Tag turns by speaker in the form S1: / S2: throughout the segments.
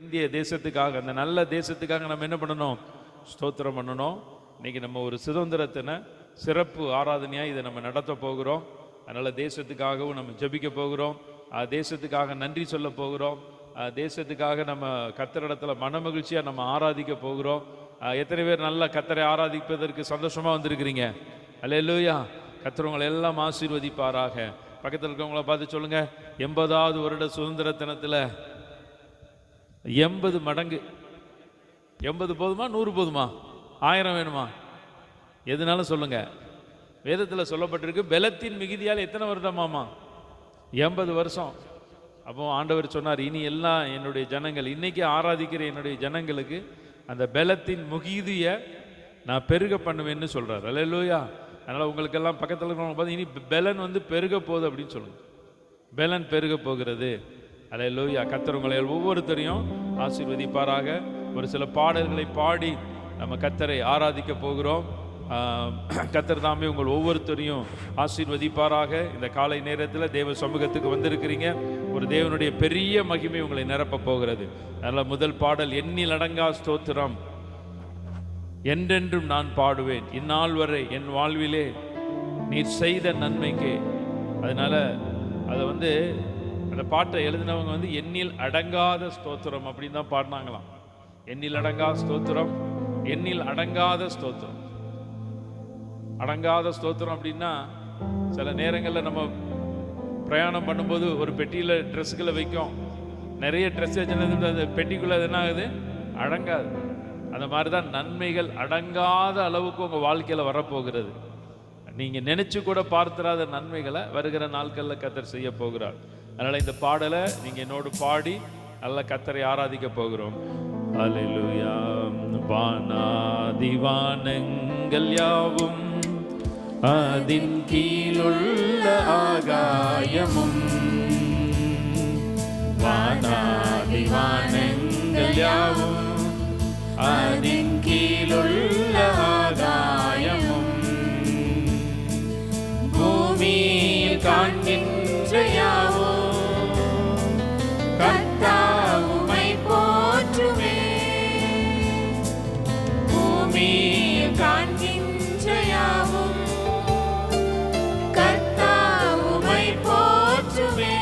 S1: இந்திய தேசத்துக்காக, அந்த நல்ல தேசத்துக்காக நம்ம என்ன பண்ணணும்? ஸ்தோத்திரம் பண்ணணும். இன்னைக்கு நம்ம ஒரு சுதந்திரத்தின சிறப்பு ஆராதனையாக இதை நம்ம நடத்த போகிறோம். அதனால் தேசத்துக்காகவும் நம்ம ஜெபிக்க போகிறோம். தேசத்துக்காக நன்றி சொல்ல போகிறோம். தேசத்துக்காக நம்ம கர்த்தரிடத்தில் மனமகிழ்ச்சியாக நம்ம ஆராதிக்க போகிறோம். எத்தனை பேர் நல்லா கர்த்தரை ஆராதிப்பதற்கு சந்தோஷமாக வந்திருக்கிறீங்க? அல்லேலூயா. கர்த்தர் உங்களை எல்லாம் ஆசீர்வதிப்பாராக. பக்கத்தில் இருக்கவங்கள பார்த்து சொல்லுங்க, 80வது வருட சுதந்திர தினத்தில் 80 மடங்கு. 80 போதுமா? 100 போதுமா? 1000 வேணுமா? எதுனாலும் சொல்லுங்க. வேதத்தில் சொல்லப்பட்டிருக்கு, பலத்தின் மிகுதியால் எத்தனை வருடமாமா? 80 வருஷம். அப்போ ஆண்டவர் சொன்னார், இனி எல்லாம் என்னுடைய ஜனங்கள், இன்னைக்கு ஆராதிக்கிற என்னுடைய ஜனங்களுக்கு அந்த பலத்தின் மிகுதியை நான் பெருக பண்ணுவேன்னு சொல்றார். அல்லேலூயா. அதனால் உங்களுக்கெல்லாம் பக்கத்தில் இருக்கிறவங்க பார்த்து, இனி பலன் வந்து பெருக போகுது அப்படின்னு சொல்லுங்க. பலன் பெருக போகிறது. அல்லேலூயா. கர்த்தர் உங்களை ஒவ்வொருத்தரையும் ஆசீர்வதிப்பாராக. ஒரு சில பாடல்களை பாடி நம்ம கர்த்தரை ஆராதிக்க போகிறோம். கர்த்தர் தாமே உங்கள் ஒவ்வொருத்தரையும் ஆசீர்வதிப்பாராக. இந்த காலை நேரத்தில் தேவ சமூகத்துக்கு வந்திருக்கிறீங்க. ஒரு தேவனுடைய பெரிய மகிமை உங்களை நிரப்ப போகிறது. அதனால் முதல் பாடல், எண்ணில் அடங்கா ஸ்தோத்திரம் என்றென்றும் நான் பாடுவேன், இந்நாள் வரை என் வாழ்விலே நீர் செய்த நன்மைக்கு. அதனால அதை அந்த பாட்டை எழுதினவங்க எண்ணில் அடங்காத ஸ்தோத்திரம் அப்படின்னு தான் பாடினாங்களாம். எண்ணில் அடங்கா ஸ்தோத்திரம், எண்ணில் அடங்காத ஸ்தோத்திரம். அடங்காத ஸ்தோத்திரம் அப்படின்னா, சில நேரங்களில் நம்ம பிரயாணம் பண்ணும்போது ஒரு பெட்டியில் ட்ரெஸ்ஸுகளை வைக்கும். நிறைய ட்ரெஸ் வச்சுருந்தது அந்த பெட்டிக்குள்ளே என்ன ஆகுது? அடங்காது. அந்த மாதிரி தான் நன்மைகள் அடங்காத அளவுக்கு உங்கள் வாழ்க்கையில் வரப்போகிறது. நீங்கள் நினச்சி கூட பார்த்துறாத நன்மைகளை வருகிற நாட்களில் கர்த்தர் செய்ய போகிறார். அதனால் இந்த பாடலை நீங்கள் என்னோடு பாடி நல்ல கர்த்தரை ஆராதிக்க போகிறோம். அல்லேலூயா. வானாதி வானங்கள் யாவும் அதின் கீழுள்ள ஆகாயமும், வானாதி வானங்கள் யாவும் அதின் கீழுள்ள ஆகாயமும், பூமியில் காண்கின்ற யாவும் கர்த்தர் உம்மை போற்றுமே. பூமியில் காண்கின்ற யாவும் கர்த்தர் உம்மை போற்றுமே.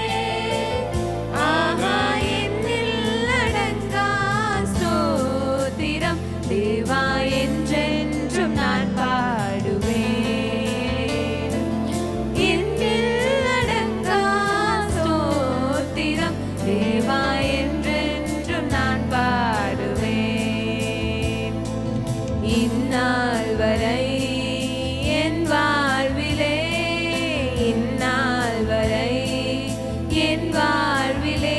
S1: தேவா என்றென்றும் நான் பாடுவேன், எண்ணில் அடங்கா ஸ்தோத்திரம். தேவா என்றென்றும் நான் பாடுவேன். இந்நாள் வரை என் வாழ்விலே, இந்நாள் வரை என் வாழ்விலே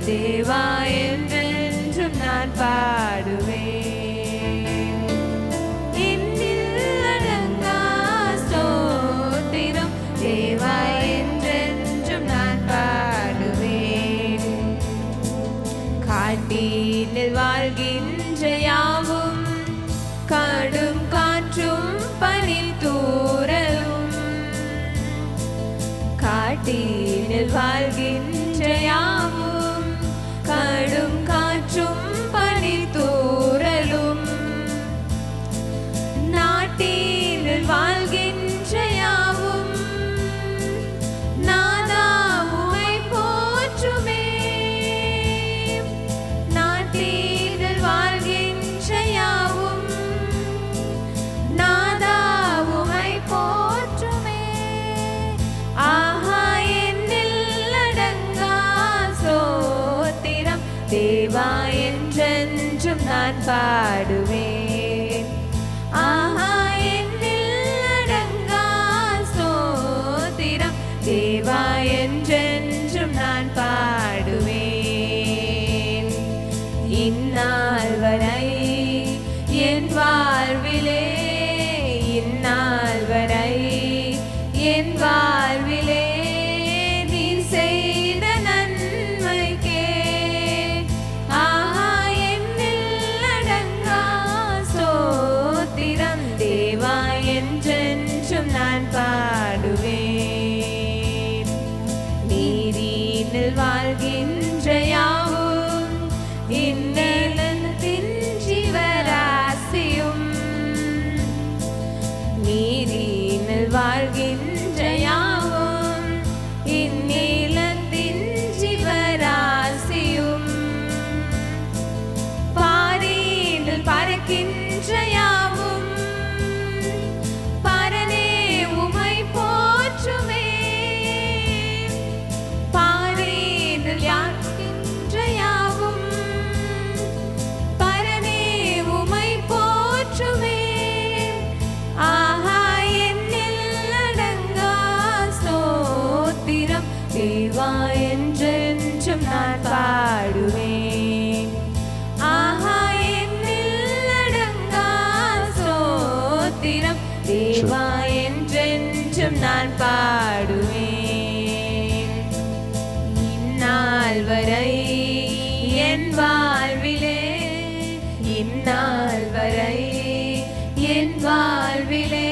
S1: தேவா என்றென்றும் நான் பாடுவேன். எண்ணில் அடங்கா ஸ்தோத்திரம். தேவா என்றென்றும் நான் பாடுவேன். காட்டினில் வாழ்கின்ற யாவும் கடும் காற்றும் பனி தூறலும், காட்டினில் வாழ்கின்ற யாவும் கடும் காற்றும் பனி தூறலும், நாட்டினில் வாழ்கின்ற யாவும் நாதா உம்மை போற்றுமே. நாட்டினில் வாழ்கின்ற யாவும் நாதா உம்மை போற்றுமே. ஆஹா, எண்ணில் அடங்கா ஸ்தோத்திரம். தேவா என்றென்றும் நான் பாடுவேன். ஆஹா, எண்ணில் அடங்கா ஸ்தோத்திரம். தேவா என்றென்றும் நான் பாடுவேன். இந்நாள் வரை என் வாழ்விலே, இந்நாள் வரை என் வாழ்விலே நீர் செய்த நன்மைக்கே. ஆஹா, எண்ணில் அடங்கா
S2: தேவா என்றென்றும் நான் பாடுவேன். நீரினில் வாழ்கின்ற யாவும் இந்நிலத்தின் ஜீவராசியும், நீரினில் வாழ்கின்ற யாவும் இந்நிலத்தின் ஜீவராசியும், பாரினில் பறக்கின்ற யாவும் பரனே உமை போற்றுமே. பாரினில் யாக்கின்ற யாவும் பரனே உமை போற்றுமே. ஆஹா என்னில் அடங்கா ஸ்தோத்திரம், தேவா என்றென்றும் நான் பாடுவேன். ஆஹா என்னில் அடங்கா ஸ்தோத்திரம், தேவா என்றென்றும் நான் பாடுவேன். இந்நாள் வரை என் வாழ்விலே, இந்நாள் வரை என் வாழ்விலே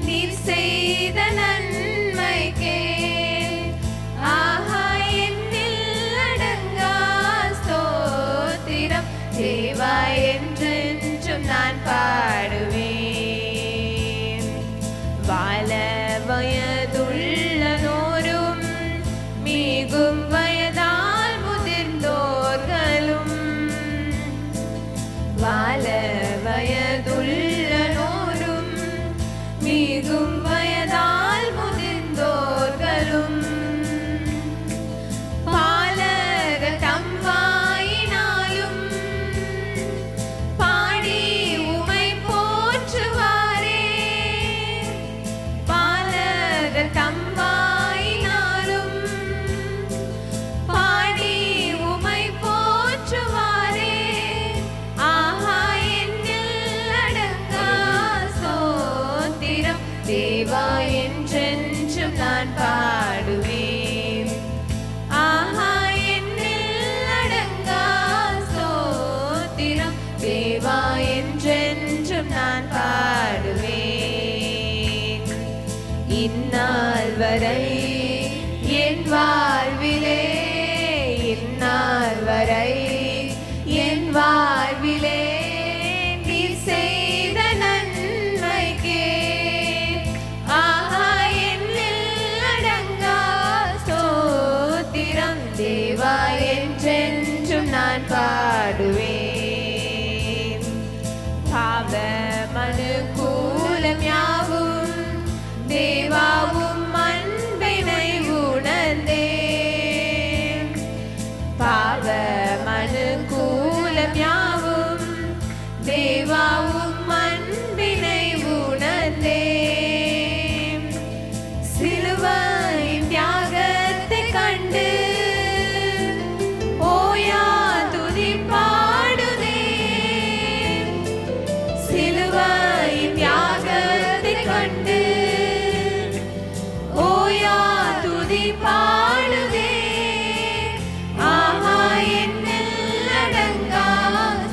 S2: நீர் செய்த நன்மைக்கே ஆஹா என்னில் அடங்கா ஸ்தோத்திரம், தேவா என்றென்றும் நான் பாடுவேன். வாழ வயதுள்ளனோரும் மிகும் வயதால் முதிர்ந்தோர்களும், வாழ வயதுள்ளனோரும் மிகும் வயதால் முதிர்ந்தோர்களும், பாலக தம் வாயினாலும் பாடி உமை போற்றுவாரே. பாலக தம் வாயினாலும் பாடி உமை போற்றுவாரே. ஆஹா என்னில் அடங்கா ஸ்தோத்திரம், தேவா என்றென்றும் நான் பாடுவேன். ஆஹா என்னில் அடங்கா ஸ்தோத்திரம், தேவா என்றென்றும் நான் பாடுவேன். இந்நாள் வரை என் வாழ்விலே, இந்நாள் வரை என் வாழ்விலே நீர் செய்த நன்மைக்கே ஆஹா என்னில் அடங்கா ஸ்தோத்திரம், தேவா என்றென்றும் நான் பாடுவேன். பாவ மனுக்கூலம் யாவும் தேவாவும் அன்பினை உணர்ந்தேன். பாவ மனுக்கூலம் யாவும் தேவாவும் அன்பினை உணர்ந்தேன். சிலுவையின் தியாகத்தை கண்டு ஓயா துதி பாடுதே. சிலுவையின் தியாகத்தை கண்டு ஓயா துதி பாடுதே. ஆஹா என்னில் அடங்கா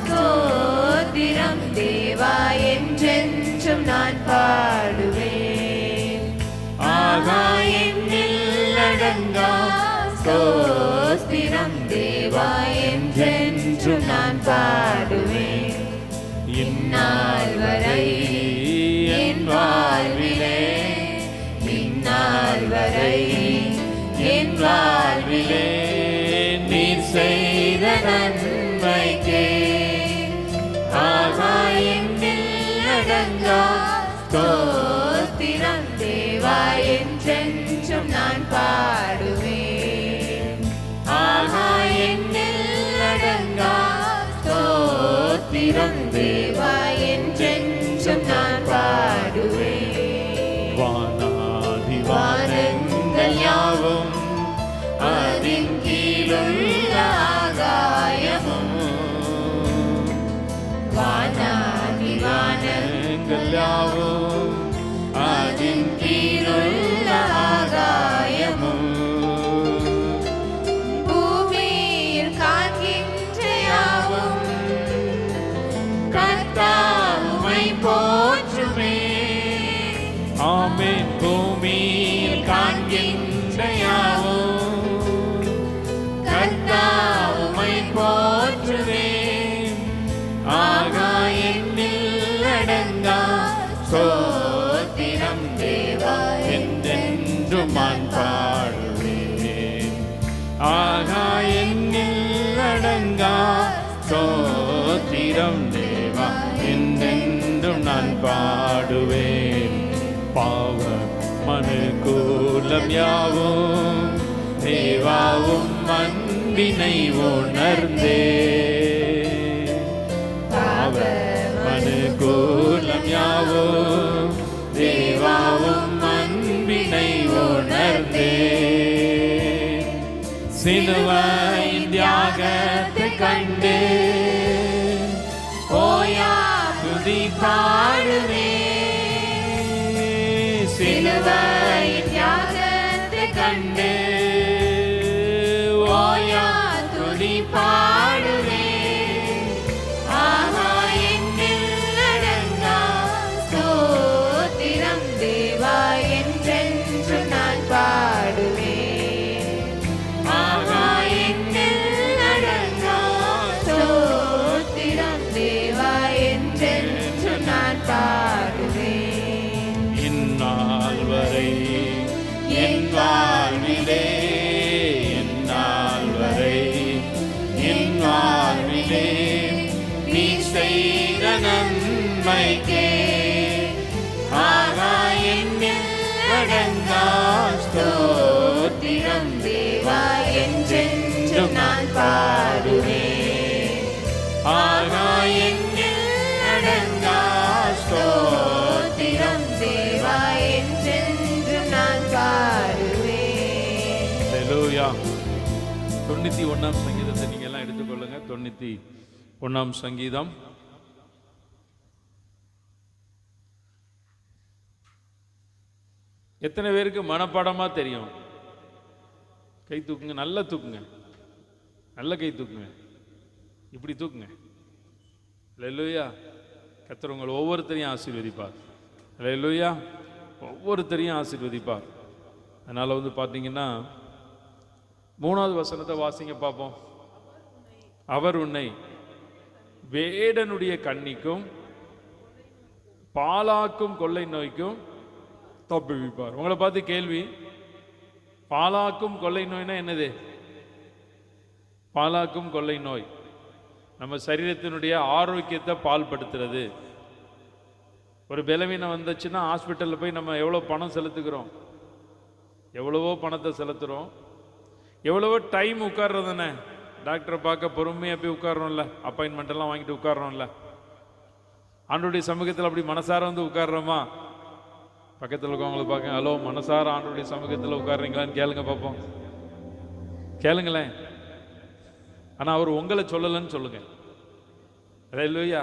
S2: ஸ்தோத்திரம், தேவா என்றென்றும் நான் பாடுவேன். ஆஹா என்னில் அடங்கா ஸ்தோத்திரம், தேவா என்றென்றும் நான் பாடுவேன். இந்நாள் வரை என் வாழ்விலே, இந்நாள் வரை என் வாழ்விலே நீர் செய்த நன்மைக்கே ஆகா என்னில் அடங்கா ஸ்தோத்திரம், தேவா என்றென்றும் நான் பாடுவேன். ஆகா என்னில் அடங்கா ஸ்தோத்திரம், தேவா என்றென்றும் நான் பாடுவேன்.
S1: வானாதி
S2: வானங்கள் யாவும் அதின் கீழுள்ள ஆகாயமும், வானாதி வானங்கள் யாவும் அதின் கீழுள்ள ஆகாயமும், பூமியில் காண்கின்ற யாவும் கர்த்தா உம்மை போற்றுமே.
S1: ஆமென். பூமியில் காண்கின்ற யாவும் கர்த்தர் உம்மை போற்றுவேன். ஆகாயத்தில் அடங்கா ஸ்தோத்திரம் தேவா என்றென்றும் நான் பாடுவேன். ஆகாயத்தில் அடங்கா ஸ்தோத்திரம் தேவா என்றென்றும் நான் பாடுவேன். பாவ மனுக்கூலம் யாவும் தேவாவும் அன்பினை உணர்ந்தே. பாவ மனுக்கூலம் யாவும் தேவாவும் அன்பினை உணர்ந்தே. சிலுவையின் தியாகத்தை கண்டு ஓயா துதி பாடுவே. சிலுவையின் தியாகத்தை கண்டு ஓயா துதி பாடுவே. ஆகாயத்தில் அடங்கா
S2: ஸ்தோத்திரம் தேவா என்றென்று நான் பாடுவேன்.
S1: ஆகாயத்தில்
S2: அடங்கா ஸ்தோத்திரம் தேவா என்றென்று நான் பாடுவேன்.
S1: இந்நாள் வரை என் வாழ்விலே, எந்நாள் வரை என் வாழ்விலே நீ செய்த நன்மைக்கே ஆகாயத்தில் அடங்கா ஸ்தோத்திரம் தேவா என்றென்று நான் பாடுவேன். ஆகாயத்தில் அடங்கா ஸ்தோத்திரம்
S2: தேவா என்றென்று நான் பாடுவேன்.
S1: ஹல்லேலூயா. 91ஆம் சங்கீதத்தை நீங்க எல்லாம் எடுத்துக்கொள்ளுங்க. 91ஆம் சங்கீதம். எத்தனை பேருக்கு மனப்பாடமா தெரியும்? கை தூக்குங்க, நல்லா தூக்குங்க, நல்ல கை தூக்குங்க, இப்படி தூக்குங்க. ஹல்லேலூயா. கர்த்தர் உங்களை ஒவ்வொருத்தரையும் ஆசீர்வதிப்பார். ஹல்லேலூயா. ஒவ்வொருத்தரையும் ஆசீர்வதிப்பார். அதனால பார்த்தீங்கன்னா 3வது வசனத்தை வாசிங்க பார்ப்போம். அவர் உன்னை வேடனுடைய கண்ணிக்கும் பாலாக்கும் கொள்ளை நோய்க்கும் தப்புவிப்பார். உங்களை பார்த்து கேள்வி, பாலாக்கும் கொள்ளை நோய்னா என்னது? பாலாக்கும் கொள்ளை நோய் நம்ம சரீரத்தினுடைய ஆரோக்கியத்தை பால்படுத்துறது. ஒரு பலவீனம் வந்துச்சுன்னா ஹாஸ்பிட்டலில் போய் நம்ம எவ்வளோ பணம் செலுத்துக்கிறோம், எவ்வளவோ பணத்தை செலுத்துகிறோம், எவ்வளவோ டைம் உட்கார்றதுன்னு. டாக்டரை பார்க்க பொறுமையாக போய் உட்காரோம்ல, அப்பாயின்மெண்ட் எல்லாம் வாங்கிட்டு உட்காரோம்ல. ஆண்டோடைய சமூகத்தில் அப்படி மனசார வந்து உட்கார்றோமா? பக்கத்தில் இருக்கவங்களை பார்க்க, ஹலோ மனசார ஆண்டோடைய சமூகத்தில் உட்கார்றீங்களான்னு கேளுங்க பார்ப்போம். கேளுங்களேன். ஆனால் அவர் உங்களை சொல்லலைன்னு சொல்லுங்க. அல்லேலூயா,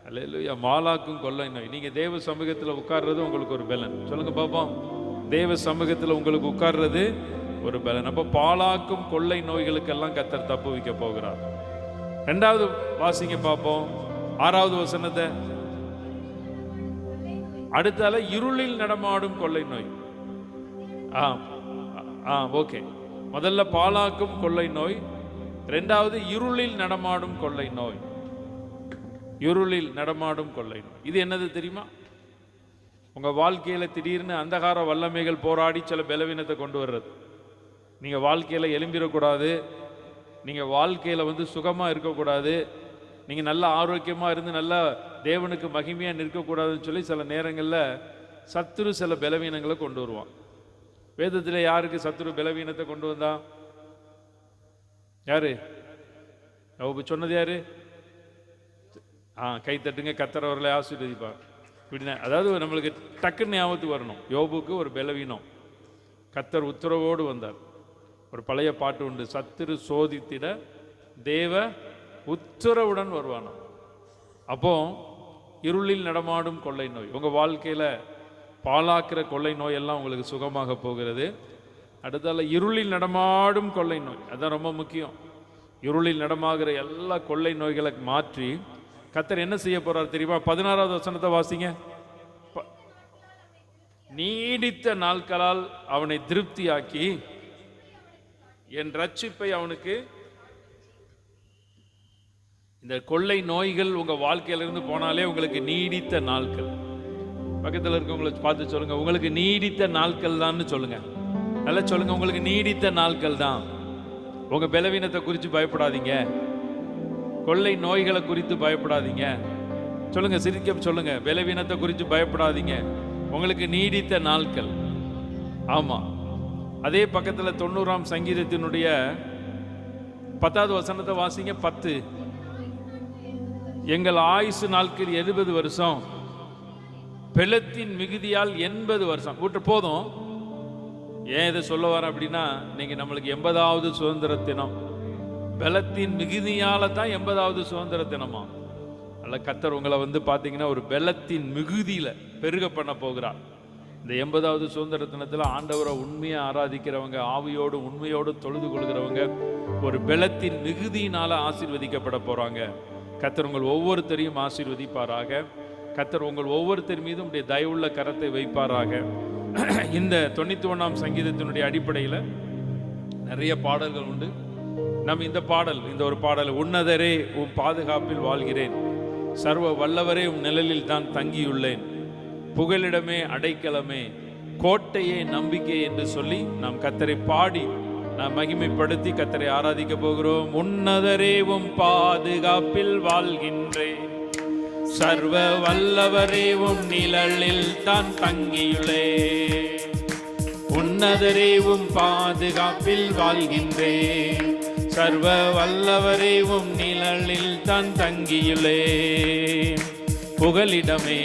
S1: அல்லேலூயா. மாலாக்கும் கொள்ளை நோய். நீங்கள் தேவ சமூகத்தில் உட்கார்றது உங்களுக்கு ஒரு பலன். சொல்லுங்க பார்ப்போம். தேவ சமூகத்தில் உங்களுக்கு உட்கார்றது ஒரு பலன். அப்போ பாலாக்கும் கொள்ளை நோய்களுக்கெல்லாம் கர்த்தர் தப்பு வைக்க போகிறார். 2வது வாசிங்க பார்ப்போம், 6வது வசனத்தை. அடுத்தால இருளில் நடமாடும் கொள்ளை நோய். ஓகே. முதல்ல பாலாக்கும் கொள்ளை நோய், 2வது இருளில் நடமாடும் கொள்ளை நோய். இருளில் நடமாடும் கொள்ளை நோய் இது என்னது தெரியுமா? உங்க வாழ்க்கையில திடீர்னு அந்தகார வல்லமைகள் போராடி சில பலவீனத்தை கொண்டு வர்றது. நீங்க வாழ்க்கையில எழும்பிடக்கூடாது, நீங்க வாழ்க்கையில சுகமா இருக்கக்கூடாது, நீங்க நல்ல ஆரோக்கியமா இருந்து நல்லா தேவனுக்கு மகிமையா நிற்கக்கூடாதுன்னு சொல்லி சில நேரங்களில் சத்துரு சில பலவீனங்களை கொண்டு வருவான். வேதத்தில் யாருக்கு சத்துரு பலவீனத்தை கொண்டு வந்தா? யாரு? சொன்னது யாரு? கை தட்டுங்க. கர்த்தர் அவர்களை ஆசீர்வதிப்பார். இப்படின்னா அதாவது நம்மளுக்கு டக்குன்னு ஞாபகத்துக்கு வரணும். யோபுக்கு ஒரு பலவீனம், கர்த்தர் உத்தரவோடு வந்தார். ஒரு பழைய பாட்டு உண்டு, சத்துரு சோதித்திட தேவ உத்தரவுடன் வருவானோ. அப்போ இருளில் நடமாடும் கொள்ளை நோய், உங்க வாழ்க்கையில பாலாக்குற கொள்ளை நோய் எல்லாம் உங்களுக்கு சுகமாக போகிறது. அடுத்தால இருளில் நடமாடும் கொள்ளை நோய், அதான் ரொம்ப முக்கியம். இருளில் நடமாகிற எல்லா கொள்ளை நோய்களை மாற்றி கர்த்தர் என்ன செய்ய போறார் தெரியுமா? 16வது வசனத்தை வாசிங்க. நீடித்த நாட்களால் அவனை திருப்தியாக்கி என் ரட்சிப்பை அவனுக்கு. இந்த கொள்ளை நோய்கள் உங்க வாழ்க்கையிலிருந்து போனாலே உங்களுக்கு நீடித்த நாட்கள். பக்கத்தில் இருக்கவங்களை பார்த்து சொல்லுங்க, உங்களுக்கு நீடித்த நாட்கள் தான் சொல்லுங்க. நல்லா சொல்லுங்க, உங்களுக்கு நீடித்த நாட்கள் தான். உங்க பலவீனத்தை குறித்து பயப்படாதீங்க, கொள்ளை நோய்களை குறித்து பயப்படாதீங்க. சொல்லுங்க, சிரிக்க சொல்லுங்க, பலவீனத்தை குறித்து பயப்படாதீங்க, உங்களுக்கு நீடித்த நாட்கள். ஆமா, அதே பக்கத்தில் 90ஆம் சங்கீதத்தினுடைய 10வது வசனத்தை வாசிங்க. 10, எங்கள் ஆயுசு நாட்கள் 70 வருஷம், பெலத்தின் மிகுதியால் 80 வருஷம். விட்டு போதும். ஏன் இதை சொல்ல வர அப்படின்னா, நீங்க நம்மளுக்கு 80வது சுதந்திர தினம். பெலத்தின் மிகுதியால தான் 80வது சுதந்திர தினமா. அல்ல, கர்த்தர் உங்களை பார்த்தீங்கன்னா ஒரு பெலத்தின் மிகுதியில பெருக பண்ண போகிறார். இந்த 80வது சுதந்திர தினத்தில் ஆண்டவரை உண்மையை ஆராதிக்கிறவங்க, ஆவியோடு உண்மையோடு தொழுது கொள்கிறவங்க ஒரு பெலத்தின் மிகுதியினால ஆசீர்வதிக்கப்பட போறாங்க. கர்த்தர் உங்கள் ஒவ்வொருத்தரையும் ஆசீர்வதிப்பாராக. கர்த்தர் உங்கள் ஒவ்வொருத்தர் மீதும் உடைய தயவுள்ள கரத்தை வைப்பாராக. இந்த 91ஆம் சங்கீதத்தினுடைய அடிப்படையில் நிறைய பாடல்கள் உண்டு. நம்ம இந்த ஒரு பாடல், உன்னதரே உம் பாதுகாப்பில் வாழ்கிறேன், சர்வ வல்லவரே உம் நிழலில் தான் தங்கியுள்ளேன், புகலிடமே அடைக்கலமே கோட்டையே நம்பிக்கை என்று சொல்லி நாம் கர்த்தரை பாடி நாம் மகிமைப்படுத்தி கர்த்தரை ஆராதிக்க போகிறோம். உன்னதரே உம் பாதுகாப்பில் வாழ்கின்றேன், சர்வ வல்லவரே உம் நிழலில் தான் தங்கியுள்ளேன், உன்னதரே உம் பாதுகாப்பில் வாழ்கின்றேன், சர்வ வல்லவரே உம் நிழலில் தான் தங்கியுள்ளேன், புகலிடமே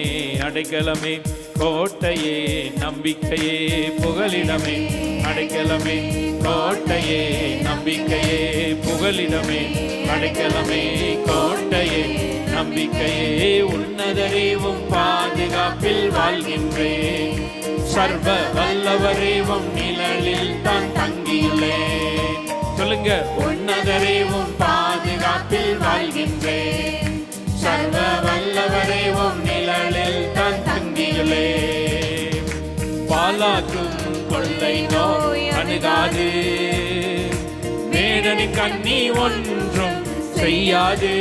S1: அடைக்கலமே கோட்டையே நம்பிக்கையே, புகலிடமே அடைக்கலமே கோட்டையே நம்பிக்கையே, புகலிடமே அடைக்கலமே கோட்டையே நம்பிக்கையே, உன்னதரே உம் பாதுகாப்பில் வாழ்கின்றேன், சர்வ வல்லவரே உம் நிழலில் தான் தங்கியுள்ளேன். சொல்லுங்க, உன்னதரே உம் பாதுகாப்பில் வாழ்கின்றேன், சர்வ வல்லவரே உம் நிழலில் தான் தங்கியுள்ளேன், பாலாக்கும் கொள்ளை நோய் அணுகாது, வேடனின் கண்ணி ஒன்றும் செய்யாது.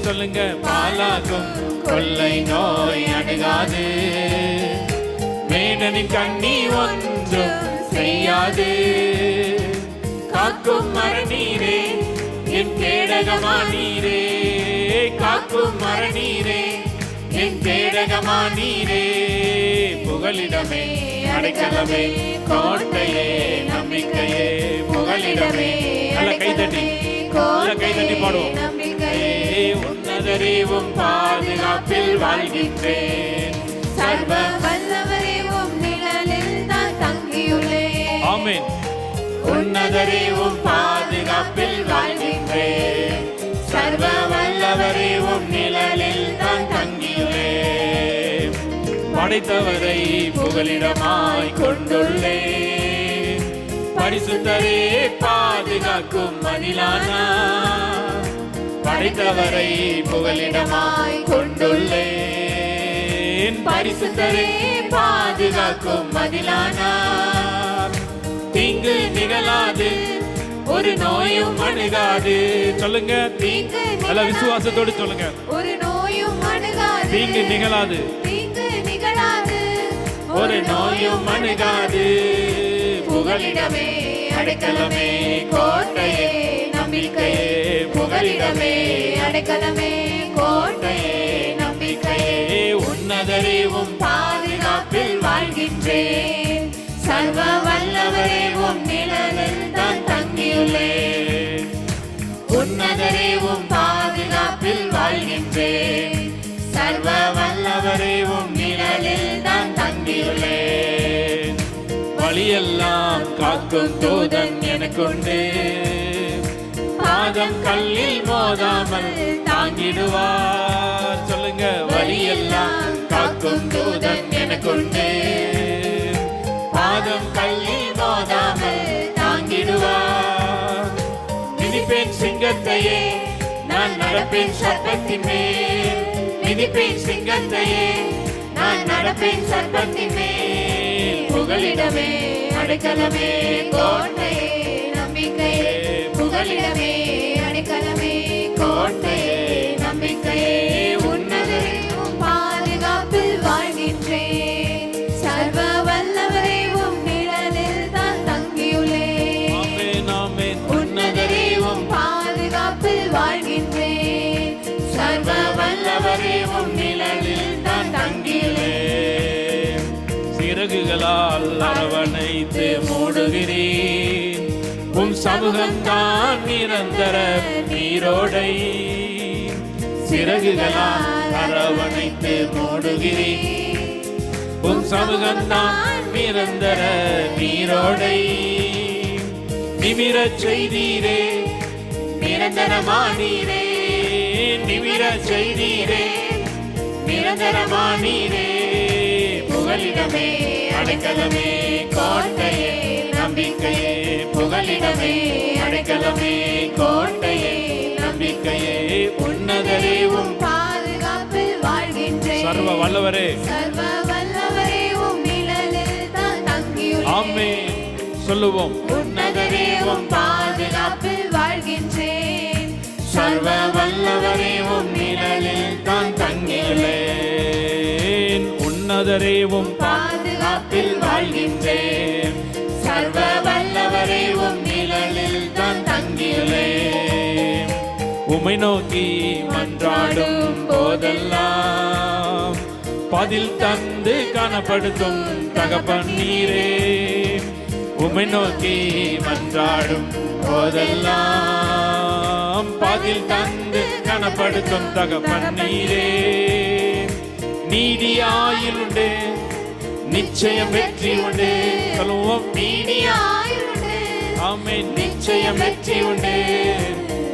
S1: சொல்லுங்க, பாலாக்கும் கொள்ளை நோய் அணுகாது, வேடனின் கண்ணி ஒன்றும் செய்யாது, காக்கும் மரநீரே என் கேடகமானீரே, காக்கும் மரநீரே என் கேடகமானீரே, புகலிடமே அடைக்கலமே கோட்டையே நம்பிக்கையே, புகலிடமே. நல்ல கைதட்டி பாடுவோம். உன்னதரே உம் பாதுகாப்பில் வாழ்கின்றேன்,
S2: சர்வ வல்லவரே உம் நிழலில் தான் தங்கியுள்ளேன்.
S1: ஆமென். உன்னதரே உம் பாதுகாப்பில் வாழ்கின்றேன், சர்வ வல்லவரே உம் நிழலில் தான் தங்கியுள்ளேன், படைத்தவரை புகலிடமாய் கொண்டுள்ளேன், பரிசுத்தரே பாதுகாக்கும் மதிலானா, படைத்தவரை புகலிடமாய் கொண்டுள்ளேன், பரிசுத்தரே பாதுகாக்கும் மதிலானா, தீங்கு நிகழாது ஒரு நோயும் அணுகாது. சொல்லுங்க, தீங்கு நல்ல விசுவாசத்தோடு சொல்லுங்க,
S2: ஒரு நோயும் அணுகாது,
S1: தீங்கு நிகழாது,
S2: தீங்கு நிகழாது,
S1: ஒரு நோயும் அணுகாது, புகலிடமே அடைக்கலமே கோட்டையே நம்பிக்கையே, புகலிடமே
S2: அடைக்கலமே கோட்டையே
S1: நம்பிக்கையே, உன்னதரே உம்
S2: பாதுகாப்பில் வாழ்கின்றேன், சர்வ வல்லவரே உம் நிழலில் தான் தங்கியுள்ளேன்,
S1: உன்னதரே உம் பாதுகாப்பில் வாழ்கின்றேன், சர்வ வல்லவரே உம் நிழலில் தான் தங்கியுள்ளேன், வழியெல்லாம் காக்கும் தூதன் எனக்குண்டு, பாதம் கல்லில் மோதாமல் தாங்கிடுவார். சொல்லுங்க, வழியெல்லாம் காக்கும் தூதன் எனக்குண்டு, பாதம் கல்லில் மோதாமல் தாங்கிடுவார், மிதிப்பேன் சிங்கத்தையே நான் நடப்பேன் சர்ப்பத்தின் மேல், மிதிப்பேன் சிங்கத்தையே நான் நடப்பேன்
S2: பின் சர்ப்பத்தின் மேல் புகலிடமே அடைக்கலமே கோட்டையே நம்பிக்கையே புகலிடமே அடைக்கலமே கோட்டையே நம்பிக்கையே உன்னதரே உம் பாதுகாப்பில் வாழ்கின்றேன் சர்வ வல்லவரே உம் நிழலில் தான் தங்கியுள்ளேன்
S1: ஆமென் ஆமென்
S2: உன்னதரே உம் பாதுகாப்பில் வாழ்கின்றேன் சர்வ வல்லவரே உம் நிழலில் தான் தங்கியுள்ளேன்
S1: சிறகுகளால் அரவணைத்து மூடுகிறேன் உம் சமூகம்தான் நிரந்தர நீரோடை சிறகுகளால் அரவணைத்து மூடுகிறேன் உம் சமூகம்தான் நிரந்தர நீரோடை நிமிரச் செய்தீரே நிரந்தரமானீரே நிமிரச் செய்தீரே நிரந்தரமானீரே புகலிடமே அடைக்கலமே கோட்டையே நம்பிக்கையே புகலிடமே அடைக்கலமே கோட்டையே நம்பிக்கையே உன்னதரே உம்
S2: பாதுகாப்பில் வாழ்கின்றேன்
S1: சர்வ வல்லவரே
S2: சர்வ வல்லவரே உம் நிழலில் தான் தங்கியுள்ளேன்
S1: ஆமென் சொல்லுவோம்
S2: உன்னதரே உம் பாதுகாப்பில் வாழ்கின்றேன்
S1: சர்வ வல்லவரே உம் நிழலில் தான் தங்கியுள்ளேன் உன்னதரே உம் பாதுகாப்பில் வாழ்கின்றேன் சர்வ வல்லவரே உம் நிழலில் தான் தங்கியுள்ளேன் உம்மை நோக்கி மன்றாடும் போதெல்லாம் பதில் தந்து கனப்படுத்தும் தகப்பன் நீரே உம்மை நோக்கி மன்றாடும் போதெல்லாம் பதில் தந்து கனப்படுத்தும் தகப்பன் நீரே நீதியாயுண்டு நிச்சயம் வெற்றி உண்டு சொல்லுவோம்
S2: நீதியாயுண்டு
S1: ஆமென் நிச்சயம் வெற்றி உண்டு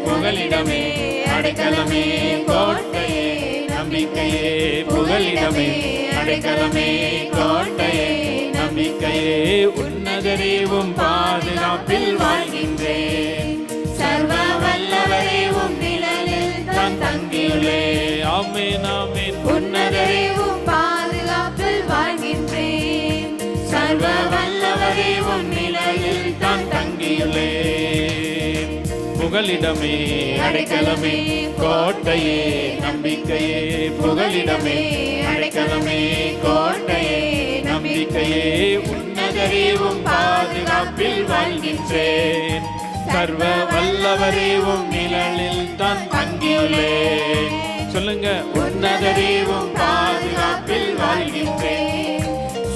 S1: புகலிடமே அடைக்கலமே கோட்டையே நம்பிக்கையே புகலிடமே அடைக்கலமே கோட்டையே நம்பிக்கையே உன்னதரே உம் பாதுகாப்பில் வாழ்கின்றேன்
S2: சர்வ வல்லவரே உம் நிழலில் தான்
S1: தங்கியுள்ளேன் ஆமென் ஆமென்
S2: உன்னதரே உம் பாதுகாப்பில் வாழ்கின்றேன் சர்வ வல்லவரே உம் நிழலில் தான்
S1: தங்கியுள்ளேன் புகலிடமே அடைக்கலமே கோட்டையே நம்பிக்கையே புகலிடமே அடைக்கலமே கோட்டையே நம்பிக்கையே உன்னதரே உம் பாதுகாப்பில் வாழ்கின்றேன் சர்வ வல்லவரே உம் நிழலில் தான் தங்கியுள்ளேன் சொல்லுங்க உன்னதரே உம் பாதுகாப்பில் வாழ்கின்றேன்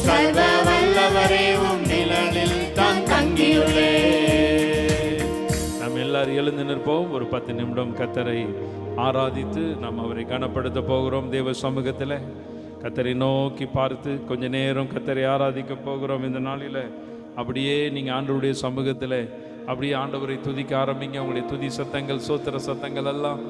S1: சர்வ வல்லவரே உம் நிழலில் தான் தங்கியுள்ளேன் நாம் எல்லாரும் எழுந்து நிற்போம் ஒரு 10 நிமிடம் கர்த்தரை ஆராதித்து நாம் அவரை கனப்படுத்த போகிறோம் தேவ சமூகத்தில் கர்த்தரை நோக்கி பார்த்து கொஞ்ச நேரம் கர்த்தரை ஆராதிக்க போகிறோம் இந்த நாளில் அப்படியே நீங்கள் ஆண்டவருடைய சமூகத்தில் அப்படியே ஆண்டவரை துதிக்க ஆரம்பிங்க உங்களுடைய துதி சத்தங்கள் சோத்திர சத்தங்கள் எல்லாம்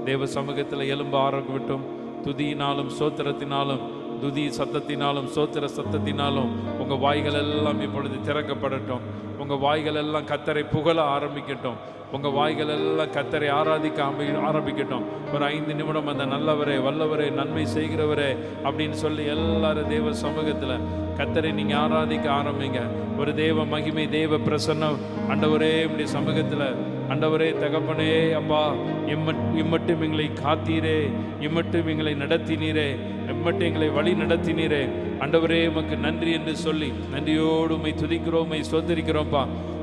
S1: தேவ சமூகத்தில் எலும்ப ஆரம்பிட்டும் துதியினாலும் சோத்திரத்தினாலும் துதி சத்தத்தினாலும் சோத்திர சத்தத்தினாலும் உங்கள் வாய்கள் எல்லாம் இப்பொழுது திறக்கப்படட்டும் உங்கள் வாய்கள் எல்லாம் கர்த்தரை புகழ ஆரம்பிக்கட்டும் உங்கள் வாய்கள் எல்லாம் கர்த்தரை ஆராதிக்க ஆரம்பிக்கட்டும் ஒரு 5 நிமிடம் அந்த நல்லவரே வல்லவரே நன்மை செய்கிறவரே அப்படின்னு சொல்லி எல்லாரும் தேவ சமூகத்தில் கர்த்தரை நீங்கள் ஆராதிக்க ஆரம்பிங்க ஒரு தேவ மகிமை தேவ பிரசன்னம் ஆண்டவரே உம்முடைய சமூகத்தில் ஆண்டவரே தகப்பனே அப்பா இம்மட்டும் எங்களை காத்தீரே இம்மட்டும் எங்களை நடத்தினீரே இம்மட்டும் எங்களை வழி நடத்தினீரே ஆண்டவரே உமக்கு நன்றி என்று சொல்லி நன்றியோடு உம்மை துதிக்கிறோம் உம்மை ஸ்தோத்திரிக்கிறோம்ப்பா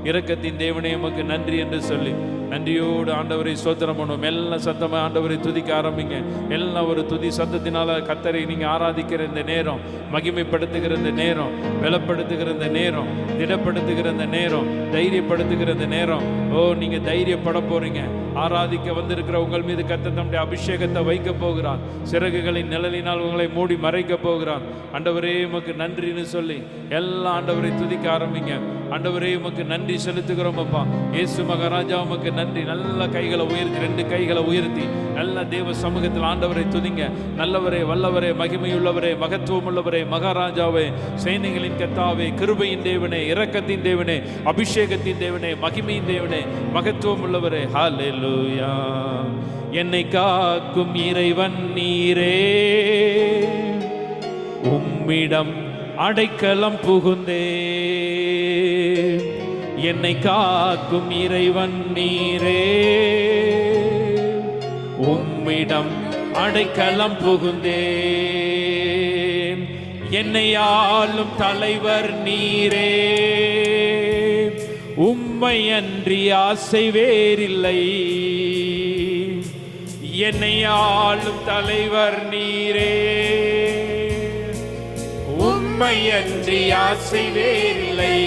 S1: இரக்கத்தின் தேவனே உமக்கு நன்றி என்று சொல்லி நன்றியோடு ஆண்டவரை ஸ்தோத்திரம் பண்ணுவோம் எல்லாம் சத்தமாக ஆண்டவரை துதிக்க ஆரம்பிங்க எல்லாம் ஒரு துதி சத்தத்தினால கர்த்தரை நீங்கள் ஆராதிக்கிற இந்த நேரம் மகிமைப்படுத்துகிற இந்த நேரம் பலப்படுத்துகிற இந்த நேரம் திடப்படுத்துகிற இந்த நேரம் தைரியப்படுத்துகிற இந்த நேரம் ஓ நீங்கள் தைரியப்பட போறீங்க ஆராதிக்க வந்திருக்கிற உங்கள் மீது கர்த்தர் தம்முடைய அபிஷேகத்தை வைக்க போகிறார் சிறகுகளின் நிழலினால் உங்களை மூடி மறைக்க போகிறார் ஆண்டவரே உமக்கு நன்றின்னு சொல்லி எல்லாம் ஆண்டவரை துதிக்க ஆரம்பிங்க ஆண்டவரே உமக்கு நன்றி செலுத்துகிறோம் அப்பா இயேசு மகாராஜா உமக்கு நன்றி நல்ல கைகளை உயர்த்தி 2 கைகளை உயர்த்தி நல்ல தேவ சமூகத்தில் ஆண்டவரை துதிங்க நல்லவரே வல்லவரே மகிமையுள்ளவரே மகத்துவம் உள்ளவரே மகாராஜாவே சேனைகளின் கர்த்தாவே கிருபையின் தேவனே இரக்கத்தின் தேவனே அபிஷேகத்தின் தேவனே மகிமையின் தேவனே மகத்துவம் உள்ளவரே ஹல்லேலூயா என்னை காக்கும் இறைவன் நீரே உம்மிடம் அடைக்கலம் புகுந்தே என்னை காக்கும் இறைவன் நீரே. உம்மிடம் அடைக்கலம் புகுந்தேன் என்னை ஆளும் தலைவர் நீரே. உம்மை அன்றி ஆசை வேறில்லை, என்னை ஆளும் தலைவர் நீரே. உம்மை அன்றி ஆசை வேறில்லை,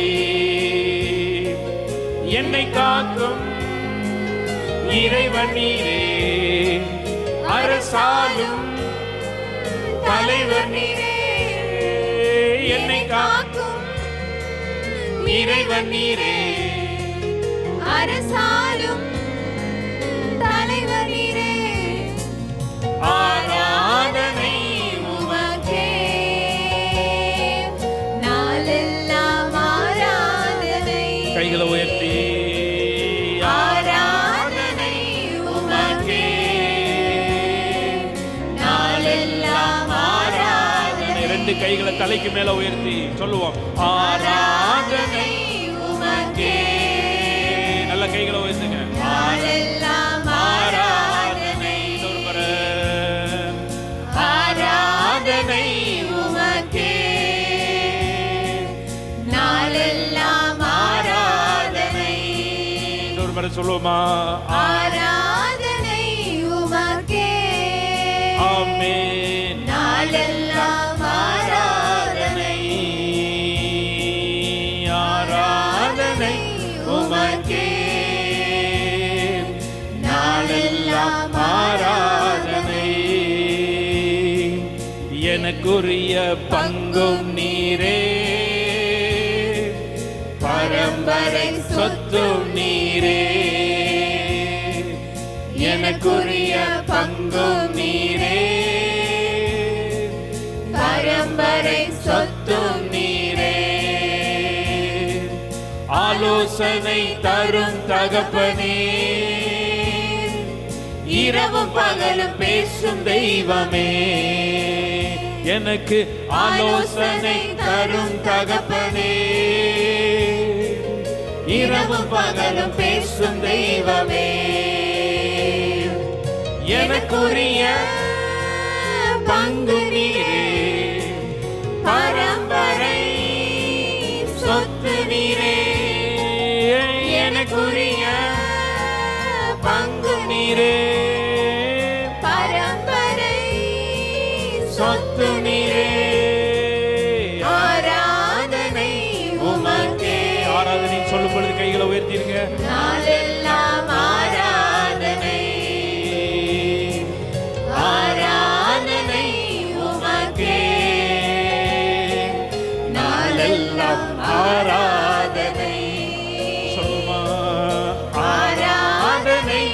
S1: என்னை காக்கும் இறைவன் நீரே. அரசாளும் தலைவர் நீரே, என்னை காக்கும் இறைவன் நீரே.
S2: அரசாளும் தலைவர் நீரே.
S1: ஆராதனை
S2: உமக்கே நாளெல்லாம் ஆராதனை.
S1: கைகளை உயர்த்தி
S2: ஆராதனை உமக்கே நாளெல்லாம் ஆராதனை.
S1: ரெண்டு கைகளை தலைக்கு மேல உயர்த்தி சொல்லுவோம். ஆராதனை
S2: உமக்கே
S1: நல்ல கைகளை உயர்த்துங்க.
S2: நாளெல்லாம் ஆராதனை. ஆராதனை உமக்கே நாளெல்லாம் ஆராதனை.
S1: இன்னொரு முறை சொல்லுவோமா?
S2: ஆராதனை உமக்கே
S1: ஆமென்.
S2: நாளெல்லாம் ஆராதனை.
S1: ஆராதனை உமக்கே நாளெல்லாம் ஆராதனை. எனக்குரிய பங்கும் நீரே, பரம்பரை சொத்தும் நீரே. எனக்குரிய பங்கும் நீரே, பரம்பரை சொத்தும் நீரே. ஆலோசனை தரும் தகப்பனே, இரவும் பகலும் பேசும் தெய்வமே. எனக்கு ஆலோசனை தரும் தகப்பனே, இரவும் பகலும் பேசும் தெய்வமே. எனக்குரிய பங்கு நீரே, பரம்பரை சொத்து நீரே. எனக்குரிய பங்கு நீரே,
S2: பரம்பரை
S1: சொத்து நீரே.
S2: ஆராதனை
S1: உமக்கே. ஆராதனை சொல்லும் பொழுது கைகளை உயர்த்திருங்க.
S2: நாளெல்லாம் ஆராதனை. ஆராதனை உமக்கே நாளெல்லாம் ஆராதனை.
S1: சொல்லுமா?
S2: ஆராதனை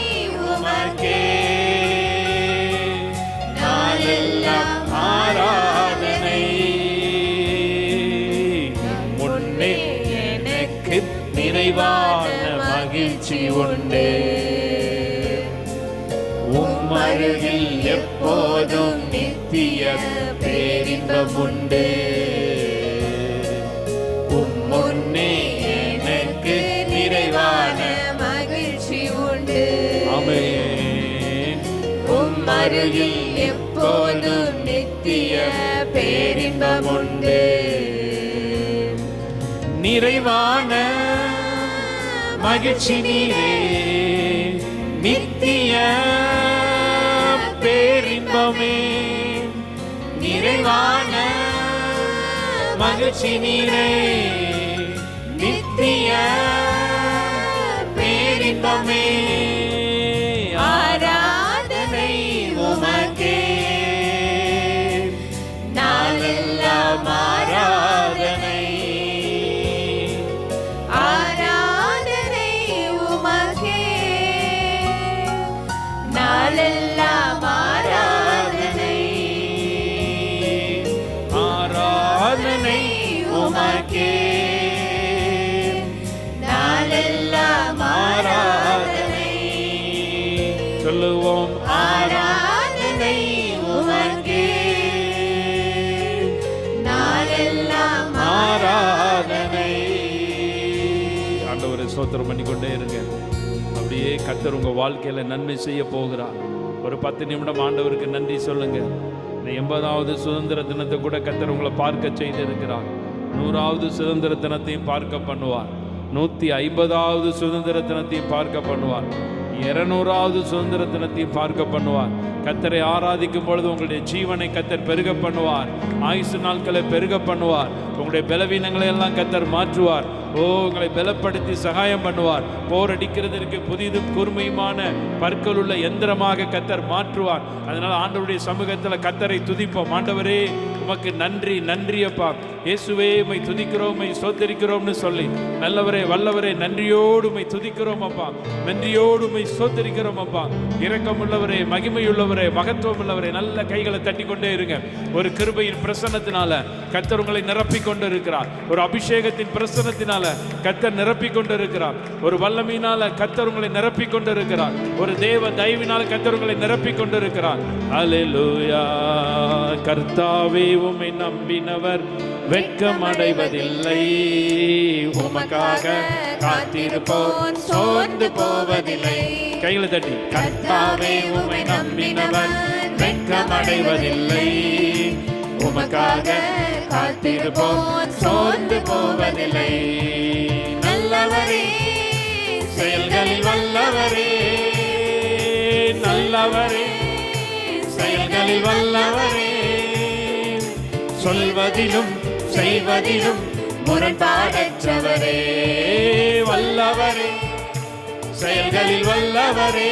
S2: உமக்கே நாளெல்லாம் ஆராதனை.
S1: முன்னே எனக்கு நிறைவான மகிழ்ச்சி உண்டு, உம்மருகில் எப்போதும் நித்திய பேரின்பம் உண்டு. முன்னே எனக்கு நிறைவான
S2: மகிழ்ச்சி உண்டு.
S1: ஆமென்.
S2: உம்மருகில் எப்போதும் நித்திய பேரின்பம் உண்டு.
S1: நிறைவான மகிழ்ச்சி நீரே, நித்திய பேரின்பமே. நிறைவான மகிழ்ச்சி நீரே, நித்திய பேரின்பமே.
S2: ஆராதனை உமக்கே நாளெல்லாம் ஆராதனை. ஆராதனை உமக்கே நாளெல்லாம் ஆராதனை.
S1: ஆராதனை உமக்கே
S2: நாளெல்லாம் ஆராதனை.
S1: சொல்லுவோம்.
S2: ஆராதனை உமக்கே உமக்கெல்லாம்
S1: ஆராதனை. ஆண்டவரை ஸ்தோத்திரம் பண்ணிக்கொண்டே இருங்க. அப்படியே கர்த்தர் உங்க வாழ்க்கையில நன்மை செய்ய போகிறார். ஒரு 10 நிமிடம் ஆண்டவருக்கு நன்றி சொல்லுங்க. இந்த 80வது சுதந்திர தினத்தை கூட கர்த்தர் உங்களை பார்க்க செய்து இருக்கிறார். 100வது சுதந்திர தினத்தையும் பார்க்க பண்ணுவார். 150வது சுதந்திர தினத்தையும் பார்க்க பண்ணுவார். 200வது சுதந்திர தினத்தையும் பார்க்க பண்ணுவார். கர்த்தரை ஆராதிக்கும் பொழுது உங்களுடைய ஜீவனை கர்த்தர் பெருக பண்ணுவார். ஆயுசு நாட்களை பெருக பண்ணுவார். உங்களுடைய பலவீனங்களை எல்லாம் கர்த்தர் மாற்றுவார். உங்களை பலப்படுத்தி சகாயம் பண்ணுவார். போர் அடிக்கிறதற்கு புதிதும் கூர்மையுமான பற்கள் உள்ள எந்திரமாக கர்த்தர் மாற்றுவார். அதனால ஆண்டவருடைய சமூகத்தில் கர்த்தரை துதிப்போம். ஆண்டவரே உமக்கு நன்றி, நன்றி அப்பா. இயேசுவே உம்மை துதிக்கிறோம், உம்மை ஸ்தோத்திரிக்கிறோம்னு சொல்லி, நல்லவரே வல்லவரே நன்றியோடு உம்மை துதிக்கிறோம் அப்பா, நன்றியோடு உம்மை ஸ்தோத்திரிக்கிறோம் அப்பா. இரக்கமுள்ளவரே, மகிமையுள்ளவரே, மகத்துவம் உள்ளவரே, நல்ல கைகளை தட்டி கொண்டே இருங்க. ஒரு கிருபையின் பிரசன்னத்தினால கர்த்தர் உங்களை நிரப்பி கொண்டு இருக்கிறார். ஒரு அபிஷேகத்தின் பிரசன்னத்தினால கர்த்தர் நிரப்பி கொண்டு இருக்கிறார். ஒரு வல்லமையினால கர்த்தர் உங்களை நிரப்பி கொண்டு இருக்கிறார். ஒரு தேவ தயவினால கர்த்தர் உங்களை நிரப்பி கொண்டு இருக்கிறார். அல்லேலூயா. கர்த்தாவே உம்மை நம்பினவர் வெட்கம் அடைவதில்லை. உமக்காக காத்திருப்போம் சோர்ந்து போவதில்லை. கைகளை தட்டி. கர்த்தாவே உம்மை நம்பினவர் வெட்கம் அடைவதில்லை. உமக்காக காத்திருப்போம் சோர்ந்து போவதில்லை. நல்லவரே, செயல்களில் வல்லவரே, நல்லவரே, செயல்களில் வல்லவரே, சொல்வதிலும் செய்வதிலும் முரண்பாடற்றவரே, வல்லவரே, செயல்களில் வல்லவரே,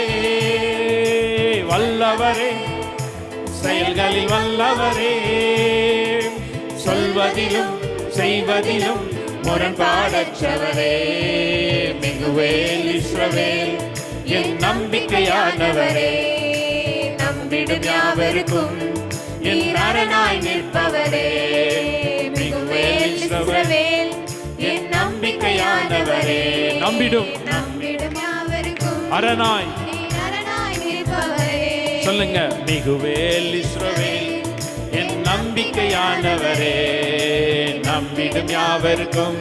S1: வல்லவரே, செயல்களில் வல்லவரே, சொல்வதிலும் செய்வதிலும் முரண்பாடற்றவரே. மிகுவேல் இஸ்ரவேல் என் நம்பிக்கையானவரே, நம்பிடும் யாவருக்கும் என் அரணாய் நிற்பவரே. மிகுவேல் இஸ்ரவேல் என் நம்பிக்கையானவரே, நம்பிடும் யாவருக்கும் அரணாய் நிற்பவரே. சொல்லுங்க. மிகுவேல் இஸ்ரவேல் என் நம்பிக்கையானவரே, நம்பிடும் யாவருக்கும்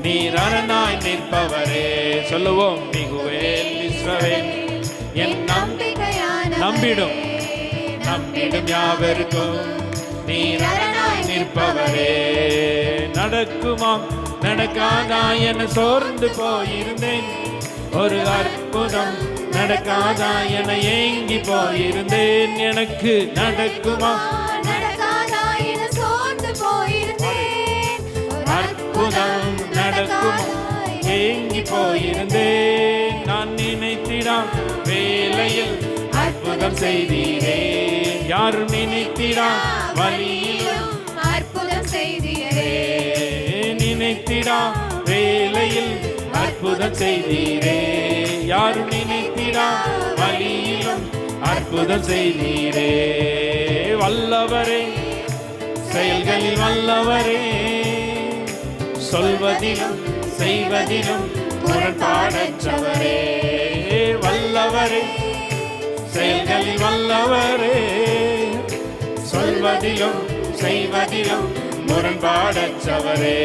S1: நீர் அரணாய் நிற்பவரே. சொல்லுவோம். மிகுவேல் இஸ்ரவேல் என் நம்பிடும் யாவருக்கும் நீர் அரணாய் நிற்பவரே. நடக்குமா நடக்காதா என சோர்ந்து போயிருந்தேன். ஒரு அற்புதம் நடக்காதா என ஏங்கி போயிருந்தேன். எனக்கு நடக்குமா
S2: நடக்காதா என சோர்ந்து போயிருந்தேன்.
S1: அற்புதம் நடக்குமா ஏங்கி போயிருந்தேன். நான் நினைத்திடா வேளையில் அற்புதம் செய்தீரே. யாரும் நினைத்திடா வழியிலும்
S2: அற்புதம் செய்தீரே.
S1: நினைத்திடா வேளையில் அற்புதம் செய்தீரே. யாரும் நினைத்திடா வழியிலும் அற்புதம் செய்தீரே. வல்லவரே, செயல்களில் வல்லவரே, சொல்வதிலும் செய்வதிலும் முரண்பாடற்றவரே. வல்லவரே, செயல்களில் வல்லவரே, சொல்வதிலும் செய்வதிலும் முரண்பாடற்றவரே.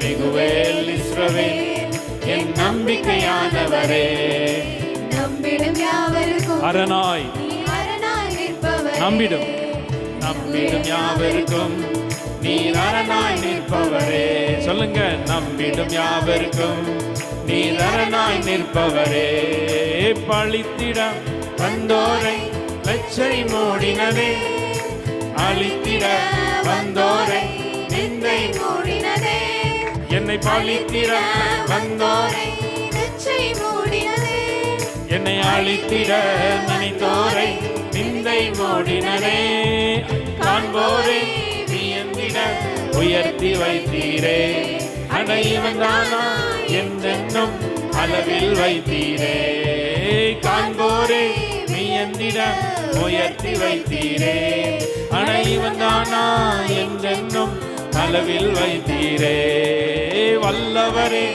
S1: மிகுவேல் இஸ்ரவேல் என் நம்பிக்கையானவரே,
S2: நம்பிடும் யாவருக்கும்
S1: அரணாய்
S2: நிற்பவரே.
S1: நம்பிடும் யாவருக்கும் நீர் அரணாய் நிற்பவரே. சொல்லுங்க. நம்பிடும் யாவருக்கும் நீர் அரணாய் நிற்பவரே. பழித்திட வந்தோரை லட்சை மூடினதே. அழித்திட வந்தோரை
S2: நிந்தை மூடினதே.
S1: என்னை பழித்திட வந்தோரை
S2: லட்சை மூடினதே.
S1: என்னை அழித்திட நினைத்தோரை நிந்தை மூடினதே. காண்போரை வியந்திட உயர்த்தி வைத்தீரே. அடைவன் தானா என்றென்னும் அளவில் வைத்தீரே. காண்போரே வியந்திட உயர்த்தி வைத்தீரே. அடைவன் தானா என்றென்னும் அளவில் வைத்தீரே. வல்லவரே,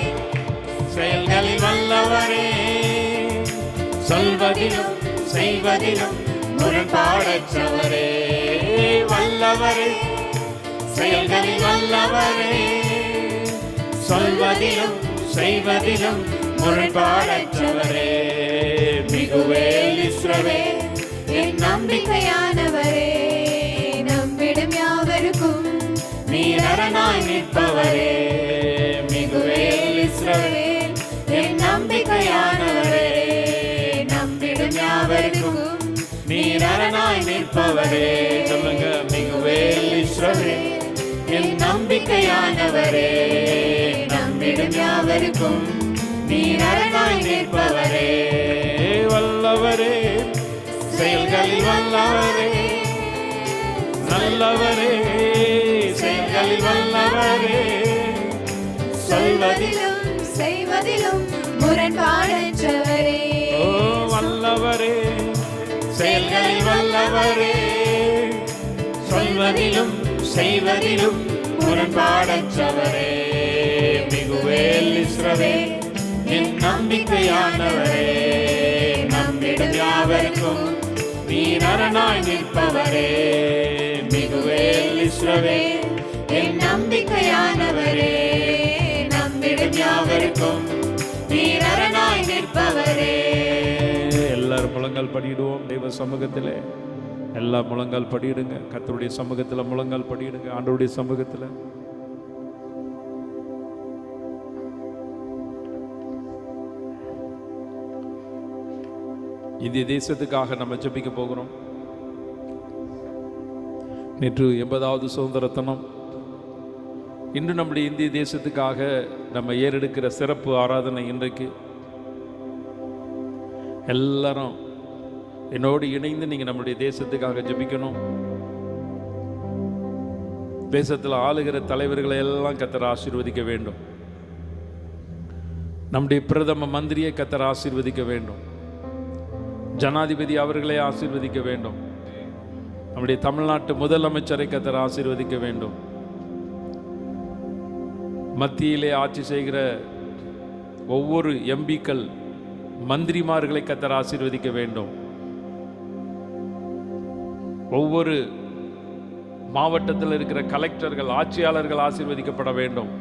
S1: செயல்களில் வல்லவரே, சொல்வதிலும் செய்வதிலும் முரண்பாடற்றவரே. வல்லவரே, செயல்களில் வல்லவரே, சொல்வதிலும் செய்வதிலும் முரண்பாடற்றவரே, மிகுவேல் இஸ்ரவேல்
S2: என் நம்பிக்கையானவரே, நம்பிடும் யாவருக்கும்
S1: நீர் அரணாய் நிற்பவரே, மிகுவேல் இஸ்ரவேல்
S2: என் நம்பிக்கையானவரே, நம்பிடும் யாவருக்கும்
S1: நீர் அரணாய் நிற்பவரே. சொல்லுங்க, மிகுவேல் இஸ்ரவேல்
S2: என் நம்பிக்கையானவரே, நம்பிடும் யாவருக்கும் நீர் அரணாய் நிற்பவரே,
S1: வல்லவரே, செயல்களில் வல்லவரே, நல்லவரே, செயல்களில் வல்லவரே, சொல்வதிலும்
S2: செய்வதிலும் முரண்பாடற்றவரே,
S1: ஓ வல்லவரே, செயல்களில் வல்லவரே, சொல்வதிலும் செய்வதிலும் முரண்பாடற்றவரே, மிகுவேல் இஸ்ரவேல் என் நம்பிக்கையானவரே, நம்பிடும் யாவருக்கும் நீர் அரணாய் நிற்பவரே, மிகுவேல் இஸ்ரவேல்
S2: என் நம்பிக்கையானவரே, நம்பிடும் யாவருக்கும் நீர் அரணாய் நிற்பவரே.
S1: எல்லாரும் முழங்கால் படியிடுவோம் தெய்வ சமூகத்திலே. எல்லா முழங்கால் படியிடுங்க, கர்த்தருடைய சமூகத்தில் முழங்கால் படியிடுங்க, ஆண்டவருடைய சமூகத்தில். இந்திய தேசத்துக்காக நம்ம ஜெபிக்க போகிறோம். நேற்று 80வது சுதந்திர தினம். இன்று நம்முடைய இந்திய தேசத்துக்காக நம்ம ஏறெடுக்கிற சிறப்பு ஆராதனை இன்றைக்கு. எல்லாரும் என்னோடு இணைந்து நீங்கள் நம்முடைய தேசத்துக்காக ஜெபிக்கணும். தேசத்தில் ஆளுகிற தலைவர்களை எல்லாம் கர்த்தர் ஆசீர்வதிக்க வேண்டும். நம்முடைய பிரதம மந்திரியை கர்த்தர் ஆசீர்வதிக்க வேண்டும். ஜனாதிபதி அவர்களை ஆசீர்வதிக்க வேண்டும். நம்முடைய தமிழ்நாட்டு முதலமைச்சரை கர்த்தர் ஆசீர்வதிக்க வேண்டும். மத்தியிலே ஆட்சி செய்கிற ஒவ்வொரு எம்பிக்கள் மந்திரிமார்களை கர்த்தர் ஆசீர்வதிக்க வேண்டும். ஒவ்வொரு மாவட்டத்தில் இருக்கிற கலெக்டர்கள், ஆட்சியாளர்கள் ஆசீர்வதிக்கப்பட வேண்டும்.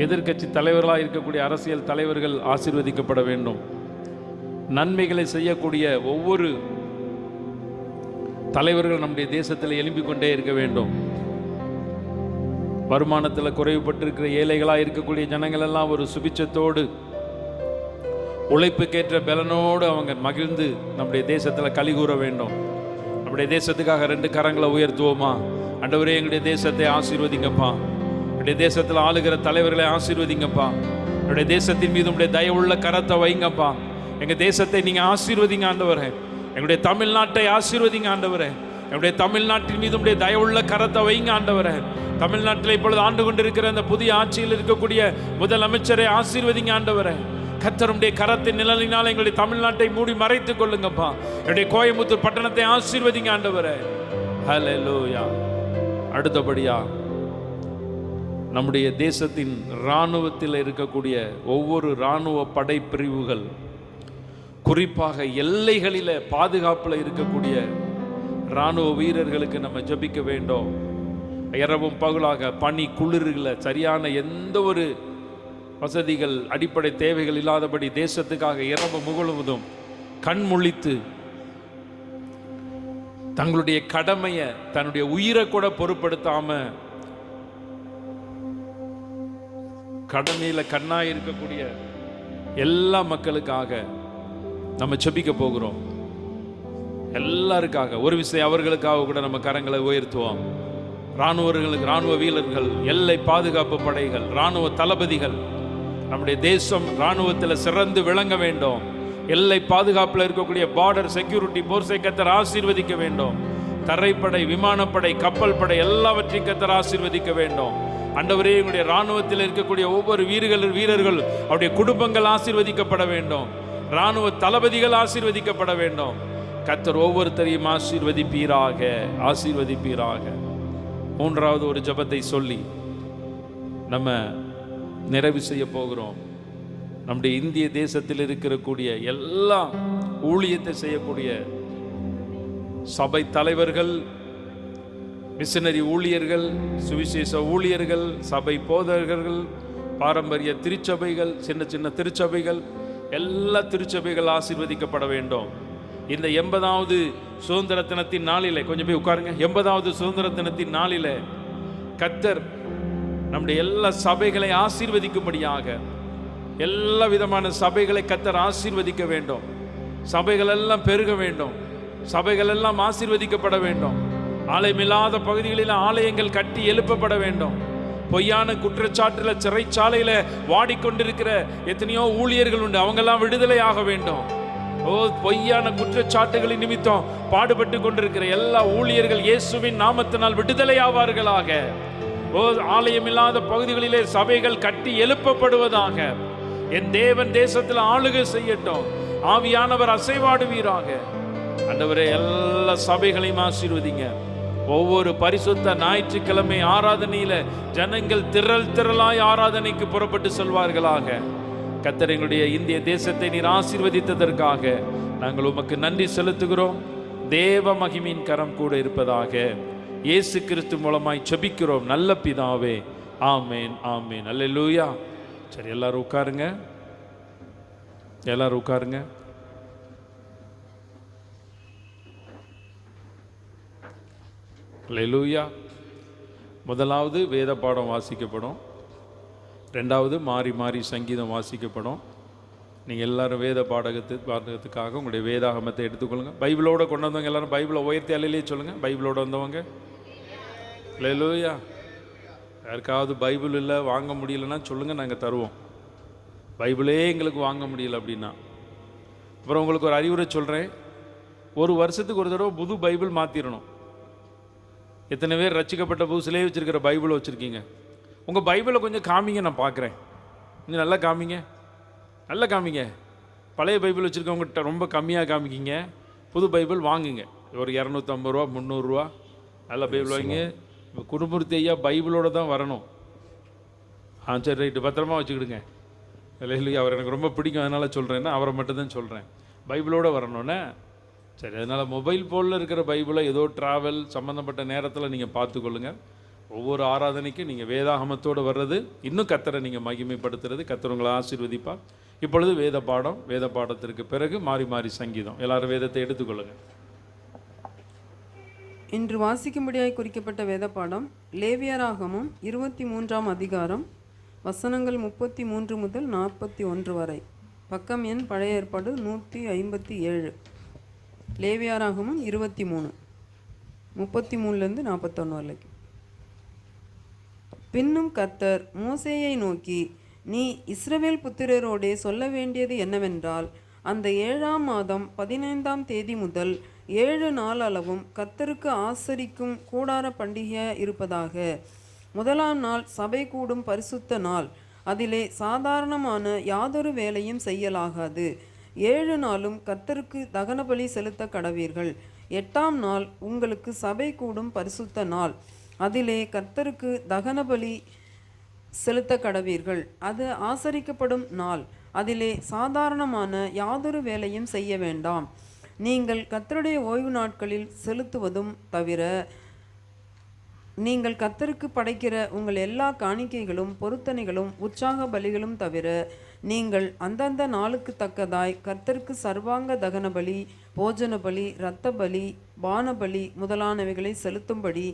S1: எதிர்க்கட்சி தலைவர்களாக இருக்கக்கூடிய அரசியல் தலைவர்கள் ஆசீர்வதிக்கப்பட வேண்டும். நன்மைகளை செய்யக்கூடிய ஒவ்வொரு தலைவர்கள் நம்முடைய தேசத்தில் எழும்பிக் கொண்டே இருக்க வேண்டும். வருமானத்தில் குறைவுபட்டிருக்கிற ஏழைகளாக இருக்கக்கூடிய ஜனங்கள் எல்லாம் ஒரு சுபிச்சத்தோடு, உழைப்புக்கேற்ற பலனோடு அவங்க மகிழ்ந்து நம்முடைய தேசத்தில் கலிகூற வேண்டும். நம்முடைய தேசத்துக்காக 2 கரங்களை உயர்த்துவோமா? ஆண்டவரே, எங்களுடைய தேசத்தை ஆசீர்வதிங்கப்பா. என்னுடைய தேசத்தில் ஆளுகிற தலைவர்களை ஆசீர்வதிங்கப்பா. என்னுடைய தேசத்தின் மீது உங்களுடைய தயவுள்ள கரத்தை வைங்கப்பா. எங்கள் தேசத்தை நீங்கள் ஆசீர்வதிங்க ஆண்டவரே. எங்களுடைய தமிழ்நாட்டை ஆசீர்வதிங்க ஆண்டவரே. எங்களுடைய தமிழ்நாட்டின் மீது உங்களுடைய தயவுள்ள கரத்தை வைங்க ஆண்டவரே. தமிழ்நாட்டில் இப்பொழுது ஆண்டு கொண்டிருக்கிற அந்த புதிய ஆட்சியில் இருக்கக்கூடிய முதலமைச்சரை ஆசீர்வதிங்க ஆண்டவரே. கர்த்தருடைய கரத்தின் நிழலினால் எங்களுடைய தமிழ்நாட்டை மூடி மறைத்துக் கொள்ளுங்கப்பா. என்னுடைய கோயம்புத்தூர் பட்டணத்தை ஆசீர்வதிங்க ஆண்டவரே. ஹல்லேலூயா. அடுத்தபடியா நம்முடைய தேசத்தின் இராணுவத்தில் இருக்கக்கூடிய ஒவ்வொரு இராணுவ படைப்பிரிவுகள், குறிப்பாக எல்லைகளில் பாதுகாப்பில் இருக்கக்கூடிய இராணுவ வீரர்களுக்கு நம்ம ஜெபிக்க வேண்டும். இரவும் பகலாக பனி குளிர்ல சரியான எந்த ஒரு வசதிகள், அடிப்படை தேவைகள் இல்லாதபடி தேசத்துக்காக இரவு முழுவதும் கண்முழித்து தங்களுடைய கடமையை, தன்னுடைய உயிரை கூட பொருட்படுத்தாம கடமையில கண்ணாய் இருக்கக்கூடிய எல்லா மக்களுக்காக நம்ம ஜெபிக்க போகிறோம். எல்லாருக்காக ஒரு விஷயம், அவர்களுக்காக கூட நம்ம கரங்களை உயர்த்துவோம். இராணுவர்களுக்கு, இராணுவ வீரர்கள், எல்லை பாதுகாப்பு படைகள், இராணுவ தளபதிகள், நம்முடைய தேசம் இராணுவத்தில் சிறந்து விளங்க வேண்டும். எல்லை பாதுகாப்பில் இருக்கக்கூடிய பார்டர் செக்யூரிட்டி போர்ஸை கர்த்தர் ஆசீர்வதிக்க வேண்டும். தரைப்படை, விமானப்படை, கப்பல் படை எல்லாவற்றையும் கர்த்தர் ஆசீர்வதிக்க வேண்டும். ஆண்டவரே, எங்களுடைய இராணுவத்தில் இருக்கக்கூடிய ஒவ்வொரு வீரர்கள், அவருடைய குடும்பங்கள் ஆசீர்வதிக்கப்பட வேண்டும். இராணுவ தளபதிகள் ஆசீர்வதிக்கப்பட வேண்டும். கர்த்தர் ஒவ்வொருத்தரையும் ஆசீர்வதிப்பீராக, ஆசீர்வதிப்பீராக. மூன்றாவது ஒரு ஜெபத்தை சொல்லி நம்ம நிறைவு செய்ய போகிறோம். நம்முடைய இந்திய தேசத்தில் இருக்கக்கூடிய எல்லா ஊழியத்தை செய்யக்கூடிய சபை தலைவர்கள், மிஷனரி ஊழியர்கள், சுவிசேஷ ஊழியர்கள், சபை போதகர்கள், பாரம்பரிய திருச்சபைகள், சின்ன சின்ன திருச்சபைகள், எல்லா திருச்சபைகள் ஆசீர்வதிக்கப்பட வேண்டும். இந்த 80வது சுதந்திர தினத்தின் நாளிலே, கொஞ்சம் போய் உட்காருங்க, 80வது சுதந்திர தினத்தின் நாளிலே கர்த்தர் நம்முடைய எல்லா சபைகளை ஆசீர்வதிக்கும்படியாக, எல்லா விதமான சபைகளை கர்த்தர் ஆசீர்வதிக்க வேண்டும். சபைகள் எல்லாம் பெருக வேண்டும். சபைகள் எல்லாம் ஆசீர்வதிக்கப்பட வேண்டும். ஆலயமில்லாத பகுதிகளில் ஆலயங்கள் கட்டி எழுப்பப்பட வேண்டும். பொய்யான குற்றச்சாட்டுல சிறைச்சாலையில வாடிக்கொண்டிருக்கிற எத்தனையோ ஊழியர்கள் உண்டு, அவங்கெல்லாம் விடுதலை ஆக வேண்டும். ஓ, பொய்யான குற்றச்சாட்டுகளின் நிமித்தம் பாடுபட்டு கொண்டிருக்கிற எல்லா ஊழியர்கள் இயேசுவின் நாமத்தினால் விடுதலை ஆவார்களாக. ஓ, ஆலயமில்லாத பகுதிகளிலே சபைகள் கட்டி எழுப்பப்படுவதாக. என் தேவன் தேசத்தில் ஆளுகை செய்யட்டும். ஆவியானவர் அசைவாடுவீராக. ஆண்டவரே, எல்லா சபைகளையும் ஆசீர்வதிங்க. ஒவ்வொரு பரிசுத்த ஞாயிற்றுக்கிழமை ஆராதனையில ஜனங்கள் திரளாய் ஆராதனைக்கு புறப்பட்டு செல்வார்களாக. கர்த்தர், எங்களுடைய இந்திய தேசத்தை நீர் ஆசீர்வதித்ததற்காக நாங்கள் உமக்கு நன்றி செலுத்துகிறோம். தேவ மகிமையின் கரம் கூட இருப்பதாக. இயேசு கிறிஸ்து மூலமாய் ஜெபிக்கிறோம் நல்ல பிதாவே. ஆமேன், ஆமேன், அல்லேலூயா. சரி, எல்லாரும் உட்காருங்க, எல்லாரும் உட்காருங்க. அல்லேலூயா. முதலாவது வேத பாடம் வாசிக்கப்படும். ரெண்டாவது மாறி மாறி சங்கீதம் வாசிக்கப்படும். நீங்கள் எல்லாரும் வேத பாடகத்துக்காக உங்களுடைய வேதாகமத்தை எடுத்துக்கொள்ளுங்க. பைபிளோட கொண்டு வந்தவங்க எல்லாரும் பைபிளை உயர்த்தி அல்லையே சொல்லுங்கள். பைபிளோட வந்தவங்க அல்லேலூயா. யாருக்காவது பைபிள் இல்லை, வாங்க முடியலன்னா சொல்லுங்கள், நாங்கள் தருவோம். பைபிளே எங்களுக்கு வாங்க முடியல அப்படின்னா அப்புறம் உங்களுக்கு ஒரு அறிவுரை சொல்கிறேன். ஒரு வருஷத்துக்கு ஒரு தடவை புது பைபிள் மாற்றிடணும். எத்தனை பேர் ரட்சிக்கப்பட்ட புதுசிலே வச்சுருக்கிற பைபிளை வச்சுருக்கீங்க? உங்கள் பைபிளை கொஞ்சம் காமிங்க, நான் பார்க்குறேன். கொஞ்சம் நல்லா காமிங்க, நல்லா காமிங்க. பழைய பைபிள் வச்சுருக்கவங்ககிட்ட ரொம்ப கம்மியாக காமிக்கிங்க. புது பைபிள் வாங்குங்க. ஒரு 250 ரூபா 300 ரூபா நல்ல பைபிள் வாங்க. குருமூர்த்தி ஐயா பைபிளோடு தான் வரணும். சரி, ரைட்டு, பத்திரமா வச்சுக்கிடுங்க. இல்லை, அவர் எனக்கு ரொம்ப பிடிக்கும், அதனால் சொல்கிறேன்னா அவரை மட்டும்தான் சொல்கிறேன். பைபிளோடு வரணுன்னே. சரி, அதனால் மொபைல் ஃபோனில் இருக்கிற பைபிளை ஏதோ ட்ராவல் சம்மந்தப்பட்ட நேரத்தில் நீங்கள் பார்த்துக்கொள்ளுங்கள். ஒவ்வொரு ஆராதனைக்கும் நீங்கள் வேதாகமத்தோடு வர்றது இன்னும் கர்த்தரை நீங்கள் மகிமைப்படுத்துறது. கர்த்தர் உங்களை ஆசீர்வதிப்பார். இப்பொழுது வேத பாடம். வேத பாடத்திற்கு பிறகு மாறி மாறி சங்கீதம். எல்லாரும் வேதத்தை எடுத்துக்கொள்ளுங்கள்.
S3: இன்று வாசிக்கும்படியாய் குறிக்கப்பட்ட வேத பாடம் லேவியராகமம் 23ஆம் அதிகாரம், வசனங்கள் 33 முதல் 41 வரை. பக்கம் எண் பழைய ஏற்பாடு 157. லேவியராகமம் 23 33லேருந்து 41 வரைக்கும். பின்னும் கர்த்தர் மோசேயை நோக்கி, நீ இஸ்ரவேல் புத்திரரோடே சொல்ல வேண்டியது என்னவென்றால், அந்த 7ஆம் மாதம் 15ஆம் தேதி முதல் 7 நாள் அளவும் கர்த்தருக்கு ஆசரிக்கும் கூடார பண்டிகை இருப்பதாக. முதலாம் நாள் சபை கூடும் பரிசுத்த நாள். அதிலே சாதாரணமான யாதொரு வேலையும் செய்யலாகாது. 7 நாளும் கர்த்தருக்கு தகனபலி செலுத்த கடவீர்கள். 8ஆம் நாள் உங்களுக்கு சபை கூடும் பரிசுத்த நாள். அதிலே கர்த்தருக்கு தகனபலி செலுத்த கடவீர்கள். அது ஆசரிக்கப்படும் நாள். அதிலே சாதாரணமான யாதொரு வேலையும் செய்ய வேண்டாம். நீங்கள் கர்த்தருடைய ஓய்வு நாட்களில் செலுத்துவதும் தவிர, நீங்கள் கர்த்தருக்கு படைக்கிற உங்கள் எல்லா காணிக்கைகளும் பொருத்தனைகளும் உற்சாக பலிகளும் தவிர, நீங்கள் அந்தந்த நாளுக்கு தக்கதாய் கர்த்தருக்கு சர்வாங்க தகன பலி, போஜன பலி, இரத்த பலி, பானபலி முதலானவைகளை செலுத்தும்படி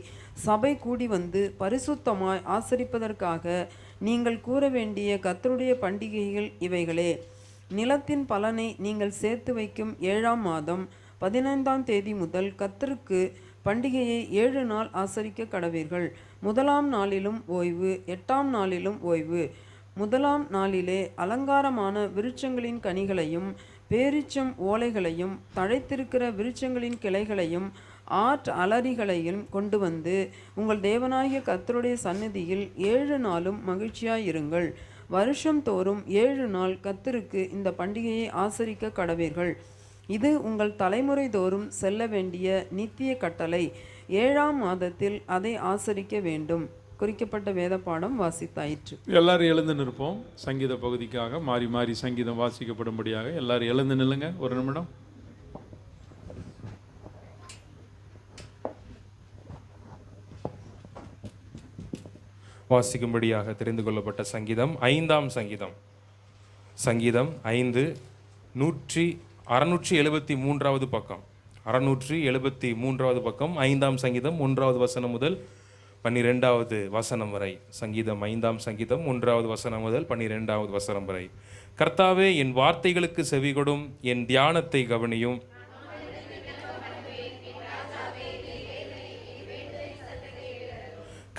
S3: சபை கூடி வந்து பரிசுத்தமாய் ஆசரிப்பதற்காக நீங்கள் கூற வேண்டிய கர்த்தருடைய பண்டிகைகள் இவைகளே. நிலத்தின் பலனை நீங்கள் சேர்த்து வைக்கும் 7ஆம் மாதம் 15ஆம் தேதி முதல் கர்த்தருக்கு பண்டிகையை 7 நாள் ஆசரிக்க கடவீர்கள். முதலாம் நாளிலும் ஓய்வு, 8ஆம் நாளிலும் ஓய்வு. முதலாம் நாளிலே அலங்காரமான விருட்சங்களின் கனிகளையும் பேரிச்சம் ஓலைகளையும் தழைத்திருக்கிற விருட்சங்களின் கிளைகளையும் ஆற்று அலரிகளையும் கொண்டு வந்து உங்கள் தேவனாகிய கர்த்தருடைய சந்நிதியில் 7 நாளும் மகிழ்ச்சியாயிருங்கள். வருஷம் தோறும் 7 நாள் கர்த்தருக்கு இந்த பண்டிகையை ஆசரிக்க கடவீர்கள். இது உங்கள் தலைமுறை தோறும் செல்ல வேண்டிய நித்திய கட்டளை. 7ஆம் மாதத்தில் அதை ஆசரிக்க வேண்டும். குறிக்கப்பட்ட வேத பாடம் வாசித்தாயிற்று.
S1: எல்லாரும் எழுந்து நிற்போம். சங்கீத பகுதிக்காக மாறி மாறி சங்கீதம் வாசிக்கப்படும்படியாக எல்லாரும் எழுந்து நில்லுங்க ஒரு நிமிடம்.
S4: வாசிக்கும்படியாக தெரிந்து கொள்ளப்பட்ட சங்கீதம் 5ஆம் சங்கீதம். சங்கீதம் 5 673வது பக்கம். 673வது பக்கம், 5ஆம் சங்கீதம் 1வது வசனம் முதல் 12வது வசனம் வரை. சங்கீதம் 5ஆம் சங்கீதம் 1வது வசனம் முதல் 12வது வசனம் வரை. கர்த்தாவே, என் வார்த்தைகளுக்கு செவிகொடும், என் தியானத்தை கவனியும்.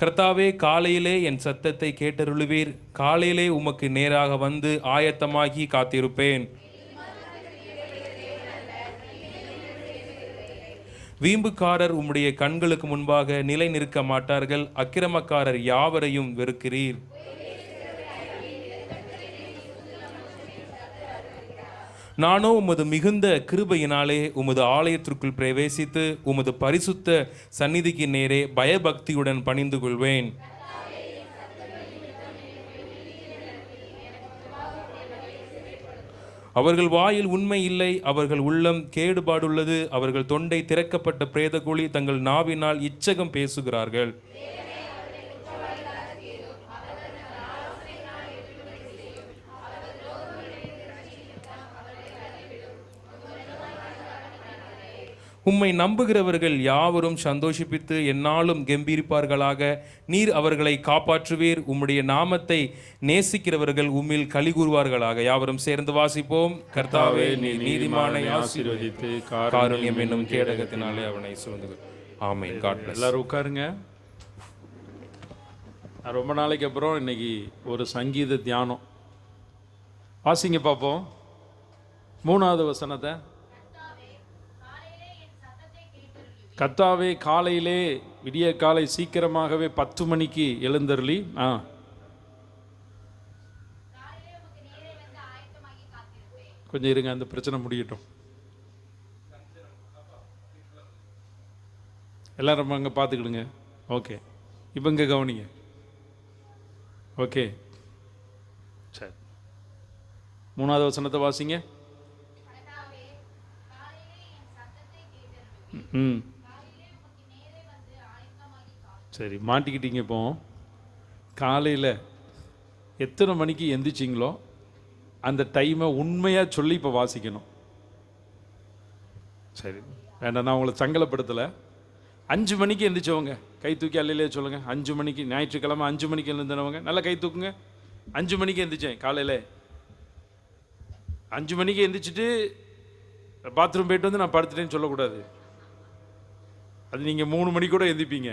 S4: கர்த்தாவே, காலையிலே என் சத்தத்தை கேட்டருளுவீர். காலையிலே உமக்கு நேராக வந்து ஆயத்தமாகி காத்திருப்பேன். வீம்புக்காரர் உம்முடைய கண்களுக்கு முன்பாக நிலை நிற்க மாட்டார்கள். அக்கிரமக்காரர் யாவரையும் வெறுக்கிறீர். நானோ உமது மிகுந்த கிருபையினாலே உமது ஆலயத்திற்குள் பிரவேசித்து உமது பரிசுத்த சந்நிதிக்கு நேரே பயபக்தியுடன் பணிந்து கொள்வேன். அவர்கள் வாயில் உண்மை இல்லை, அவர்கள் உள்ளம் கேடுபாடுள்ளது. அவர்கள் தொண்டை திறக்கப்பட்ட பிரேதகுழி, தங்கள் நாவினால் இச்சகம் பேசுகிறார்கள். உம்மை நம்புகிறவர்கள் யாவரும் சந்தோஷிப்பித்து எந்நாளும் கெம்பீரிப்பார்களாக. நீர் அவர்களை காப்பாற்றுவீர். உம்முடைய நாமத்தை நேசிக்கிறவர்கள் உம்மில் களி கூறுவார்களாக. யாவரும் சேர்ந்து வாசிப்போம். கர்த்தாவே, நீர் நீதிமானை ஆசீர்வதித்து காருண்யம் என்னும் கேடகத்தினாலே அவனை சூழ்ந்து. ஆமென். God bless.
S1: எல்லாரும் உட்காருங்க. ரொம்ப நாளைக்கு அப்புறம் இன்னைக்கு ஒரு சங்கீத தியானம் வாசிங்க பார்ப்போம். 3வது வசனத்தை. கர்த்தாவே, காலையிலே விடிய காலை சீக்கிரமாகவே 10 மணிக்கு எழுந்தருளி கொஞ்சம் இருங்க, அந்த பிரச்சனை முடியட்டும். எல்லாரும் அங்கே பார்த்துக்கிடுங்க. ஓகே, இப்போ இங்கே கவனிங்க. ஓகே, சரி. 3வது வசனத்தை வாசிங்க. சரி, மாட்டிக்கிட்டீங்க. இப்போ காலையில் எத்தனை மணிக்கு எந்திரிச்சிங்களோ அந்த டைமை உண்மையாக சொல்லி இப்போ வாசிக்கணும். சரி, வேண்டாம், நான் உங்களை சங்கலப்படுத்தலை. 5 மணிக்கு எந்திரிச்சவங்க கை தூக்கி அல்லையிலே சொல்லுங்கள். 5 மணிக்கு, ஞாயிற்றுக்கிழமை 5 மணிக்கு எழுந்தனவங்க நல்லா கை தூக்குங்க. 5 மணிக்கு எந்திரிச்சேன் காலையில். 5 மணிக்கு எந்திரிச்சிட்டு பாத்ரூம் போயிட்டு வந்து நான் படுத்துட்டேன்னு சொல்லக்கூடாது. அது நீங்கள் 3 மணிக்கு கூட எந்திரிப்பீங்க.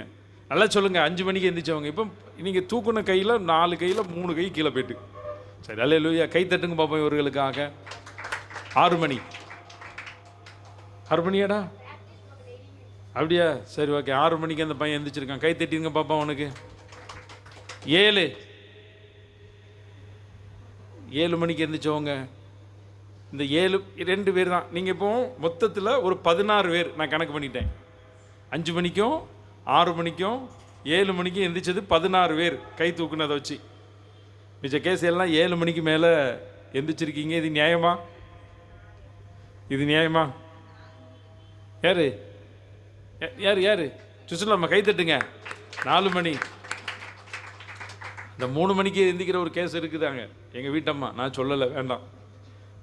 S1: நல்லா சொல்லுங்கள், 5 மணிக்கு எந்திரிச்சவங்க. இப்போ நீங்கள் தூக்குன கையில் 4 கையில் 3 கை கீழே போயிட்டு. சரி, அல்லேலூயா. கை தட்டுங்க பார்ப்போம் இவர்களுக்காக. 6 மணி. 6 மணியாடா? அப்படியா? சரி, ஓகே. 6 மணிக்கு அந்த பையன் எந்திரிச்சிருக்கான். கை தட்டிங்க பார்ப்போம். அவனுக்கு 7 மணிக்கு எந்திரிச்சவங்க. இந்த 2 பேர் தான். நீங்கள் இப்போ மொத்தத்தில் ஒரு 16 பேர் நான் கணக்கு பண்ணிட்டேன். 5 மணிக்கும் 6 மணிக்கும் 7 மணிக்கும் எந்திரிச்சது 16 பேர் கை தூக்குனதை வச்சு. மிச்ச கேஸ் எல்லாம் 7 மணிக்கு மேலே எந்திரிச்சிருக்கீங்க. இது நியாயமா? இது நியாயமா? யாரு யாரு யாரு சுசுலாமா கை தட்டுங்க. 4 மணி. இந்த 3 மணிக்கு எந்திரிக்கிற ஒரு கேஸ் இருக்குதாங்க எங்கள் வீட்டம்மா. நான் சொல்லலை, வேண்டாம்.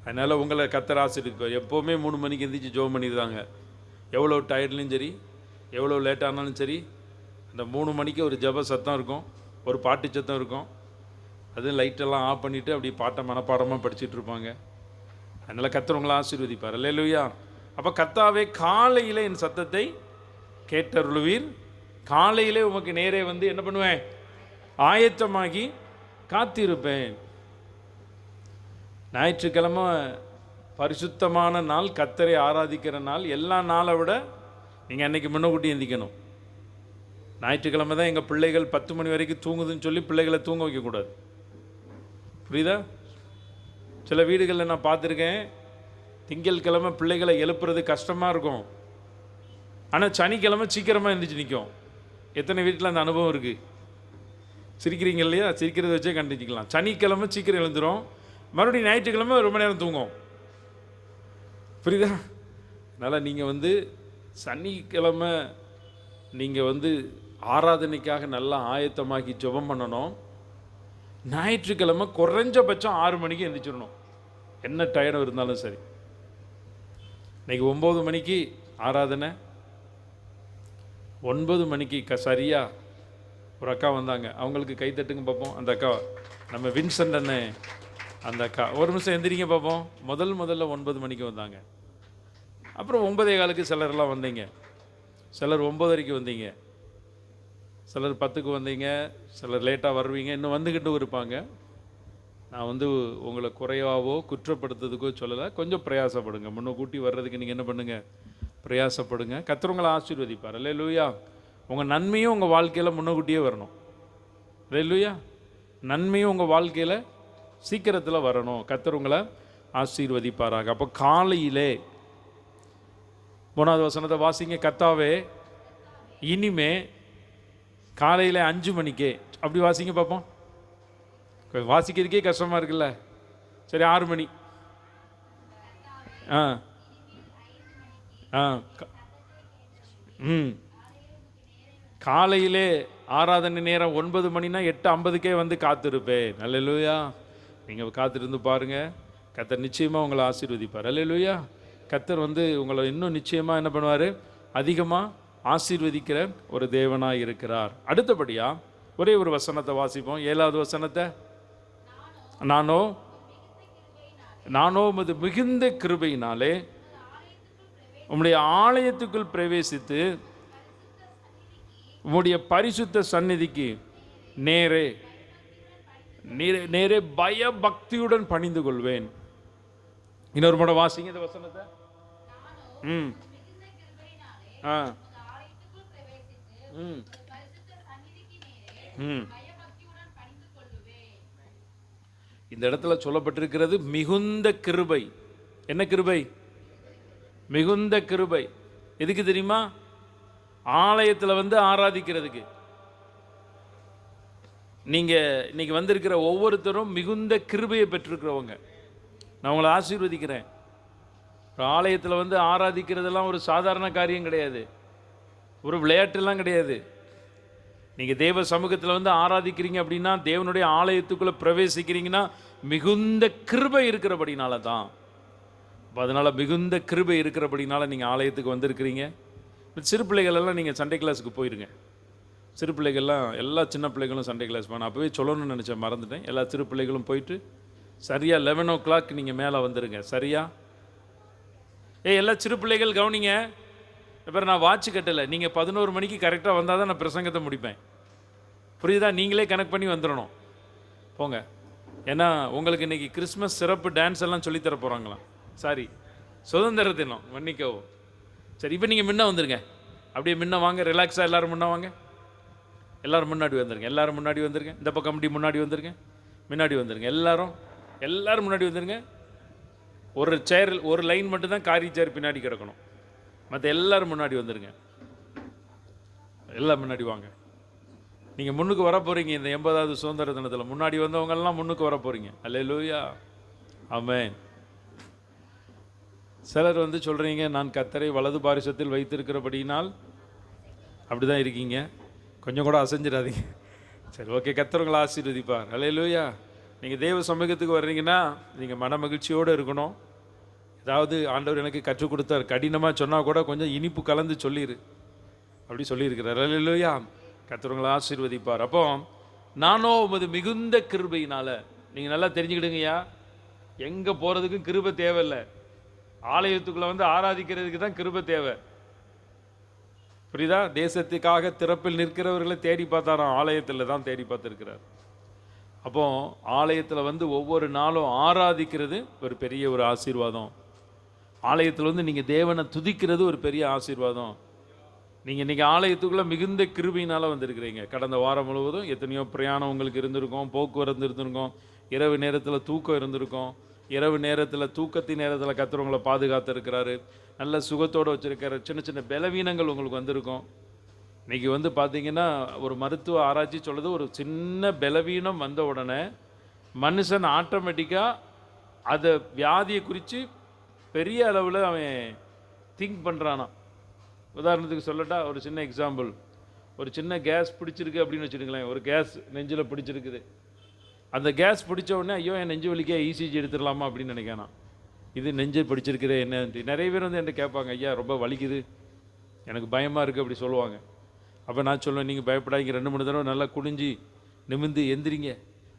S1: அதனால் உங்களை கர்த்தர் ஆசீர்வதிப்பார். எப்போவுமே 3 மணிக்கு எந்திரிச்சு ஜெபம் பண்ணிடுவாங்க. எவ்வளோ டயர்ட்லையும் சரி, எவ்வளோ லேட்டானாலும் சரி, அந்த 3 மணிக்கு ஒரு ஜெப சத்தம் இருக்கும், ஒரு பாட்டு சத்தம் இருக்கும். அதுவும் லைட்டெல்லாம் ஆஃப் பண்ணிவிட்டு அப்படி பாட்டை மனப்பாடமாக படிச்சுட்டு இருப்பாங்க. அதனால் கர்த்தர் உங்களை ஆசீர்வதிப்பார். அல்லேலூயா. அப்போ கர்த்தாவே, காலையில் என் சத்தத்தை கேட்டருளுவீர். காலையிலே உமக்கு நேரே வந்து என்ன பண்ணுவேன்? ஆயத்தமாகி காத்திருப்பேன். ஞாயிற்றுக்கிழமை பரிசுத்தமான நாள், கர்த்தரை ஆராதிக்கிற நாள். எல்லா நாளை விட நீங்கள் அன்றைக்கி முன்னக்கூட்டி எந்திக்கணும். ஞாயிற்றுக்கிழமை தான் எங்கள் பிள்ளைகள் 10 மணி வரைக்கும் தூங்குதுன்னு சொல்லி பிள்ளைகளை தூங்க வைக்கக்கூடாது. புரியுதா? சில வீடுகளில் நான் பார்த்துருக்கேன், திங்கட்கிழமை பிள்ளைகளை எழுப்புறது கஷ்டமாக இருக்கும். ஆனால் சனிக்கிழமை சீக்கிரமாக எழுந்திரிச்சு நிற்கும். எத்தனை வீட்டில் அந்த அனுபவம் இருக்குது? சிரிக்கிறீங்க இல்லையா? சிரிக்கிறத வச்சே கண்டுச்சிக்கலாம். சனிக்கிழமை சீக்கிரம் எழுந்துடும், மறுபடியும் ஞாயிற்றுக்கிழமை ரொம்ப நேரம் தூங்கும். புரியுதா? அதனால் நீங்கள் சனிக்கிழமை நீங்கள் ஆராதனைக்காக நல்லா ஆயத்தமாக்கி ஜெபம் பண்ணணும். ஞாயிற்றுக்கிழமை குறைஞ்சபட்சம் 6 மணிக்கு எந்திரிச்சிடணும், என்ன டயர்டம் இருந்தாலும் சரி. இன்னைக்கு 9 மணிக்கு ஆராதனை, 9 மணிக்கு சரியா ஒரு அக்கா வந்தாங்க. அவங்களுக்கு கை தட்டுங்க பார்ப்போம். அந்த அக்கா நம்ம வின்சென்ட் அண்ணன், அந்த அக்கா ஒரு நிமிஷம் எந்திரிங்க பார்ப்போம். முதல்ல 9 மணிக்கு வந்தாங்க. அப்புறம் 9:15 சிலர்லாம் வந்தீங்க, சிலர் 9:30 வந்தீங்க, சிலர் 10க்கு வந்தீங்க, சிலர் லேட்டாக வருவீங்க, இன்னும் வந்துக்கிட்டும் இருப்பாங்க. நான் உங்களை குறைவாவோ குற்றப்படுத்துறதுக்கோ சொல்லலை. கொஞ்சம் பிரயாசப்படுங்க, முன்ன கூட்டி வர்றதுக்கு நீங்கள் என்ன பண்ணுங்கள், பிரயாசப்படுங்க. கர்த்தர் உங்களை ஆசீர்வதிப்பார். அல்லேலூயா. உங்கள் நன்மையும் உங்கள் வாழ்க்கையில் முன்னக்கூட்டியே வரணும். அல்லேலூயா. நன்மையும் உங்கள் வாழ்க்கையில் சீக்கிரத்தில் வரணும். கர்த்தர் உங்களை ஆசீர்வதிப்பாராக. அப்போ காலையிலே 3வது வசனத்தை வாசிங்க. கர்த்தாவே இனிமே காலையில் 5 மணிக்கே, அப்படி வாசிங்க பார்ப்போம். வாசிக்கிறதுக்கே கஷ்டமாக இருக்குல்ல. சரி, 6 மணி. ஆ ஆ காலையிலே ஆராதனை நேரம் 9 மணினா 8:50 வந்து காத்திருப்பேன். அல்லேலூயா. நீங்கள் காத்திருந்து பாருங்கள், கர்த்தர் நிச்சயமாக உங்களை ஆசீர்வதிப்பார். அல்லேலூயா. கர்த்தர் உங்களை இன்னும் நிச்சயமாக என்ன பண்ணுவார், அதிகமாக ஆசீர்வதிக்கிற ஒரு தேவனாக இருக்கிறார். அடுத்தபடியாக ஒரே ஒரு வசனத்தை வாசிப்போம். 7வது வசனத்தை. நானோ உமது மிகுந்த கிருபையினாலே உம்முடைய ஆலயத்துக்குள் பிரவேசித்து உம்முடைய பரிசுத்த சந்நிதிக்கு நேரே நேரே பயபக்தியுடன் பணிந்து கொள்வேன். இன்னொரு முறை வாசிங்க இந்த வசனத்தை. இந்த இடத்துல சொல்லப்பட்டிருக்கிறது மிகுந்த கிருபை. என்ன கிருபை? மிகுந்த கிருபை. எதுக்கு தெரியுமா? ஆலயத்தில் ஆராதிக்கிறதுக்கு. நீங்கள் இன்னைக்கு வந்திருக்கிற ஒவ்வொருத்தரும் மிகுந்த கிருபையை பெற்றிருக்கிறவங்க. நான் உங்களை ஆசீர்வதிக்கிறேன். ஆலயத்தில் ஆராதிக்கிறதெல்லாம் ஒரு சாதாரண காரியம் கிடையாது, ஒரு விளையாட்டுலாம் கிடையாது. நீங்கள் தேவ சமூகத்தில் ஆராதிக்கிறீங்க அப்படின்னா, தேவனுடைய ஆலயத்துக்குள்ளே பிரவேசிக்கிறீங்கன்னா மிகுந்த கிருபை இருக்கிறபடினால தான். அதனால் மிகுந்த கிருபை இருக்கிறபடினால நீங்கள் ஆலயத்துக்கு வந்திருக்கிறீங்க. சிறு பிள்ளைகளெல்லாம் நீங்கள் சண்டே கிளாஸுக்கு போயிருங்க. சிறு பிள்ளைகள்லாம், எல்லா சின்ன பிள்ளைகளும் சண்டே கிளாஸ் போகணும். அப்போவே சொல்லணும்னு நினச்சேன், மறந்துட்டேன். எல்லா சிறு பிள்ளைகளும் போயிட்டு சரியாக 11 o'clock நீங்கள் மேலே வந்துடுங்க. சரியா? எல்லா சிறு பிள்ளைகள் கவனிங்க. இப்போ நான் வாட்ச் கட்டலை, நீங்கள் 11 மணிக்கு கரெக்டாக வந்தால் தான் நான் பிரசங்கத்தை முடிப்பேன். புரியுதா? நீங்களே கனெக்ட் பண்ணி வந்துடணும். போங்க. ஏன்னா உங்களுக்கு இன்றைக்கி கிறிஸ்மஸ் சிறப்பு டான்ஸ் எல்லாம் சொல்லித்தர போகிறாங்களாம். சாரி, சுதந்திர தினம், மன்னிக்கவும். சரி, இப்போ நீங்கள் முன்ன வந்துருங்க. அப்படியே முன்ன வாங்க, ரிலாக்ஸாக எல்லோரும் முன்ன வாங்க. எல்லோரும் முன்னாடி வந்துருங்க. எல்லோரும் முன்னாடி வந்துருங்க. இந்த பக்கம் கமிட்டி முன்னாடி வந்துருங்க. முன்னாடி வந்துருங்க. எல்லோரும் முன்னாடி வந்துருங்க. ஒரு சேர், ஒரு லைன் மட்டும்தான் காரி சேர் பின்னாடி கிடக்கணும். மற்ற எல்லோரும் முன்னாடி வந்துருங்க. எல்லாம் முன்னாடி வாங்க. நீங்கள் முன்னுக்கு வர போகிறீங்க. இந்த 80வது சுதந்திர தினத்தில் முன்னாடி வந்தவங்கெல்லாம் முன்னுக்கு வர போகிறீங்க. அல்லேலூயா. ஆமென். சிலர் சொல்கிறீங்க, நான் கர்த்தரை வலது பாரிசத்தில் வைத்திருக்கிறபடினால். அப்படி தான் இருக்கீங்க. கொஞ்சம் கூட அசைஞ்சிடாதீங்க. சரி, ஓகே. கர்த்தர் உங்களை ஆசீர்வதிப்பார். அல்லேலூயா. நீங்கள் தேவ சமூகத்துக்கு வர்றீங்கன்னா நீங்கள் மன மகிழ்ச்சியோடு இருக்கணும். ஏதாவது ஆண்டவர் எனக்கு கற்றுக் கொடுத்தார், கடினமாக சொன்னால் கூட கொஞ்சம் இனிப்பு கலந்து சொல்லிடு, அப்படி சொல்லியிருக்கிறார். அல்லேலூயா. கர்த்தர் உங்களை ஆசீர்வதிப்பார். அப்போ நானோ உமது மிகுந்த கிருபையினால். நீங்கள் நல்லா தெரிஞ்சுக்கிடுங்கய்யா, எங்கே போகிறதுக்கும் கிருபை தேவையில்லை. ஆலயத்துக்குள்ளே ஆராதிக்கிறதுக்கு தான் கிருபை தேவை. புரியுதா? தேசத்துக்காக திறப்பில் நிற்கிறவர்களை தேடி பார்த்தாராம், ஆலயத்தில் தான் தேடி பார்த்துருக்கிறார். அப்போ ஆலயத்தில் ஒவ்வொரு நாளும் ஆராதிக்கிறது ஒரு பெரிய ஒரு ஆசீர்வாதம். ஆலயத்தில் நீங்கள் தேவனை துதிக்கிறது ஒரு பெரிய ஆசீர்வாதம். நீங்கள் இன்றைக்கி ஆலயத்துக்குள்ளே மிகுந்த கிருபையினால் வந்திருக்கிறீங்க. கடந்த வாரம் முழுவதும் எத்தனையோ பிரயாணம் உங்களுக்கு இருந்திருக்கும், போக்குவரத்து இருந்திருக்கும், இரவு நேரத்தில் தூக்கம் இருந்திருக்கும். இரவு நேரத்தில், தூக்கத்தின் நேரத்தில் கர்த்தர் உங்களை பாதுகாத்திருக்கிறாரு. நல்ல சுகத்தோடு வச்சுருக்கிற. சின்ன சின்ன பலவீனங்கள் உங்களுக்கு வந்திருக்கும். இன்றைக்கி பார்த்தீங்கன்னா ஒரு மருத்துவ ஆராய்ச்சி சொல்லுது, ஒரு சின்ன பலவீனம் வந்த உடனே மனுஷன் ஆட்டோமேட்டிக்காக அதை வியாதியை குறித்து பெரிய அளவில் அவன் திங்க் பண்ணுறானா. உதாரணத்துக்கு சொல்லட்டா, ஒரு சின்ன எக்ஸாம்பிள். ஒரு சின்ன கேஸ் பிடிச்சிருக்கு அப்படின்னு வச்சுருங்களேன், ஒரு கேஸ் நெஞ்சில் பிடிச்சிருக்குது. அந்த கேஸ் பிடிச்ச உடனே ஐயோ என் நெஞ்சு வலிக்க இசிஜி எடுத்துடலாமா அப்படின்னு நினைக்கணும். இது நெஞ்சு பிடிச்சிருக்குது என்னன்ட்டு நிறைய பேர் வந்து என்கிட்ட கேட்பாங்க, ஐயா ரொம்ப வலிக்குது, எனக்கு பயமாக இருக்குது அப்படி சொல்லுவாங்க. அப்போ நான் சொல்லுவேன், நீங்கள் பயப்படாதீங்க, 2-3 தடவை நல்லா குனிஞ்சு நிமிந்து எந்திரிங்க,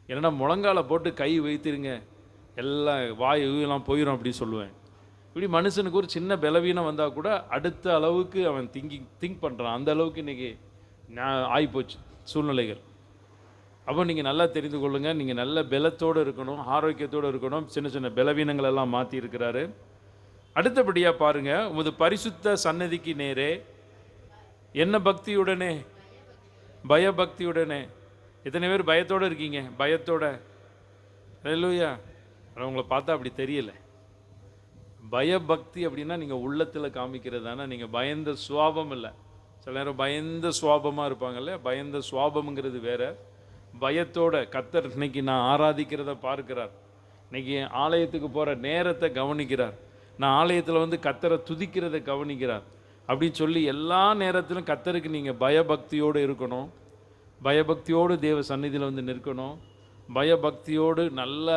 S1: இல்லைன்னா முழங்கால போட்டு கை வைத்திருங்க, எல்லாம் வாயுலாம் போயிடும் அப்படின்னு சொல்லுவேன். இப்படி மனுஷனுக்கு ஒரு சின்ன பலவீனம் வந்தால் கூட அடுத்த அளவுக்கு அவன் திங்க் பண்ணுறான். அந்த அளவுக்கு இன்றைக்கி ஆகிப்போச்சு சூழ்நிலைகள். அப்போ நீங்கள் நல்லா தெரிந்து கொள்ளுங்கள், நீங்கள் நல்ல பலத்தோடு இருக்கணும், ஆரோக்கியத்தோடு இருக்கணும். சின்ன சின்ன பலவீனங்கள் எல்லாம் மாற்றி இருக்கிறாரு. அடுத்தபடியாக பாருங்கள், உமது பரிசுத்த சன்னதிக்கு நேரே என்ன பக்தியுடனே, பயபக்தியுடனே. எத்தனை பேர் பயத்தோடு இருக்கீங்க? பயத்தோட அல்லேலூயா. உங்களை பார்த்தா அப்படி தெரியல. பயபக்தி அப்படின்னா நீங்கள் உள்ளத்தில் காமிக்கிறது தானே, நீங்கள் பயந்த சுவாபம் இல்லை. சில நேரம் பயந்த சுவாபமாக இருப்பாங்கல்ல, பயந்த சுவாபம்ங்கிறது வேற. பயத்தோட கர்த்தர் இன்னைக்கு நான் ஆராதிக்கிறத பார்க்கிறார், இன்னைக்கு ஆலயத்துக்கு போகிற நேரத்தை கவனிக்கிறார், நான் ஆலயத்தில் வந்து கர்த்தரை துதிக்கிறத கவனிக்கிறார் அப்படின்னு சொல்லி எல்லா நேரத்திலும் கர்த்தருக்கு நீங்கள் பயபக்தியோடு இருக்கணும். பயபக்தியோடு தேவ சந்நிதியில் வந்து நிற்கணும். பயபக்தியோடு நல்ல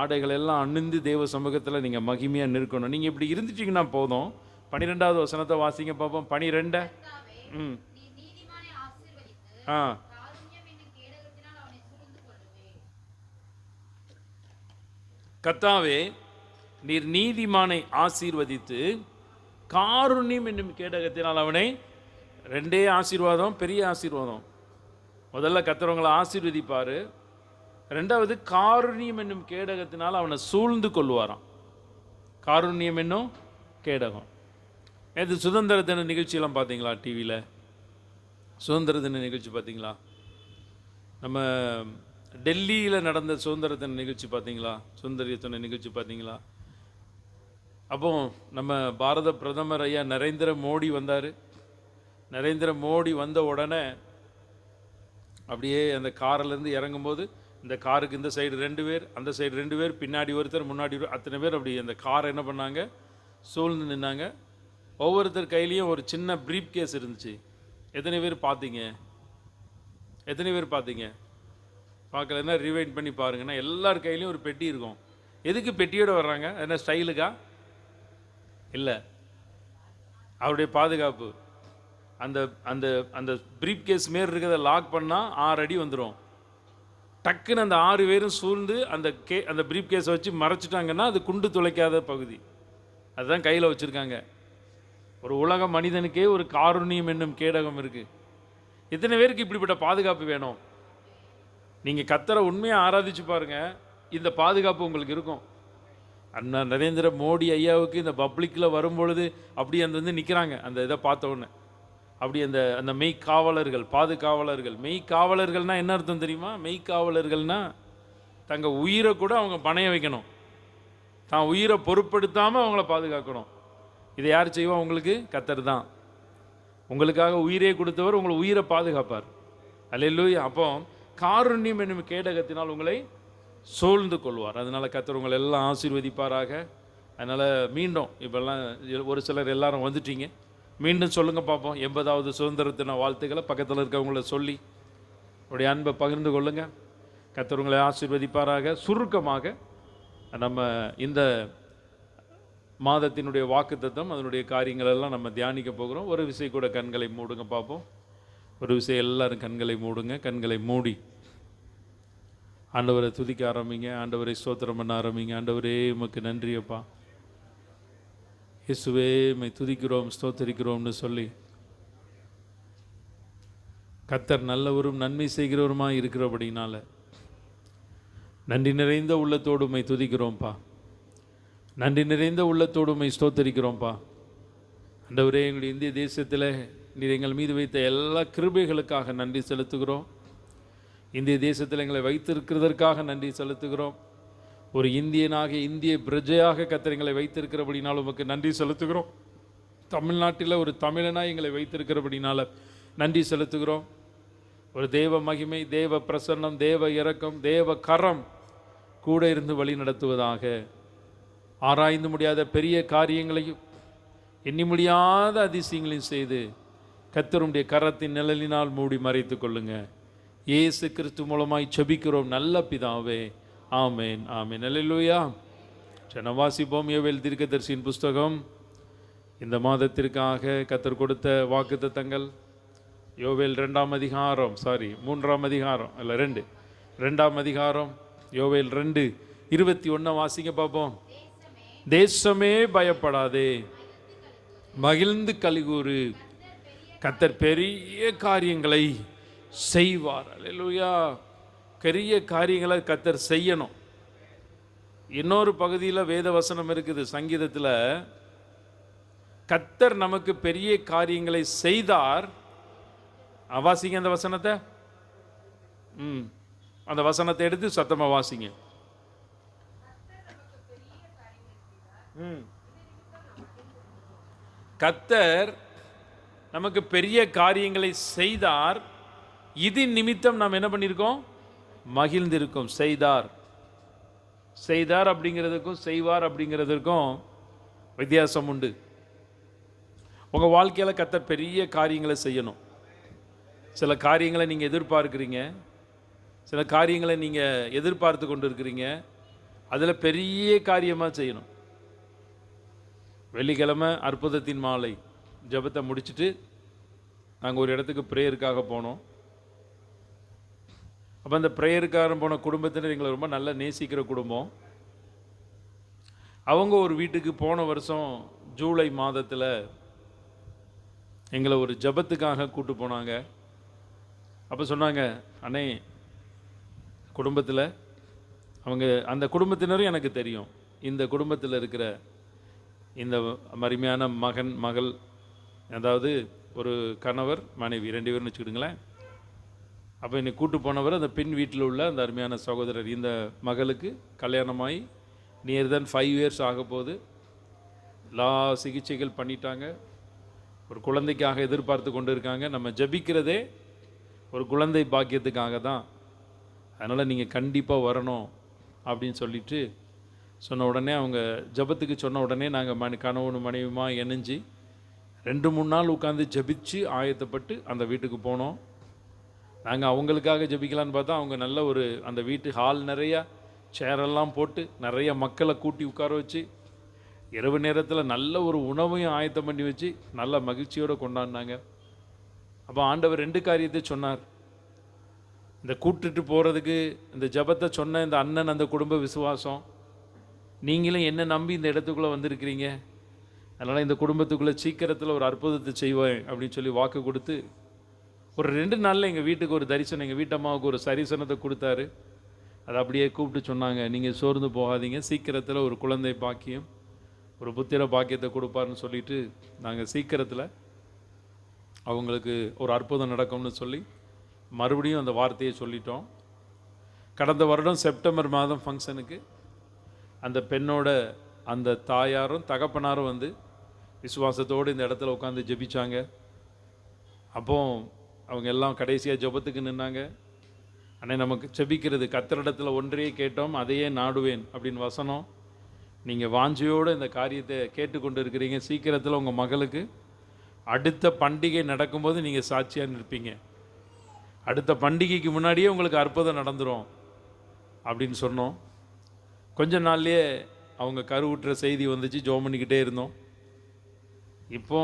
S1: ஆடைகள் எல்லாம் அணிந்து தேவ சமூகத்தில் நீங்கள் மகிமையாக நிற்கணும். நீங்கள் இப்படி இருந்துட்டீங்கன்னா போதும். 12வது வசனத்தை வாசிங்க பார்ப்போம். 12 ஆ கர்த்தாவே நீர் நீதிமானை ஆசீர்வதித்து காருண்யம் என்னும் கேடகத்தினால் அவனை, 2 ஆசீர்வாதம், பெரிய ஆசீர்வாதம். முதல்ல கர்த்தர் ஆசீர்வதிப்பார், 2வது காருண்யம் என்னும் கேடகத்தினால் அவனை சூழ்ந்து கொள்வாராம். காருண்யம் என்னும் கேடகம். இது சுதந்திர தின நிகழ்ச்சியெல்லாம் பார்த்தீங்களா? டிவியில் சுதந்திர தின நிகழ்ச்சி பார்த்தீங்களா? நம்ம டெல்லியில் நடந்த சுதந்திர தின நிகழ்ச்சி பார்த்தீங்களா? சுதந்திர தின நிகழ்ச்சி பார்த்தீங்களா? அப்போ நம்ம பாரத பிரதமர் ஐயா நரேந்திர மோடி வந்தார். நரேந்திர மோடி வந்த உடனே அப்படியே அந்த காரிலேருந்து இறங்கும்போது, இந்த காருக்கு இந்த சைடு 2 பேர், அந்த சைடு 2 பேர், பின்னாடி ஒருத்தர், முன்னாடி அத்தனை பேர் அப்படி அந்த காரை என்ன பண்ணாங்க, சூழ்ந்து நின்னாங்க. ஒவ்வொருத்தர் கையிலையும் ஒரு சின்ன ப்ரீப் கேஸ் இருந்துச்சு. எத்தனை பேர் பார்த்தீங்க? எத்தனை பேர் பார்த்தீங்க? பார்க்கலன்னா ரிவைண்ட் பண்ணி பாருங்கன்னா எல்லார் கையிலையும் ஒரு பெட்டி இருக்கும். எதுக்கு பெட்டியோடு வர்றாங்க? என்ன ஸ்டைலுக்கா? இல்லை, அவருடைய பாதுகாப்பு. அந்த அந்த அந்த ப்ரீப் கேஸ் மாரி இருக்கிறத லாக் பண்ணால் 6 அடி வந்துடும். டக்குன்னு அந்த 6 பேரும் சூழ்ந்து அந்த ப்ரீப் கேஸை வச்சு மறைச்சிட்டாங்கன்னா அது குண்டு துளைக்காத பகுதி. அதுதான் கையில் வச்சுருக்காங்க. ஒரு உலக மனிதனுக்கே ஒரு காருண்யம் என்னும் கேடகம் இருக்குது. எத்தனை பேருக்கு இப்படிப்பட்ட பாதுகாப்பு வேணும்? நீங்கள் கர்த்தரை உண்மையாக ஆராதிச்சு பாருங்கள், இந்த பாதுகாப்பு உங்களுக்கு இருக்கும். அண்ணா நரேந்திர மோடி ஐயாவுக்கு இந்த பப்ளிக்கில் வரும்பொழுது அப்படி அந்த வந்து நிற்கிறாங்க. அந்த இதை பார்த்த உடனே அப்படி அந்த மெய்க்காவலர்கள், பாதுகாவலர்கள். மெய்க்காவலர்கள்னால் என்ன அர்த்தம் தெரியுமா? மெய்க்காவலர்கள்னால் தங்கள் உயிரை கூட அவங்க பணைய வைக்கணும், தான் உயிரை பொருட்படுத்தாமல் அவங்கள பாதுகாக்கணும். இதை யார் செய்வா? உங்களுக்கு கர்த்தர் தான். உங்களுக்காக உயிரே கொடுத்தவர் உங்களை உயிரை பாதுகாப்பார். அல்லேலூயா. அப்போ காருண்யம் என்னும் கேடகத்தினால் உங்களை சூழ்ந்து கொள்வார். அதனால் கர்த்தர் உங்களை எல்லாம் ஆசீர்வதிப்பாராக. அதனால் மீண்டும் இப்போல்லாம் ஒரு சிலர் எல்லாரும் வந்துட்டீங்க, மீண்டும் சொல்லுங்கள் பார்ப்போம். 80வது சுதந்திர தின வாழ்த்துக்களை பக்கத்தில் இருக்கவங்கள சொல்லி உடைய அன்பை பகிர்ந்து கொள்ளுங்கள். கர்த்தர் உங்களை ஆசீர்வதிப்பாராக. சுருக்கமாக நம்ம இந்த மாதத்தினுடைய வாக்குத்தத்தம், அதனுடைய காரியங்கள் எல்லாம் நம்ம தியானிக்க போகிறோம். ஒரு விஷயம் கூட கண்களை மூடுங்க பார்ப்போம். ஒரு விஷயம் எல்லாரும் கண்களை மூடுங்க. கண்களை மூடி ஆண்டவரை துதிக்க ஆரம்பிங்க. ஆண்டவரை ஸ்தோத்திரம் பண்ண ஆரம்பிங்க. ஆண்டவரே உமக்கு நன்றி அப்பா, இயேசுவே உம்மை துதிக்கிறோம், ஸ்தோத்தரிக்கிறோம்னு சொல்லி கர்த்தர் நல்லவரும் நன்மை செய்கிறவருமாக இருக்கிறபடினால நன்றி நிறைந்த உள்ளத்தோடு உம்மை துதிக்கிறோம்ப்பா. நன்றி நிறைந்த உள்ளத்தோடு உம்மை ஸ்தோத்தரிக்கிறோம்ப்பா. ஆண்டவரே, எங்களுடைய இந்திய தேசத்தில் நீர் எங்கள் மீது வைத்த எல்லா கிருபைகளுக்காக நன்றி செலுத்துகிறோம். இந்திய தேசத்தில் எங்களை வைத்திருக்கிறதற்காக நன்றி செலுத்துகிறோம். ஒரு இந்தியனாக, இந்திய பிரஜையாக கர்த்தர் எங்களை வைத்திருக்கிறபடினால் உமக்கு நன்றி செலுத்துகிறோம். தமிழ்நாட்டில் ஒரு தமிழனாக எங்களை வைத்திருக்கிறபடினால நன்றி செலுத்துகிறோம். ஒரு தேவ மகிமை, தேவ பிரசன்னம், தேவ இரக்கம், தேவ கரம் கூட இருந்து வழி நடத்துவதாக. ஆராய்ந்து முடியாத பெரிய காரியங்களையும் எண்ணி முடியாத அதிசயங்களையும் செய்து கர்த்தருடைய கரத்தின் நிழலினால் மூடி மறைத்துக் கொள்ளுங்க. இயேசு கிறிஸ்து மூலமாய் செபிக்கிறோம் நல்ல பிதாவே, ஆமேன் ஆமேன். அல்லேலூயா. சரி, வாசிப்போம் யோவேல் தீர்க்கதரிசியின் புஸ்தகம். இந்த மாதத்திற்காக கர்த்தர் கொடுத்த வாக்குத்தத்தங்கள். யோவேல் 2ஆம் அதிகாரம், 3ஆம் அதிகாரம், இல்லை 2ஆம் அதிகாரம், யோவேல் 2:21 வாசிங்க பார்ப்போம். தேசமே பயப்படாதே, மகிழ்ந்து கலிகூறு, கர்த்தர் பெரிய காரியங்களை செய்வார். அல்லேலூயா. பெரிய காரியங்களை கர்த்தர் செய்யணும். இன்னொரு பகுதியில் வேத வசனம் இருக்குது சங்கீதத்தில், கர்த்தர் நமக்கு பெரிய காரியங்களை செய்தார். வாசிங்க அந்த வசனத்தை. அந்த வசனத்தை எடுத்து சத்தமா வாசிங்க. கர்த்தர் நமக்கு பெரிய காரியங்களை செய்தார், இது நிமித்தம் நாம் என்ன பண்ணியிருக்கோம்? மகிழ்ந்திருக்கோம். செய்தார் அப்படிங்கிறதுக்கும் செய்வார் அப்படிங்கிறதுக்கும் வித்தியாசம் உண்டு. உங்கள் வாழ்க்கையில் கர்த்தர் பெரிய காரியங்களை செய்யணும். சில காரியங்களை நீங்கள் எதிர்பார்க்குறீங்க, சில காரியங்களை நீங்கள் எதிர்பார்த்து கொண்டு இருக்கிறீங்க, அதில் பெரிய காரியமாக செய்யணும். வெள்ளிக்கிழமை அற்புதத்தின் மாலை ஜெபத்தை முடிச்சுட்டு நாங்கள் ஒரு இடத்துக்கு ப்ரேயருக்காக போனோம். அப்போ அந்த ப்ரேயருக்காக போன குடும்பத்தினர் எங்களை ரொம்ப நல்லா நேசிக்கிற குடும்பம். அவங்க ஒரு வீட்டுக்கு போன வருஷம் ஜூலை மாதத்தில் எங்களை ஒரு ஜெபத்துக்காக கூட்டு போனாங்க. அப்போ சொன்னாங்க, அண்ணே குடும்பத்தில் அவங்க, அந்த குடும்பத்தினரும் எனக்கு தெரியும், இந்த குடும்பத்தில் இருக்கிற இந்த அருமையான மகன் மகள், அதாவது ஒரு கணவர் மனைவி 2 பேர்னு வச்சுக்கிடுங்களேன். அப்போ என்னை கூட்டு போனவர் அந்த பெண் வீட்டில் உள்ள அந்த அருமையான சகோதரர். இந்த மகளுக்கு கல்யாணமாகி நியர் தென் 5 இயர்ஸ் ஆக போகுது. எல்லா சிகிச்சைகள் பண்ணிட்டாங்க. ஒரு குழந்தைக்காக எதிர்பார்த்து கொண்டு இருக்காங்க. நம்ம ஜெபிக்கிறதே ஒரு குழந்தை பாக்கியத்துக்காக தான். அதனால் நீங்கள் கண்டிப்பாக வரணும் அப்படின்னு சொல்லிட்டு சொன்ன உடனே, அவங்க ஜெபத்துக்கு சொன்ன உடனே நாங்கள் கணவனும் மனைவியுமா இணைஞ்சு 2-3 நாள் உட்காந்து ஜெபிச்சு ஆயத்தப்பட்டு அந்த வீட்டுக்கு போனோம். நாங்கள் அவங்களுக்காக ஜெபிக்கலான்னு பார்த்தா, அவங்க நல்ல ஒரு அந்த வீட்டு ஹால் நிறையா சேரெல்லாம் போட்டு நிறைய மக்களை கூட்டி உட்கார வச்சு இரவு நேரத்தில் நல்ல ஒரு உணவையும் ஆயத்தம் பண்ணி வச்சு நல்ல மகிழ்ச்சியோடு கொண்டாடினாங்க. அப்போ ஆண்டவர் 2 காரியத்தை சொன்னார். இந்த கூட்டுட்டு போகிறதுக்கு இந்த ஜெபத்தை சொன்ன இந்த அண்ணன், அந்த குடும்ப விசுவாசம், நீங்களும் என்ன நம்பி இந்த இடத்துக்குள்ளே வந்திருக்கிறீங்க, அதனால் இந்த குடும்பத்துக்குள்ளே சீக்கிரத்தில் ஒரு அற்புதத்தை செய்வேன் அப்படின்னு சொல்லி வாக்கு கொடுத்து ஒரு 2 நாளில் எங்கள் வீட்டுக்கு ஒரு தரிசனம், எங்கள் வீட்டம்மாவுக்கு ஒரு சரிசனத்தை கொடுத்தாரு. அதை அப்படியே கூப்பிட்டு சொன்னாங்க, நீங்கள் சோர்ந்து போகாதீங்க, சீக்கிரத்தில் ஒரு குழந்தை பாக்கியம், ஒரு புத்திர பாக்கியத்தை கொடுப்பாருன்னு சொல்லிட்டு நாங்கள் சீக்கிரத்தில் அவங்களுக்கு ஒரு அற்புதம் நடக்கும்னு சொல்லி மறுபடியும் அந்த வார்த்தையை சொல்லிட்டோம். கடந்த வருடம் செப்டம்பர் மாதம் ஃபங்க்ஷனுக்கு அந்த பெண்ணோட அந்த தாயாரும் தகப்பனாரும் வந்து விசுவாசத்தோடு இந்த இடத்துல உட்காந்து ஜெபிச்சாங்க. அப்போ அவங்க எல்லாம் கடைசியாக ஜெபத்துக்கு நின்னாங்க. அண்ணே, நமக்கு ஜெபிக்கிறது கர்த்தரிடத்தில் ஒன்றையே கேட்டோம், அதையே நாடுவேன் அப்படின்னு வசனம். நீங்கள் வாஞ்சியோடு இந்த காரியத்தை கேட்டுக்கொண்டு இருக்கிறீங்க. சீக்கிரத்தில் உங்கள் மகளுக்கு அடுத்த பண்டிகை நடக்கும்போது நீங்கள் சாட்சியாக நிற்பீங்க. அடுத்த பண்டிகைக்கு முன்னாடியே உங்களுக்கு அற்புதம் நடந்துடும் அப்படின்னு சொன்னோம். கொஞ்ச நாள்லேயே அவங்க கருவுற்ற செய்தி வந்துச்சு. ஜெபம் பண்ணிக்கிட்டே இருந்தோம். இப்போ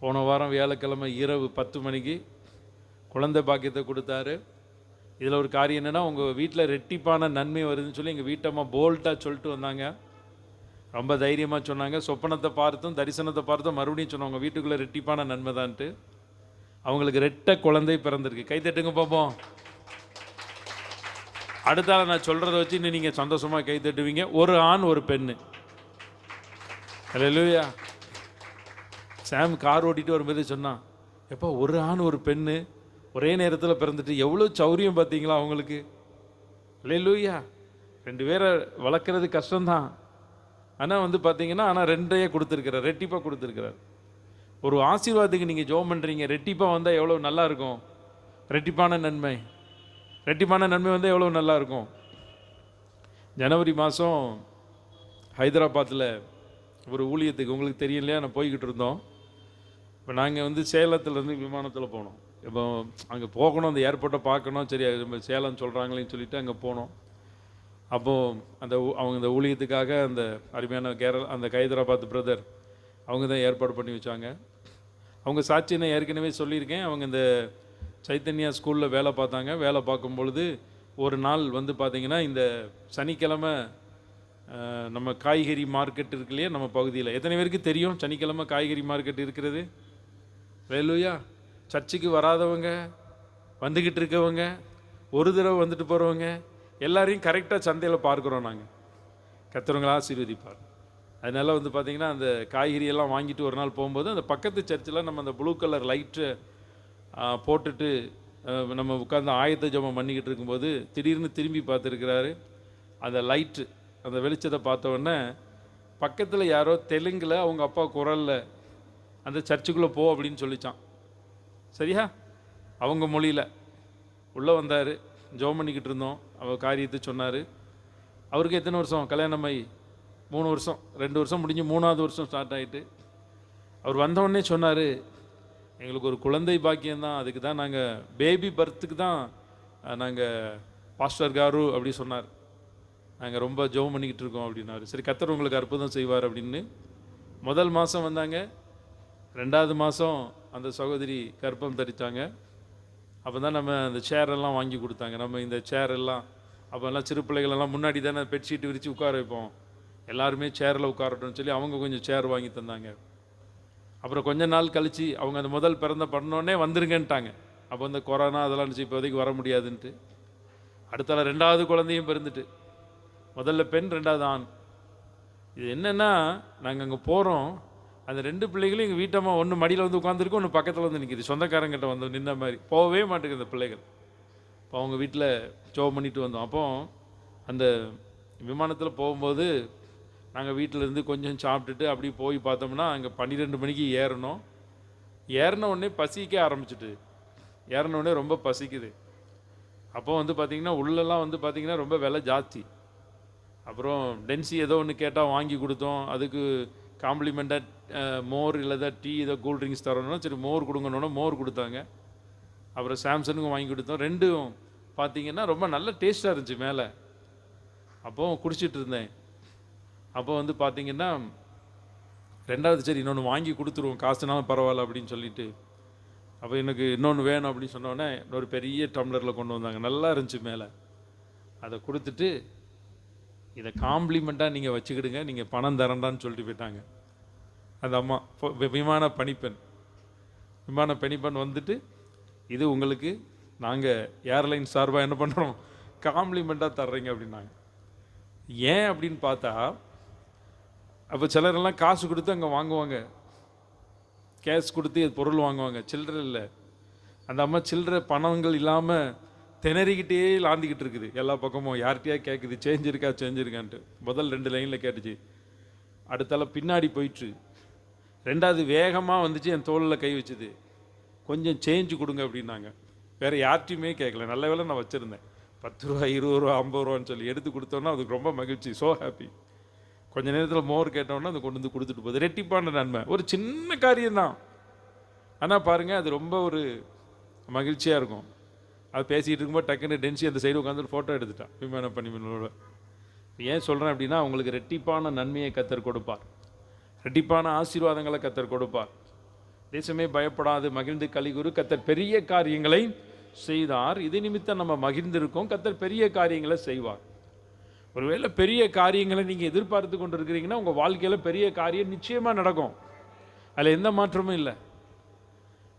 S1: போன வாரம் வியாழக்கிழமை இரவு 10 மணிக்கு குழந்தை பாக்கியத்தை கொடுத்தாரு. இதில் ஒரு காரியம் என்னென்னா, உங்கள் வீட்டில் ரெட்டிப்பான நன்மை வருதுன்னு சொல்லி எங்கள் வீட்டம்மா போல்ட்டாக சொல்லிட்டு வந்தாங்க. ரொம்ப தைரியமாக சொன்னாங்க. சொப்பனத்தை பார்த்தும் தரிசனத்தை பார்த்தும் மறுபடியும் சொன்னாங்க, உங்கள் வீட்டுக்குள்ளே ரெட்டிப்பான நன்மை தான்ட்டு. அவங்களுக்கு 2 குழந்தை பிறந்திருக்கு. கைத்தட்டுங்க பார்ப்போம். அடுத்தால நான் சொல்கிறத வச்சு இன்னும் நீங்கள் சந்தோஷமாக கைத்தட்டுவீங்க. ஒரு ஆண் ஒரு பெண்ணு. அல்லேலூயா. சாம் கார் ஓட்டிகிட்டு வரும்போது சொன்னான், எப்போ ஒரு ஆண் ஒரு பெண்ணு ஒரே நேரத்தில் பிறந்துட்டு எவ்வளோ சௌரியம் பார்த்தீங்களா அவங்களுக்கு. அல்லேலூயா. 2 பேரை வளர்க்குறது கஷ்டம்தான். ஆனால் வந்து பார்த்தீங்கன்னா, ஆனால் 2ஐயே கொடுத்துருக்கிறார், ரெட்டிப்பாக கொடுத்துருக்கிறார். ஒரு ஆசீர்வாதத்துக்கு நீங்கள் ஜெபம் பண்ணுறீங்க, ரெட்டிப்பாக வந்தால் எவ்வளோ நல்லா இருக்கும். ரெட்டிப்பான நன்மை வந்தால் எவ்வளோ நல்லா இருக்கும். ஜனவரி மாதம் ஹைதராபாத்தில் ஒரு ஊழியத்துக்கு, உங்களுக்கு தெரியும் இல்லையா, நான் போய்கிட்டு இருந்தோம். இப்போ நாங்கள் வந்து சேலத்துலேருந்து விமானத்தில் போனோம். இப்போ அங்கே போகணும், அந்த ஏர்போர்ட்டை பார்க்கணும். சரி நம்ம சேலம் சொல்கிறாங்களேன்னு சொல்லிட்டு அங்கே போனோம். அப்போது அவங்க இந்த ஊழியத்துக்காக அந்த அருமையான அந்த ஹைதராபாத் பிரதர் அவங்க தான் ஏற்பாடு பண்ணி வச்சாங்க. அவங்க சாட்சி நான் ஏற்கனவே சொல்லியிருக்கேன். அவங்க இந்த சைத்தன்யா ஸ்கூலில் வேலை பார்த்தாங்க. வேலை பார்க்கும் பொழுது ஒரு நாள் வந்து பார்த்திங்கன்னா இந்த சனிக்கிழமை நம்ம காய்கறி மார்க்கெட் இருக்கு இல்லையா நம்ம பகுதியில், எத்தனை பேருக்கு தெரியும் சனிக்கிழமை காய்கறி மார்க்கெட் இருக்கிறது? வேலுயா, சர்ச்சுக்கு வராதவங்க, வந்துக்கிட்டு இருக்கவங்க, ஒரு தடவை வந்துட்டு போகிறவங்க எல்லாரையும் கரெக்டாக சந்தையில் பார்க்குறோம் நாங்கள். கர்த்தர் ஆசீர்வதிப்பார். அதனால வந்து பார்த்திங்கன்னா அந்த காய்கறி எல்லாம் வாங்கிட்டு ஒரு நாள் போகும்போது அந்த பக்கத்து சர்ச்சில் நம்ம அந்த ப்ளூ கலர் லைட்டு போட்டுட்டு நம்ம உட்காந்து ஆயத்த ஜெபம் பண்ணிக்கிட்டு இருக்கும்போது திடீர்னு திரும்பி பார்த்துருக்கிறாரு. அந்த லைட்டு அந்த வெளிச்சத்தை பார்த்த உடனே பக்கத்தில் யாரோ தெலுங்கில் அவங்க அப்பா குரலில் அந்த சர்ச்சுக்குள்ளே போ அப்படின்னு சொல்லிச்சான். சரியா? அவங்க மொழியில் உள்ளே வந்தார். ஜெபம் பண்ணிக்கிட்டு இருந்தோம். அவர் காரியத்தை சொன்னார். அவருக்கு எத்தனை வருஷம் கல்யாணம் ஆகி? 3 வருஷம், 2 வருஷம் முடிஞ்சு 3ஆவது வருஷம் ஸ்டார்ட் ஆகிட்டு அவர் வந்தவுடனே சொன்னார், எங்களுக்கு ஒரு குழந்தை பாக்கியம்தான், அதுக்கு தான் நாங்கள் பேபி பர்த்துக்கு தான் நாங்கள் பாஸ்டர் காரு அப்படி சொன்னார், நாங்கள் ரொம்ப ஜெபம் பண்ணிக்கிட்டு இருக்கோம் அப்படின்னாரு. சரி, கர்த்தர் உங்களுக்கு அற்புதம் செய்வார் அப்படின்னு. முதல் மாதம் வந்தாங்க. 2வது மாதம் அந்த சகோதரி கர்ப்பம் தரித்தாங்க. அப்போ தான் நம்ம அந்த சேரெல்லாம் வாங்கி கொடுத்தாங்க. நம்ம இந்த சேர் எல்லாம் அப்போல்லாம் சிறு பிள்ளைகளெல்லாம் முன்னாடி தானே பெட்ஷீட் விரித்து உட்கார வைப்போம், எல்லாருமே சேரில் உட்காரட்டும்னு சொல்லி அவங்க கொஞ்சம் சேர் வாங்கி தந்தாங்க. அப்புறம் கொஞ்ச நாள் கழித்து அவங்க அந்த முதல் பிறந்த பண்ணோடனே வந்துருங்கன்ட்டாங்க. அப்போ இந்த கொரோனா அதெல்லாம் இருந்துச்சு, இப்போதைக்கு வர முடியாதுன்ட்டு. அடுத்தால 2வது குழந்தையும் பிறந்துட்டு, முதல்ல பெண், 2வது ஆண். இது என்னென்னா, நாங்கள் அங்கே போகிறோம், அந்த 2 பிள்ளைகளும் எங்கள் வீட்டம்மா ஒன்று மடியில் வந்து உட்காந்துருக்கு, ஒன்று பக்கத்தில் வந்து நிற்கிது, சொந்தக்காரங்கிட்ட வந்து நின்ன மாதிரி. போகவே மாட்டேங்குது அந்த பிள்ளைகள். இப்போ அவங்க வீட்டில் ஜெபம் பண்ணிட்டு வந்தோம். அப்போ அந்த விமானத்தில் போகும்போது நாங்கள் வீட்டிலேருந்து கொஞ்சம் சாப்பிட்டுட்டு அப்படி போய் பார்த்தோம்னா அங்கே 12 மணிக்கு ஏறணும். ஏறின உடனே பசிக்க ஆரம்பிச்சிட்டு, ஏறின உடனே ரொம்ப பசிக்குது. அப்போ வந்து பார்த்திங்கன்னா உள்ளெல்லாம் வந்து பார்த்திங்கன்னா ரொம்ப விலை ஜாஸ்தி. அப்புறம் டென்சி ஏதோ ஒன்று கேட்டால் வாங்கி கொடுத்தோம். அதுக்கு காம்ப்ளிமெண்ட்டாக மோர் இல்லைதா டீ ஏதோ கூல் ட்ரிங்க்ஸ் தரணும்னா சரி மோர் கொடுங்கன்னு மோர் கொடுத்தாங்க. அப்புறம் சாம்சனுக்கும் வாங்கி கொடுத்தோம். 2ம் பார்த்திங்கன்னா ரொம்ப நல்ல டேஸ்ட்டாக இருந்துச்சு மேலே. அப்போ குடிச்சிட்டு இருந்தேன். அப்போ வந்து பார்த்திங்கன்னா 2வது சரி இன்னொன்று வாங்கி கொடுத்துருவோம், காசுனாலும் பரவாயில்ல அப்படின்னு சொல்லிட்டு, அப்போ எனக்கு இன்னொன்று வேணும் அப்படின்னு சொன்னோடனே இன்னொரு பெரிய டம்ளரில் கொண்டு வந்தாங்க, நல்லா இருந்துச்சு மேலே. அதை கொடுத்துட்டு இதை காம்ப்ளிமெண்ட்டாக நீங்கள் வச்சுக்கிடுங்க, நீங்கள் பணம் தரண்டான்னு சொல்லிட்டு போயிட்டாங்க அந்த அம்மா. விமான பணிப்பெண் வந்துட்டு, இது உங்களுக்கு நாங்கள் ஏர்லைன் சார்பாக என்ன பண்ணுறோம், காம்ப்ளிமெண்ட்டாக தர்றீங்க அப்படின்னாங்க. ஏன் அப்படின்னு பார்த்தா, அப்போ சிலரெல்லாம் காசு கொடுத்து அங்கே வாங்குவாங்க, கேஷ் கொடுத்து பொருள் வாங்குவாங்க, சில்லறை இல்லை. அந்த அம்மா சில்லறை பணங்கள் இல்லாமல் திணறிக்கிட்டே லாந்திக்கிட்டு இருக்குது. எல்லா பக்கமும் யார்கிட்டயா கேட்குது, சேஞ்ச் இருக்கான்ட்டு. முதல் 2 லைனில் கேட்டுச்சு, அடுத்தால பின்னாடி போயிட்டு 2வது வேகமாக வந்துச்சு, என் தோளில் கை வச்சுது, கொஞ்சம் சேஞ்சு கொடுங்க அப்படின்னாங்க. வேறு யார்ட்டையுமே கேட்கல. நல்ல வேளை நான் வச்சுருந்தேன். 10 ரூபா, 20 ரூபா, 50 ரூபான்னு சொல்லி எடுத்து கொடுத்தோன்னா அதுக்கு ரொம்ப மகிழ்ச்சி, ஸோ ஹாப்பி. கொஞ்சம் நேரத்தில் மோர் கேட்டோன்னா அது கொண்டு வந்து கொடுத்துட்டு போகுது. ரெட்டிப்பான நன்மை. ஒரு சின்ன காரியம்தான், ஆனால் பாருங்கள் அது ரொம்ப ஒரு மகிழ்ச்சியாக இருக்கும். அது பேசிகிட்டு இருக்கும்போது டக்குன்னு டென்சி அந்த சைடு உட்காந்து ஃபோட்டோ எடுத்துட்டான் விமான பணிமனோட. ஏன் சொல்கிறேன் அப்படின்னா, உங்களுக்கு ரெட்டிப்பான நன்மையை கர்த்தர் கொடுப்பார், ரெட்டிப்பான ஆசீர்வாதங்களை கர்த்தர் கொடுப்பார். தேசமே பயப்படாது, மகிழ்ந்து கலிகூறு, கர்த்தர் பெரிய காரியங்களை செய்தார். இது நிமித்தம் நம்ம மகிழ்ந்திருக்கோம். கர்த்தர் பெரிய காரியங்களை செய்வார். ஒருவேளை பெரிய காரியங்களை நீங்கள் எதிர்பார்த்து கொண்டு இருக்கிறீங்கன்னா உங்கள் வாழ்க்கையில் பெரிய காரியம் நிச்சயமாக நடக்கும், அதில் எந்த மாற்றமும் இல்லை.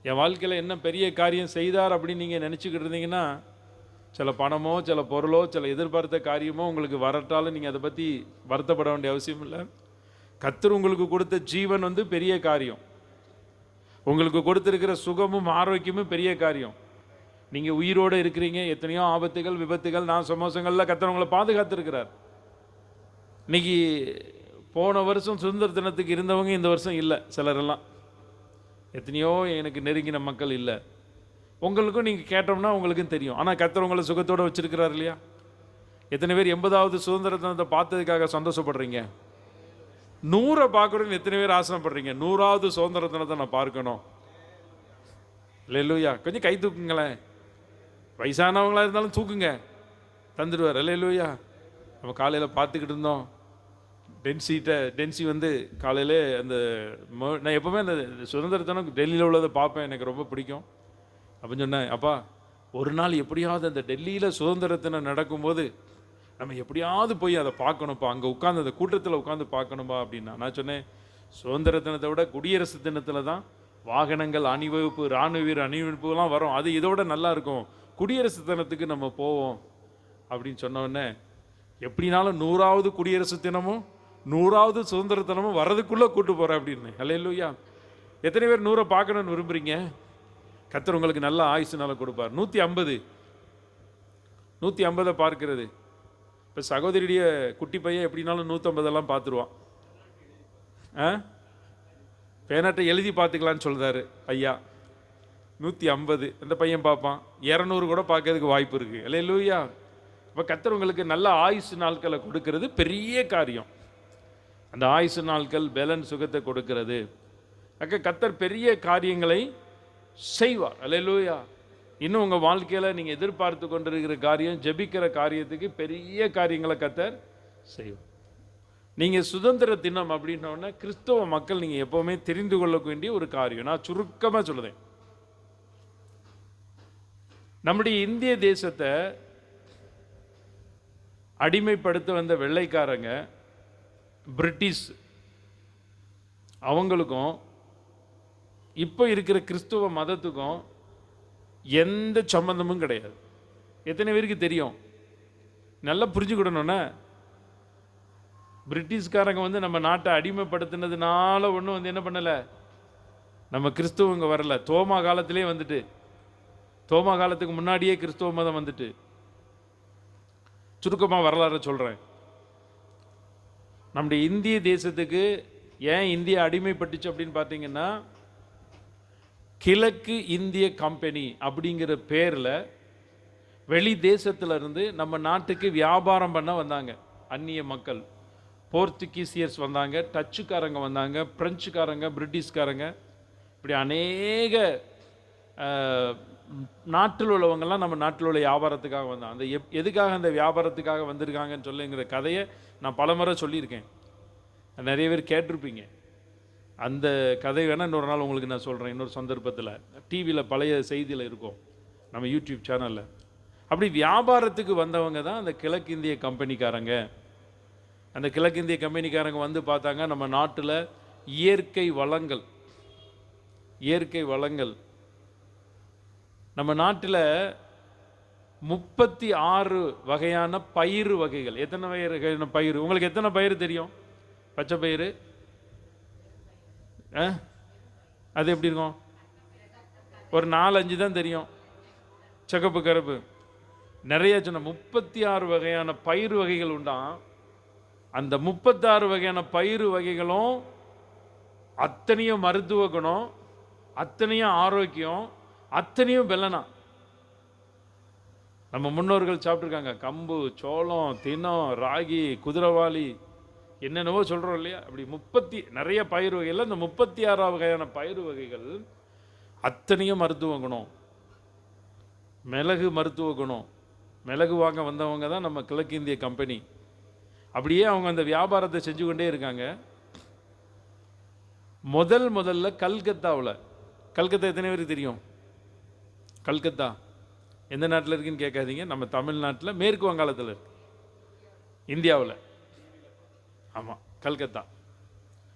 S1: என் வாழ்க்கையில் என்ன பெரிய காரியம் செய்தார் அப்படின்னு நீங்கள் நினச்சிக்கிட்டு இருந்தீங்கன்னா, சில பணமோ சில பொருளோ சில எதிர்பார்த்த காரியமோ உங்களுக்கு வரட்டாலும் நீங்கள் அதை பற்றி வருத்தப்பட வேண்டிய அவசியம் இல்லை. கர்த்தர் உங்களுக்கு கொடுத்த ஜீவன் வந்து பெரிய காரியம், உங்களுக்கு கொடுத்துருக்கிற சுகமும் ஆரோக்கியமும் பெரிய காரியம். நீங்கள் உயிரோடு இருக்கிறீங்க. எத்தனையோ ஆபத்துகள், விபத்துகள், சமோசங்களில் கர்த்தர் உங்களை பாதுகாத்துருக்கிறார். இன்னைக்கு போன வருஷம் சுதந்திர தினத்துக்கு இருந்தவங்க இந்த வருஷம் இல்லை, சிலரெல்லாம். எத்தனையோ எனக்கு நெருங்கின மக்கள் இல்லை. உங்களுக்கும் நீங்கள் கேட்டோம்னா உங்களுக்கும் தெரியும். ஆனால் கர்த்தர் உங்களை சுகத்தோடு வச்சுருக்கிறார் இல்லையா? எத்தனை பேர் 80வது சுதந்திர தினத்தை பார்த்ததுக்காக சந்தோஷப்படுறீங்க? 100 பார்க்கணும்னு எத்தனை பேர் ஆசைப்படுறீங்க? 100வது சுதந்திர தினத்தை நான் பார்க்கணும், அல்லேலூயா. கொஞ்சம் கை தூக்குங்களேன். வயசானவங்களா இருந்தாலும் தூக்குங்க, தந்துடுவார். அல்லேலூயா. நம்ம காலையில் பார்த்துக்கிட்டு இருந்தோம் டென்சி வந்து காலையிலே அந்த நான் எப்போவுமே அந்த சுதந்திர தினம் டெல்லியில் உள்ளதை பார்ப்பேன், எனக்கு ரொம்ப பிடிக்கும். அப்படின்னு சொன்னேன், அப்பா ஒரு நாள் எப்படியாவது அந்த டெல்லியில் சுதந்திர தினம் நடக்கும்போது நம்ம எப்படியாவது போய் அதை பார்க்கணும்ப்பா, அங்கே உட்காந்து அந்த கூட்டத்தில் உட்காந்து பார்க்கணும்பா அப்படின்னா. நான் சொன்னேன், சுதந்திர தினத்தை விட குடியரசு தினத்தில் தான் வாகனங்கள் அணிவகுப்பு, இராணுவ வீர அணிவகுப்புலாம் வரும், அது இதோட நல்லா இருக்கும், குடியரசு தினத்துக்கு நம்ம போவோம் அப்படின்னு சொன்னோடனே, எப்படினாலும் 100வது குடியரசு தினமும் 100வது சுதந்திர தினமும் வர்றதுக்குள்ளே கூட்டு போகிறேன் அப்படின்னு. அல்லேலூயா. எத்தனை பேர் 100 பார்க்கணுன்னு விரும்புகிறீங்க? கர்த்தர் உங்களுக்கு நல்ல ஆயுசுனால கொடுப்பார். 150 பார்க்கிறது. இப்போ சகோதரியுடைய குட்டி பையன் எப்படினாலும் 150 பார்த்துருவான். பேனாட்டை எழுதி பார்த்துக்கலான்னு சொல்கிறாரு ஐயா. 150 அந்த பையன் பார்ப்பான், 200 கூட பார்க்கறதுக்கு வாய்ப்பு இருக்குது. அல்லேலூயா. இப்போ கர்த்தர் உங்களுக்கு நல்ல ஆயுசு நாட்களை கொடுக்கறது பெரிய காரியம். அந்த ஆயுசு நாட்கள் பலன் சுகத்தை கொடுக்கிறது. கர்த்தர் பெரிய காரியங்களை செய்வார். அல்லேலூயா. இன்னும் உங்கள் வாழ்க்கையில் நீங்கள் எதிர்பார்த்து கொண்டிருக்கிற காரியம், ஜெபிக்கிற காரியத்துக்கு பெரிய காரியங்களை கர்த்தர் செய்வார். நீங்கள் சுதந்திர தினம் அப்படின்னோடனே கிறிஸ்தவ மக்கள் நீங்கள் எப்போவுமே தெரிந்து கொள்ள வேண்டிய ஒரு காரியம், நான் சுருக்கமாக சொல்லுதேன். நம்முடைய இந்திய தேசத்தை அடிமைப்படுத்த வந்த வெள்ளைக்காரங்க, பிரிட்டிஷ், அவங்களுக்கும் இப்போ இருக்கிற கிறிஸ்துவ மதத்துக்கும் எந்த சம்பந்தமும் கிடையாது. எத்தனை பேருக்கு தெரியும்? நல்லா புரிஞ்சுக்கிடணுன்னா, பிரிட்டிஷ்காரங்க வந்து நம்ம நாட்டை அடிமைப்படுத்தினதுனால ஒன்றும் வந்து என்ன பண்ணலை, நம்ம கிறிஸ்துவங்க வரல. தோமா காலத்திலே வந்துட்டு, தோமா காலத்துக்கு முன்னாடியே கிறிஸ்துவ மதம் வந்துட்டு. சுருக்கமாக வரலாறு சொல்கிறேன். நம்முடைய இந்திய தேசத்துக்கு ஏன் இந்தியா அடிமைப்பட்டுச்சு அப்படின்னு பார்த்தீங்கன்னா, கிழக்கு இந்திய கம்பெனி அப்படிங்கிற பேரில் வெளி தேசத்திலிருந்து நம்ம நாட்டுக்கு வியாபாரம் பண்ண வந்தாங்க அந்நிய மக்கள். போர்த்துகீசியர்ஸ் வந்தாங்க, டச்சுக்காரங்க வந்தாங்க, பிரெஞ்சுக்காரங்க, பிரிட்டிஷ்காரங்க, இப்படி அநேக நாட்டில் உள்ளவங்கெல்லாம் நம்ம நாட்டில் உள்ள வியாபாரத்துக்காக வந்தாங்க. அந்த எதுக்காக அந்த வியாபாரத்துக்காக வந்திருக்காங்கன்னு சொல்லுங்கிற கதையை நான் பலமுறை சொல்லியிருக்கேன், நிறைய பேர் கேட்டிருப்பீங்க. அந்த கதை வேணால் இன்னொரு நாள் உங்களுக்கு நான் சொல்கிறேன், இன்னொரு சந்தர்ப்பத்தில். டிவியில் பழைய செய்தியில் இருக்கும், நம்ம யூடியூப் சேனலில். அப்படி வியாபாரத்துக்கு வந்தவங்க தான் அந்த கிழக்கிந்திய கம்பெனிக்காரங்க. அந்த கிழக்கிந்திய கம்பெனிக்காரங்க வந்து பார்த்தாங்க, நம்ம நாட்டில் இயற்கை வளங்கள் நம்ம நாட்டில் 36 வகையான பயிர் வகைகள். எத்தனை வகையான பயிர்? உங்களுக்கு எத்தனை பயிர் தெரியும்? பச்சை பயிர் அது எப்படி இருக்கும்? ஒரு 4-5 தான் தெரியும். சிகப்பு கருப்பு நிறைய சொன்ன 36 வகையான பயிர் வகைகள் உண்டாம். அந்த 36 வகையான பயிர் வகைகளும் அத்தனையும் மருத்துவ குணம், அத்தனையும் ஆரோக்கியம், அத்தனையும் வெள்ளனா. நம்ம முன்னோர்கள் சாப்பிட்ருக்காங்க. கம்பு, சோளம், தினம், ராகி, குதிரைவாளி, என்னென்னவோ சொல்கிறோம் இல்லையா? அப்படி நிறைய பயிர் வகைகள். இந்த 36 வகையான பயிர் வகைகள் அத்தனையும் மருத்துவ குணம். மிளகு மருத்துவ குணம். மிளகு வாங்க வந்தவங்க தான் நம்ம கிழக்கிந்திய கம்பெனி. அப்படியே அவங்க அந்த வியாபாரத்தை செஞ்சு கொண்டே இருக்காங்க. முதல்ல கல்கத்தாவில், கல்கத்தா எத்தனை பேருக்கு தெரியும்? கல்கத்தா எந்த நாட்டில் இருக்குன்னு கேட்காதீங்க, நம்ம தமிழ்நாட்டில் மேற்கு வங்காளத்தில் இருக்கு, இந்தியாவில். ஆமாம், கல்கத்தா.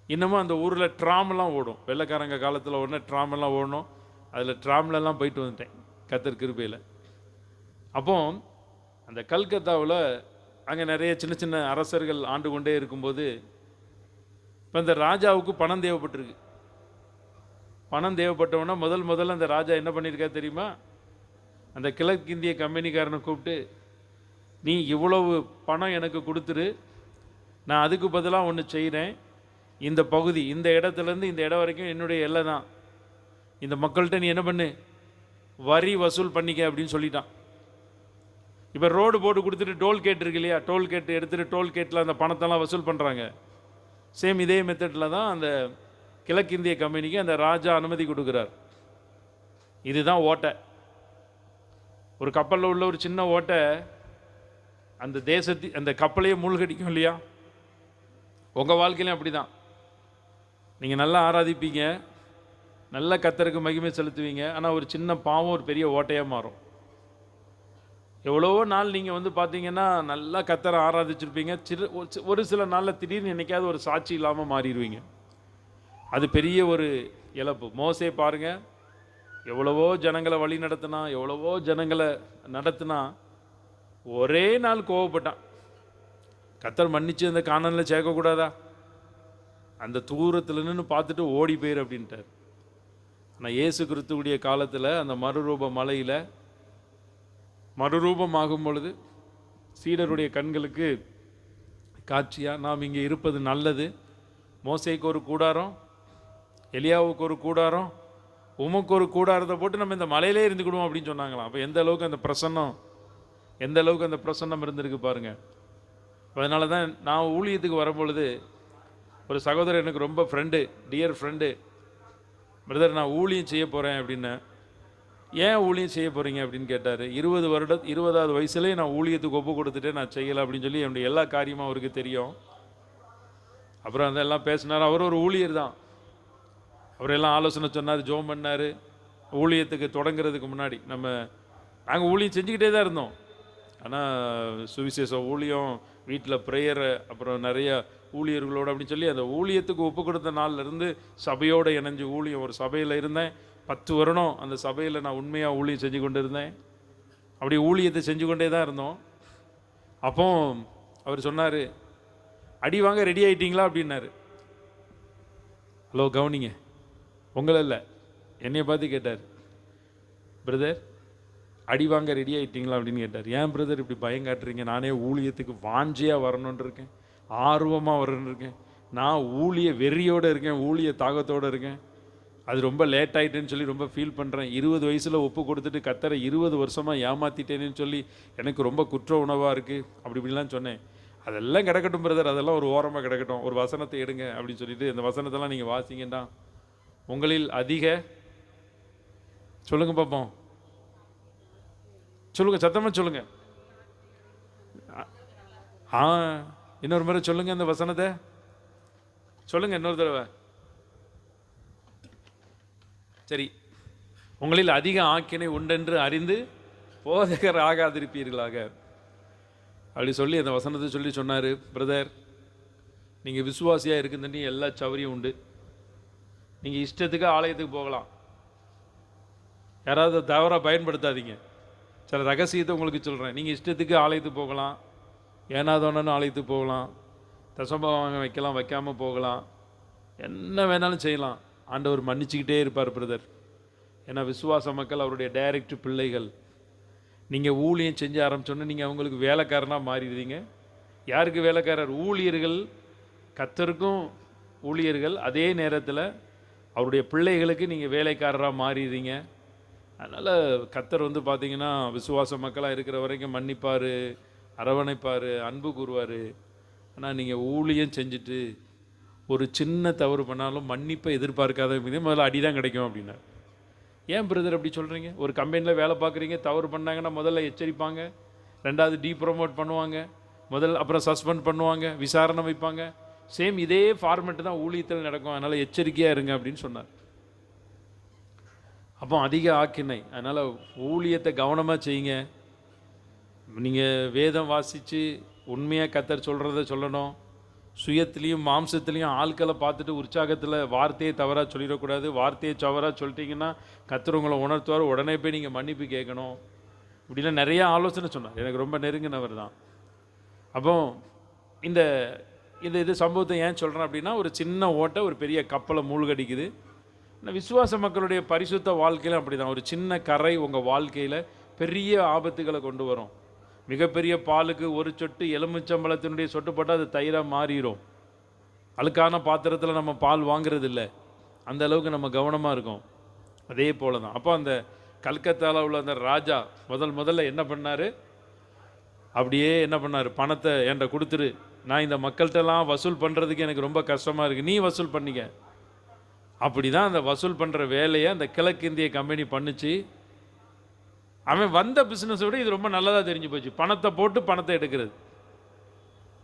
S1: இன்னமும் அந்த ஊரில் ட்ராம்லாம் ஓடும். வெள்ளைக்காரங்க காலத்தில் உடனே ட்ராமெல்லாம் ஓடணும். அதில் ட்ராம்லலாம் போயிட்டு வந்துட்டேன் கர்த்தர் கிருபையில். அப்போ அந்த கல்கத்தாவில் அங்கே நிறைய சின்ன சின்ன அரசர்கள் ஆண்டு கொண்டே இருக்கும்போது, இப்போ இந்த ராஜாவுக்கு பணம் தேவைப்பட்டிருக்கு. பணம் தேவைப்பட்டவொன்னா முதல்ல அந்த ராஜா என்ன பண்ணியிருக்கா தெரியுமா? அந்த கிழக்கிந்திய கம்பெனிக்காரனை கூப்பிட்டு, நீ இவ்வளவு பணம் எனக்கு கொடுத்துரு, நான் அதுக்கு பதிலாக ஒன்று செய்கிறேன். இந்த பகுதி, இந்த இடத்துலேருந்து இந்த இடம் வரைக்கும் என்னுடைய எல்லை தான். இந்த மக்கள்கிட்ட நீ என்ன பண்ணு, வரி வசூல் பண்ணிக்க அப்படின்னு சொல்லிட்டான். இப்போ ரோடு போட்டு கொடுத்துட்டு டோல்கேட் இருக்கு இல்லையா, டோல்கேட் எடுத்துகிட்டு டோல்கேட்டில் அந்த பணத்தெல்லாம் வசூல் பண்ணுறாங்க. சேம் இதே மெத்தடில் தான் அந்த கிழக்கிந்திய கம்பெனிக்கு அந்த ராஜா அனுமதி கொடுக்குறார். இதுதான் ஓட்டை. ஒரு கப்பலில் உள்ள ஒரு சின்ன ஓட்டை அந்த அந்த கப்பலையே மூழ்கடிக்கும் இல்லையா? உங்கள் வாழ்க்கையிலும் அப்படி தான். நீங்கள் நல்லா ஆராதிப்பீங்க, நல்ல கர்த்தருக்கு மகிமை செலுத்துவீங்க, ஆனால் ஒரு சின்ன பாவம் ஒரு பெரிய ஓட்டையாக மாறும். எவ்வளவோ நாள் நீங்கள் பார்த்தீங்கன்னா நல்லா கர்த்தரை ஆராதிச்சிருப்பீங்க, ஒரு சில நாளில் திடீர்னு என்னைக்காவது ஒரு சாட்சி இல்லாமல் மாறிடுவீங்க. அது பெரிய ஒரு இழப்பு. மோசே பாருங்கள், எவ்வளவோ ஜனங்களை வழி நடத்தினா, எவ்வளவோ ஜனங்களை நடத்தினா, ஒரே நாள் கோவப்பட்டான். கர்த்தர் மன்னிச்சு அந்த கானானில் சேர்க்கக்கூடாதா? அந்த தூரத்தில் நின்று பார்த்துட்டு ஓடி போயிரு அப்படின்ட்டார். ஆனால் இயேசு கிறிஸ்துவுடைய காலத்தில் அந்த மறுரூப மலையில் மறுரூபமாகும் பொழுது சீடருடைய கண்களுக்கு காட்சியாக, நாம் இங்கே இருப்பது நல்லது, மோசேக்கு ஒரு கூடாரம், எலியாவுக்கு ஒரு கூடாரம், உமக்கு ஒரு கூடாரத்தை போட்டு நம்ம இந்த மலையிலே இருந்துக்கிடுவோம் அப்படின்னு சொன்னாங்களாம். அப்போ எந்த அளவுக்கு அந்த பிரசன்னம் இருந்திருக்கு பாருங்கள். அதனால தான் நான் ஊழியத்துக்கு வரும்பொழுது ஒரு சகோதரர் எனக்கு ரொம்ப டியர் ஃப்ரெண்டு, பிரதர் நான் ஊழியம் செய்ய போகிறேன் அப்படின்னு. ஏன் ஊழியம் செய்ய போகிறீங்க அப்படின்னு கேட்டார். 20வது வயசுலேயே நான் ஊழியத்துக்கு ஒப்பு கொடுத்துட்டே நான் செய்யலை அப்படின்னு சொல்லி என்னுடைய எல்லா காரியமும் அவருக்கு தெரியும். அப்புறம் அதெல்லாம் பேசினார். அவர் ஒரு ஊழியர் தான். அவரெல்லாம் ஆலோசனை சொன்னார், ஜோம் பண்ணார். ஊழியத்துக்கு தொடங்குறதுக்கு முன்னாடி நாங்கள் ஊழியம் செஞ்சுக்கிட்டே தான் இருந்தோம். ஆனால் சுவிசேஷ ஊழியம், வீட்டில் ப்ரேயர், அப்புறம் நிறைய ஊழியர்களோடு அப்படின்னு சொல்லி அந்த ஊழியத்துக்கு ஒப்பு கொடுத்த நாள்லேருந்து சபையோடு இணைஞ்சு ஊழியம், ஒரு சபையில் இருந்தேன் 10 வருடம். அந்த சபையில் நான் உண்மையாக ஊழியம் செஞ்சு கொண்டு இருந்தேன். அப்படி ஊழியத்தை செஞ்சு கொண்டே தான் இருந்தோம். அப்போ அவர் சொன்னார், அடி வாங்க ரெடி ஆகிட்டீங்களா அப்படின்னாரு. ஹலோ கவனிங்க, உங்களை இல்லை என்னைய பார்த்து கேட்டார், பிரதர் அடி வாங்க ரெடி ஆகிட்டீங்களா அப்படின்னு கேட்டார். ஏன் பிரதர் இப்படி பயம் காட்டுறீங்க? நானே ஊழியத்துக்கு வாஞ்சியாக வரணுன்னு இருக்கேன், ஆர்வமாக வரணுன்னு இருக்கேன், நான் ஊழிய வெறியோடு இருக்கேன், ஊழிய தாகத்தோடு இருக்கேன். அது ரொம்ப லேட் ஆகிட்டேன்னு சொல்லி ரொம்ப ஃபீல் பண்ணுறேன். 20 வயசில் ஒப்பு கொடுத்துட்டு கர்த்தரை 20 வருஷமாக ஏமாற்றிட்டேன்னு சொல்லி எனக்கு ரொம்ப குற்ற உணவாக இருக்குது அப்படி இப்படிலாம் சொன்னேன். அதெல்லாம் கிடக்கட்டும் பிரதர், அதெல்லாம் ஒரு ஓரமாக கிடக்கட்டும், ஒரு வசனத்தை எடுங்க அப்படின்னு சொல்லிட்டு இந்த வசனத்தெல்லாம் நீங்கள் வாசிங்கண்டா. உங்களில் அதிக சொல்லுங்க பார்ப்போம், சொல்லுங்க சத்தமாக சொல்லுங்க. இன்னொரு முறை சொல்லுங்க, இந்த வசனத்தை சொல்லுங்க இன்னொரு தடவை. சரி, உங்களில் அதிக ஆக்கினை உண்டென்று அறிந்து போதகர் ஆகாதிருப்பீர்களாக அப்படி சொல்லி அந்த வசனத்தை சொல்லி சொன்னார். பிரதர் நீங்கள் விசுவாசியாக இருக்குதுன்னு எல்லா சௌகரியம் உண்டு, நீங்கள் இஷ்டத்துக்கு ஆலயத்துக்கு போகலாம், யாராவது தவறாக பயன்படுத்தாதீங்க. சில ரகசியத்தை உங்களுக்கு சொல்கிறேன். நீங்கள் இஷ்டத்துக்கு ஆலயத்துக்கு போகலாம், ஏனாதோன்னு ஆலயத்துக்கு போகலாம், தசமபாகம் வைக்கலாம், வைக்காமல் போகலாம், என்ன வேணாலும் செய்யலாம். ஆண்டவர் மன்னிச்சுக்கிட்டே இருப்பார் பிரதர். ஏன்னா விசுவாச மக்கள் அவருடைய டைரக்ட் பிள்ளைகள். நீங்கள் ஊழியம் செஞ்சு ஆரம்பிச்சோன்னே நீங்கள் அவங்களுக்கு வேலைக்காரனாக மாறிடுவீங்க. யாருக்கு வேலைக்காரர்? ஊழியர்கள், கர்த்தருக்கும் ஊழியர்கள், அதே நேரத்தில் அவருடைய பிள்ளைகளுக்கு நீங்கள் வேலைக்காரராக மாறிடுவீங்க. அதனால் கர்த்தர் பார்த்தீங்கன்னா விசுவாச மக்களாக இருக்கிற வரைக்கும் மன்னிப்பார், அரவணைப்பார், அன்பு கூறுவார். ஆனால் நீங்கள் ஊழியம் செஞ்சுட்டு ஒரு சின்ன தவறு பண்ணாலும் மன்னிப்பை எதிர்பார்க்காத முதல்ல அடி தான் கிடைக்கும் அப்படின்னா. ஏன் பிரதர் அப்படி சொல்கிறீங்க? ஒரு கம்பெனியில் வேலை பார்க்குறீங்க, தவறு பண்ணாங்கன்னா முதல்ல எச்சரிப்பாங்க, ரெண்டாவது ப்ரொமோட் பண்ணுவாங்க, அப்புறம் சஸ்பெண்ட் பண்ணுவாங்க, விசாரணை வைப்பாங்க. சேம் இதே ஃபார்மெட்டு தான் ஊழியத்தில் நடக்கும். அதனால் எச்சரிக்கையாக இருங்க அப்படின்னு சொன்னார். அப்போ அதிக ஆக்கினை. அதனால் ஊழியத்தை கவனமாக செய்யுங்க. நீங்கள் வேதம் வாசித்து உண்மையாக கர்த்தர் சொல்கிறத சொல்லணும். சுயத்துலேயும் மாம்சத்துலேயும் ஆட்களை பார்த்துட்டு உற்சாகத்தில் வார்த்தையை தவறாக சொல்லிடக்கூடாது. வார்த்தையை தவறாக சொல்லிட்டீங்கன்னா கர்த்தர் உங்களை உணர்த்துவார், உடனே போய் நீங்கள் மன்னிப்பு கேட்கணும். இப்படிலாம் நிறையா ஆலோசனை சொன்னார். எனக்கு ரொம்ப நெருங்கினவர் தான். அப்போ இந்த இது சம்பவத்தை ஏன் சொல்கிறேன் அப்படின்னா, ஒரு சின்ன ஓட்டை ஒரு பெரிய கப்பலை மூழ்கடிக்குது. விசுவாச மக்களுடைய பரிசுத்த வாழ்க்கையில் அப்படி தான். ஒரு சின்ன கரை உங்கள் வாழ்க்கையில் பெரிய ஆபத்துகளை கொண்டு வரும். மிகப்பெரிய பாலுக்கு ஒரு சொட்டு எலுமிச்சம்பழத்தினுடைய சொட்டு போட்டால் அது தயிராக மாறிடும். அழுக்கான பாத்திரத்தில் நம்ம பால் வாங்கிறது இல்லை, அந்த அளவுக்கு நம்ம கவனமாக இருக்கோம். அதே போல தான். அப்போ அந்த கல்கத்தாவில் உள்ள அந்த ராஜா முதல்ல என்ன பண்ணார்? அப்படியே என்ன பண்ணார்? பணத்தை என்கிட்ட கொடுத்துரு, நான் இந்த மக்கள்கிட்டலாம் வசூல் பண்ணுறதுக்கு எனக்கு ரொம்ப கஷ்டமாக இருக்குது, நீ வசூல் பண்ணிக்க அப்படி தான் அந்த வசூல் பண்ணுற வேலையை அந்த கிழக்கிந்திய கம்பெனி பண்ணுச்சு. அவன் வந்த பிஸ்னஸை விட இது ரொம்ப நல்லதாக தெரிஞ்சு போச்சு. பணத்தை போட்டு பணத்தை எடுக்கிறது.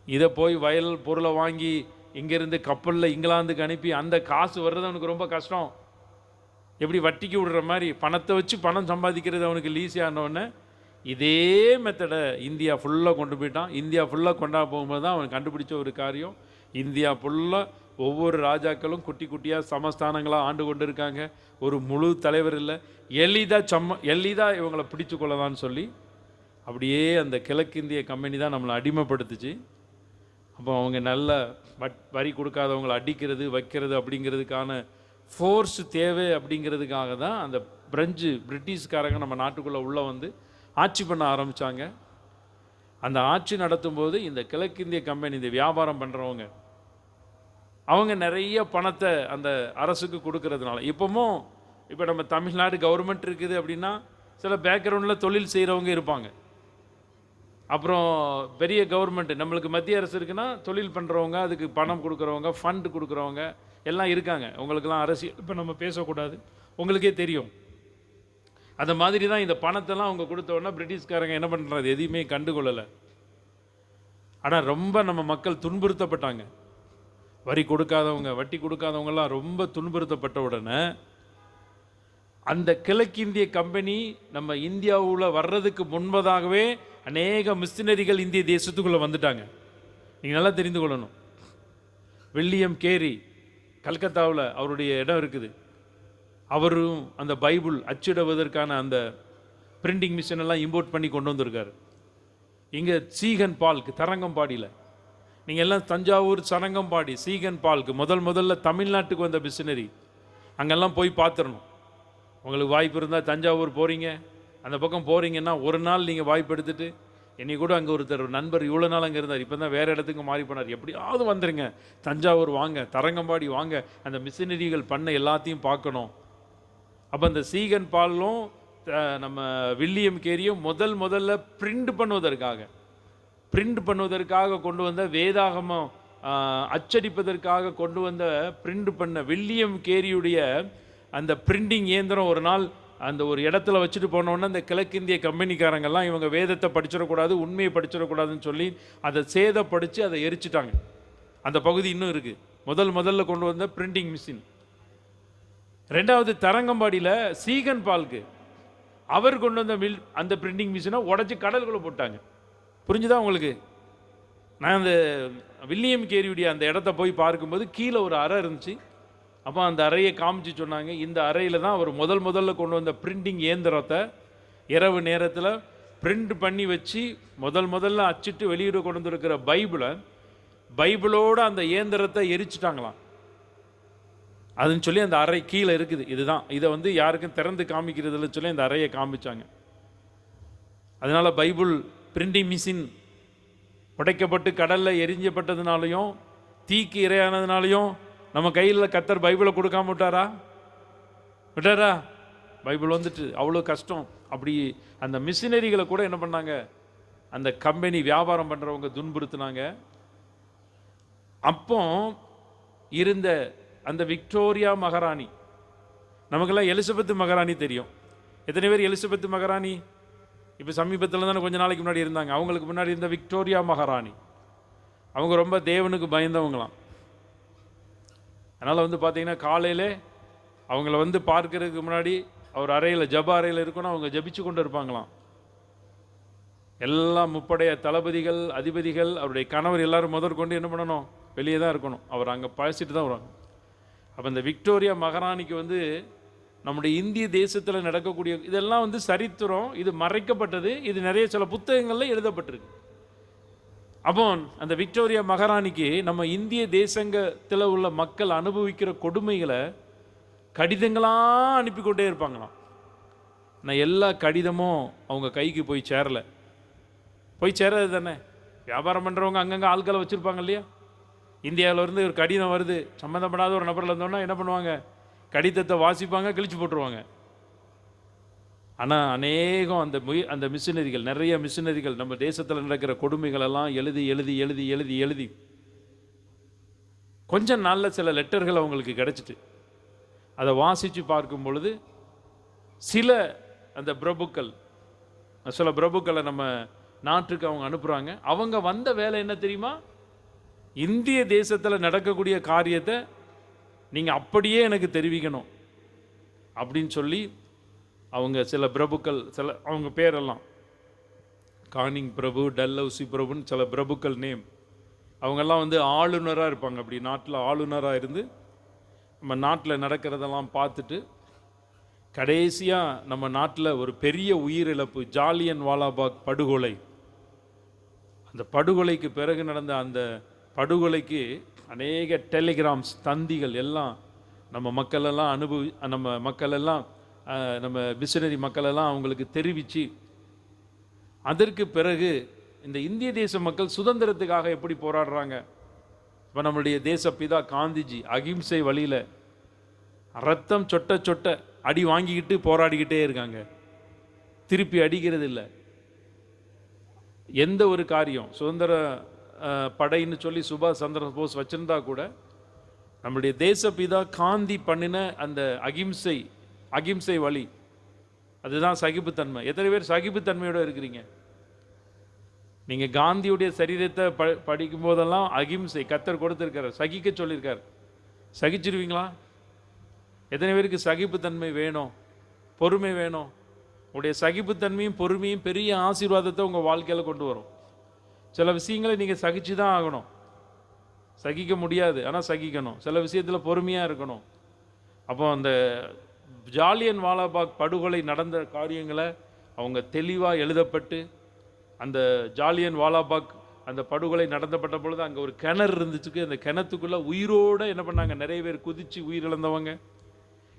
S1: இதை போய் வயல் பொருளை வாங்கி இங்கேருந்து கப்பலில் இங்கிலாந்துக்கு அனுப்பி அந்த காசு வர்றது அவனுக்கு ரொம்ப கஷ்டம். எப்படி வட்டிக்கு விடுற மாதிரி பணத்தை வச்சு பணம் சம்பாதிக்கிறது அவனுக்கு ஈஸியானவொடனே இதே மெத்தடை இந்தியா ஃபுல்லாக கொண்டு போயிட்டான். இந்தியா ஃபுல்லாக கொண்டா போகும்போது தான் அவன் கண்டுபிடிச்ச ஒரு காரியம், இந்தியா ஃபுல்லாக ஒவ்வொரு ராஜாக்களும் குட்டி குட்டியாக சமஸ்தானங்களாக ஆண்டு கொண்டு இருக்காங்க. ஒரு முழு தலைவர் இல்லை, எளிதாக இவங்களை பிடிச்சு கொள்ளலான்னு சொல்லி அப்படியே அந்த கிழக்கிந்திய கம்பெனி தான் நம்மளை அடிமைப்படுத்துச்சு. அப்போ அவங்க நல்ல வரி கொடுக்காதவங்களை அடிக்கிறது வைக்கிறது அப்படிங்கிறதுக்கான ஃபோர்ஸ் தேவை. அப்படிங்கிறதுக்காக தான் அந்த பிரிட்டிஷ்காரங்க நம்ம நாட்டுக்குள்ளே உள்ளே வந்து ஆட்சி பண்ண ஆரம்பித்தாங்க. அந்த ஆட்சி நடத்தும்போது இந்த கிழக்கிந்திய கம்பெனி, இந்த வியாபாரம் பண்ணுறவங்க, அவங்க நிறைய பணத்தை அந்த அரசுக்கு கொடுக்கறதுனால இப்போ நம்ம தமிழ்நாடு கவர்மெண்ட் இருக்குது அப்படின்னா சில பேக்ரவுண்டில் தொழில் செய்கிறவங்க இருப்பாங்க. அப்புறம் பெரிய கவர்மெண்ட் நம்மளுக்கு மத்திய அரசு இருக்குன்னா தொழில் பண்ணுறவங்க, அதுக்கு பணம் கொடுக்குறவங்க, ஃபண்டு கொடுக்குறவங்க எல்லாம் இருக்காங்க. உங்களுக்கெல்லாம் அரசியல் இப்போ நம்ம பேசக்கூடாது, உங்களுக்கே தெரியும். அந்த மாதிரி தான் இந்த பணத்தெல்லாம் அவங்க கொடுத்தோன்னா பிரிட்டிஷ்காரங்க என்ன பண்ணுறது, எதையுமே கண்டுகொள்ளலை. ஆனால் ரொம்ப நம்ம மக்கள் துன்புறுத்தப்பட்டாங்க. வரி கொடுக்காதவங்க, வட்டி கொடுக்காதவங்கெல்லாம் ரொம்ப துன்புறுத்தப்பட்ட உடனே அந்த கிழக்கிந்திய கம்பெனி நம்ம இந்தியாவில் வர்றதுக்கு முன்பதாகவே அநேக மிஷினரிகள் இந்திய தேசத்துக்குள்ளே வந்துட்டாங்க. நீங்கள் நல்லா தெரிந்து கொள்ளணும். வில்லியம் கேரி கல்கத்தாவில் அவருடைய இடம் இருக்குது. அவரும் அந்த பைபிள் அச்சிடுவதற்கான அந்த பிரிண்டிங் மிஷின் எல்லாம் இம்போர்ட் பண்ணி கொண்டு வந்திருக்காரு. இங்கே சீகன் பால்க்கு தரங்கம்பாடியில், நீங்கள் எல்லாம் தஞ்சாவூர் சரங்கம்பாடி சீகன் பால்க்கு முதல்ல தமிழ்நாட்டுக்கு வந்த மிஷினரி. அங்கெல்லாம் போய் பார்த்துடணும். உங்களுக்கு வாய்ப்பு இருந்தால் தஞ்சாவூர் போகிறீங்க, அந்த பக்கம் போகிறீங்கன்னா ஒரு நாள் நீங்கள் வாய்ப்பு எடுத்துகிட்டு, என்னை கூட அங்கே ஒருத்தர் நண்பர் இவ்வளோ நாள் அங்கே இருந்தார், இப்போ தான் வேறு இடத்துக்கு மாறி போனார், எப்படியாவது வந்துடுங்க, தஞ்சாவூர் வாங்க, தரங்கம்பாடி வாங்க, அந்த மிஷினரிகள் பண்ண எல்லாத்தையும் பார்க்கணும். அப்போ அந்த சீகன் பாலும் நம்ம வில்லியம் கேரியும் முதல்ல பிரிண்ட் பண்ணுவதற்காக கொண்டு வந்த வேதாகமம் அச்சடிப்பதற்காக கொண்டு வந்த பிரிண்ட் பண்ண வில்லியம் கேரியுடைய அந்த பிரிண்டிங் இயந்திரம் ஒரு நாள் அந்த ஒரு இடத்துல வச்சுட்டு போனோன்னா அந்த கிழக்கிந்திய கம்பெனிக்காரங்கெல்லாம் இவங்க வேதத்தை படிச்சிடக்கூடாது, உண்மையை படிச்சிடக்கூடாதுன்னு சொல்லி அதை சேதப்படுத்தி அதை எரிச்சிட்டாங்க. அந்த பகுதி இன்னும் இருக்குது. முதல்ல கொண்டு வந்த பிரிண்டிங் மிஷின். ரெண்டாவது தரங்கம்பாடியில் சீகன் பால்க்கு அவர் கொண்டு வந்த அந்த பிரிண்டிங் மிஷினை உடச்சி கடலுக்குள்ளே போட்டாங்க. புரிஞ்சுதா உங்களுக்கு? நான் அந்த வில்லியம் கேரியுடைய அந்த இடத்த போய் பார்க்கும்போது கீழே ஒரு அறை இருந்துச்சு. அப்போ அந்த அறையை காமிச்சு சொன்னாங்க, இந்த அறையில் தான் அவர் முதல்ல கொண்டு வந்த பிரிண்டிங் இயந்திரத்தை இரவு நேரத்தில் பிரிண்ட் பண்ணி வச்சு முதல்ல அச்சிட்டு வெளியிட கொண்டு வந்திருக்கிற பைபிளோட அந்த இயந்திரத்தை எரிச்சிட்டாங்களாம். அதுன்னு சொல்லி அந்த அறை கீழே இருக்குது. இதுதான், இதை வந்து யாருக்கும் திறந்து காமிக்கிறதுன்னு சொல்லி அந்த அறையை காமிச்சாங்க. அதனால பைபிள் பிரிண்டிங் மிஷின் உடைக்கப்பட்டு கடலில் எரிஞ்சப்பட்டதுனாலையும் தீக்கு இரையானதுனாலையும் நம்ம கையில் கர்த்தர் பைபிளை கொடுக்காம விட்டாரா? பைபிள் வந்துட்டு அவ்வளோ கஷ்டம். அப்படி அந்த மிஷினரிகளை கூட என்ன பண்ணாங்க, அந்த கம்பெனி வியாபாரம் பண்ணுறவங்க துன்புறுத்தினாங்க. அப்போ இருந்த அந்த விக்டோரியா மகாராணி, நமக்கெல்லாம் எலிசபெத் மகாராணி தெரியும். எத்தனை பேர் எலிசபெத் மகாராணி இப்போ சமீபத்தில் தானே கொஞ்ச நாளைக்கு முன்னாடி இருந்தாங்க. அவங்களுக்கு முன்னாடி இருந்த விக்டோரியா மகாராணி, அவங்க ரொம்ப தேவனுக்கு பயந்தவங்களாம். அதனால் வந்து பார்த்தீங்கன்னா காலையில் அவங்கள வந்து பார்க்கறதுக்கு முன்னாடி அவர் அறையில் ஜப அறையில் இருக்கணும், அவங்க ஜபிச்சு கொண்டு இருப்பாங்களாம். எல்லாம் முப்படைய தளபதிகள், அதிபதிகள், அவருடைய கணவர் எல்லாரும் முதற்கொண்டு என்ன பண்ணணும், வெளியே தான் இருக்கணும். அவர் அங்கே பழச்சிட்டு தான் வருவாங்க. அப்போ இந்த விக்டோரியா மகாராணிக்கு வந்து நம்முடைய இந்திய தேசத்தில் நடக்கக்கூடிய இதெல்லாம் வந்து சரித்திரம், இது மறைக்கப்பட்டது, இது நிறைய சில புத்தகங்களில் எழுதப்பட்டிருக்கு. அப்போ அந்த விக்டோரியா மகாராணிக்கு நம்ம இந்திய தேசத்தில் உள்ள மக்கள் அனுபவிக்கிற கொடுமைகளை கடிதங்களாக அனுப்பி கொண்டே இருப்பாங்களாம். நான் எல்லா கடிதமும் அவங்க கைக்கு போய் சேராது தானே. வியாபாரம் பண்ணுறவங்க அங்கங்கே ஆட்களை வச்சுருப்பாங்க இல்லையா. இந்தியாவிலேருந்து ஒரு கடிதம் வருது, சம்மந்தப்படாத ஒரு நபரில் இருந்தோன்னா என்ன பண்ணுவாங்க, கடிதத்தை வாசிப்பாங்க, கிழிச்சு போட்டுருவாங்க. ஆனால் அநேகம் அந்த மிஷினரிகள், நிறைய மிஷினரிகள் நம்ம தேசத்தில் நடக்கிற கொடுமைகள் எல்லாம் எழுதி கொஞ்சம் நாளில் சில லெட்டர்கள் அவங்களுக்கு கிடச்சிட்டு அதை வாசித்து பார்க்கும் பொழுது சில அந்த பிரபுக்கள், சில பிரபுக்களை நம்ம நாட்டுக்கு அவங்க அனுப்புகிறாங்க. அவங்க வந்த வேலை என்ன தெரியுமா? இந்திய தேசத்தில் நடக்கக்கூடிய காரியத்தை நீங்கள் அப்படியே எனக்கு தெரிவிக்கணும் அப்படின்னு சொல்லி அவங்க சில பிரபுக்கள், சில அவங்க பேரெல்லாம் கானிங் பிரபு, டல்ஹவுசி பிரபுன்னு சில பிரபுக்கள் நேம். அவங்கெல்லாம் வந்து ஆளுநராக இருப்பாங்க. அப்படி நாட்டில் ஆளுநராக இருந்து நம்ம நாட்டில் நடக்கிறதெல்லாம் பார்த்துட்டு கடைசியாக நம்ம நாட்டில் ஒரு பெரிய உயிரிழப்பு, ஜாலியன் வாலாபாக் படுகொலை. அந்த படுகொலைக்கு பிறகு நடந்த அந்த படுகொலைக்கு அநேக டெலிகிராம்ஸ், தந்திகள் எல்லாம் நம்ம மக்களெல்லாம் நம்ம மிஷனரி மக்களெல்லாம் அவங்களுக்கு தெரிவித்து, அதற்கு பிறகு இந்த இந்திய தேச மக்கள் சுதந்திரத்துக்காக எப்படி போராடுறாங்க. இப்போ நம்மளுடைய தேசப்பிதா காந்திஜி அகிம்சை வழியில் ரத்தம் சொட்ட சொட்ட அடி வாங்கிக்கிட்டு போராடிக்கிட்டே இருக்காங்க. திருப்பி அடிக்கிறது இல்லை. எந்த ஒரு காரியம் சுதந்திர படைன்னு சொல்லி சுபாஷ் சந்திர போஸ் வச்சிருந்தா கூட நம்முடைய தேசப்பிதா காந்தி பண்ணின அந்த அகிம்சை வழி, அதுதான் சகிப்புத்தன்மை. எத்தனை பேர் சகிப்புத்தன்மையோடு இருக்கிறீங்க? நீங்கள் காந்தியுடைய சரீரத்தை படிக்கும் போதெல்லாம் அகிம்சை கர்த்தர் கொடுத்துருக்காரு, சகிக்க சொல்லியிருக்கார். சகிச்சிருவீங்களா? எத்தனை பேருக்கு சகிப்புத்தன்மை வேணும், பொறுமை வேணும்? உங்களுடைய சகிப்புத்தன்மையும் பொறுமையும் பெரிய ஆசீர்வாதத்தை உங்கள் வாழ்க்கையில் கொண்டு வரும். சில விஷயங்களை நீங்கள் சகிச்சு தான் ஆகணும். சகிக்க முடியாது, ஆனால் சகிக்கணும். சில விஷயத்தில் பொறுமையாக இருக்கணும். அப்போ அந்த ஜாலியன் வாலாபாக் படுகொலை நடந்த காரியங்களை அவங்க தெளிவாக எழுதப்பட்டு, அந்த ஜாலியன் வாலாபாக் அந்த படுகொலை நடந்தப்பட்ட பொழுது அங்கே ஒரு கிணறு இருந்துச்சு. அந்த கிணத்துக்குள்ளே உயிரோடு என்ன பண்ணாங்க, நிறைய பேர் குதித்து உயிரிழந்தவங்க.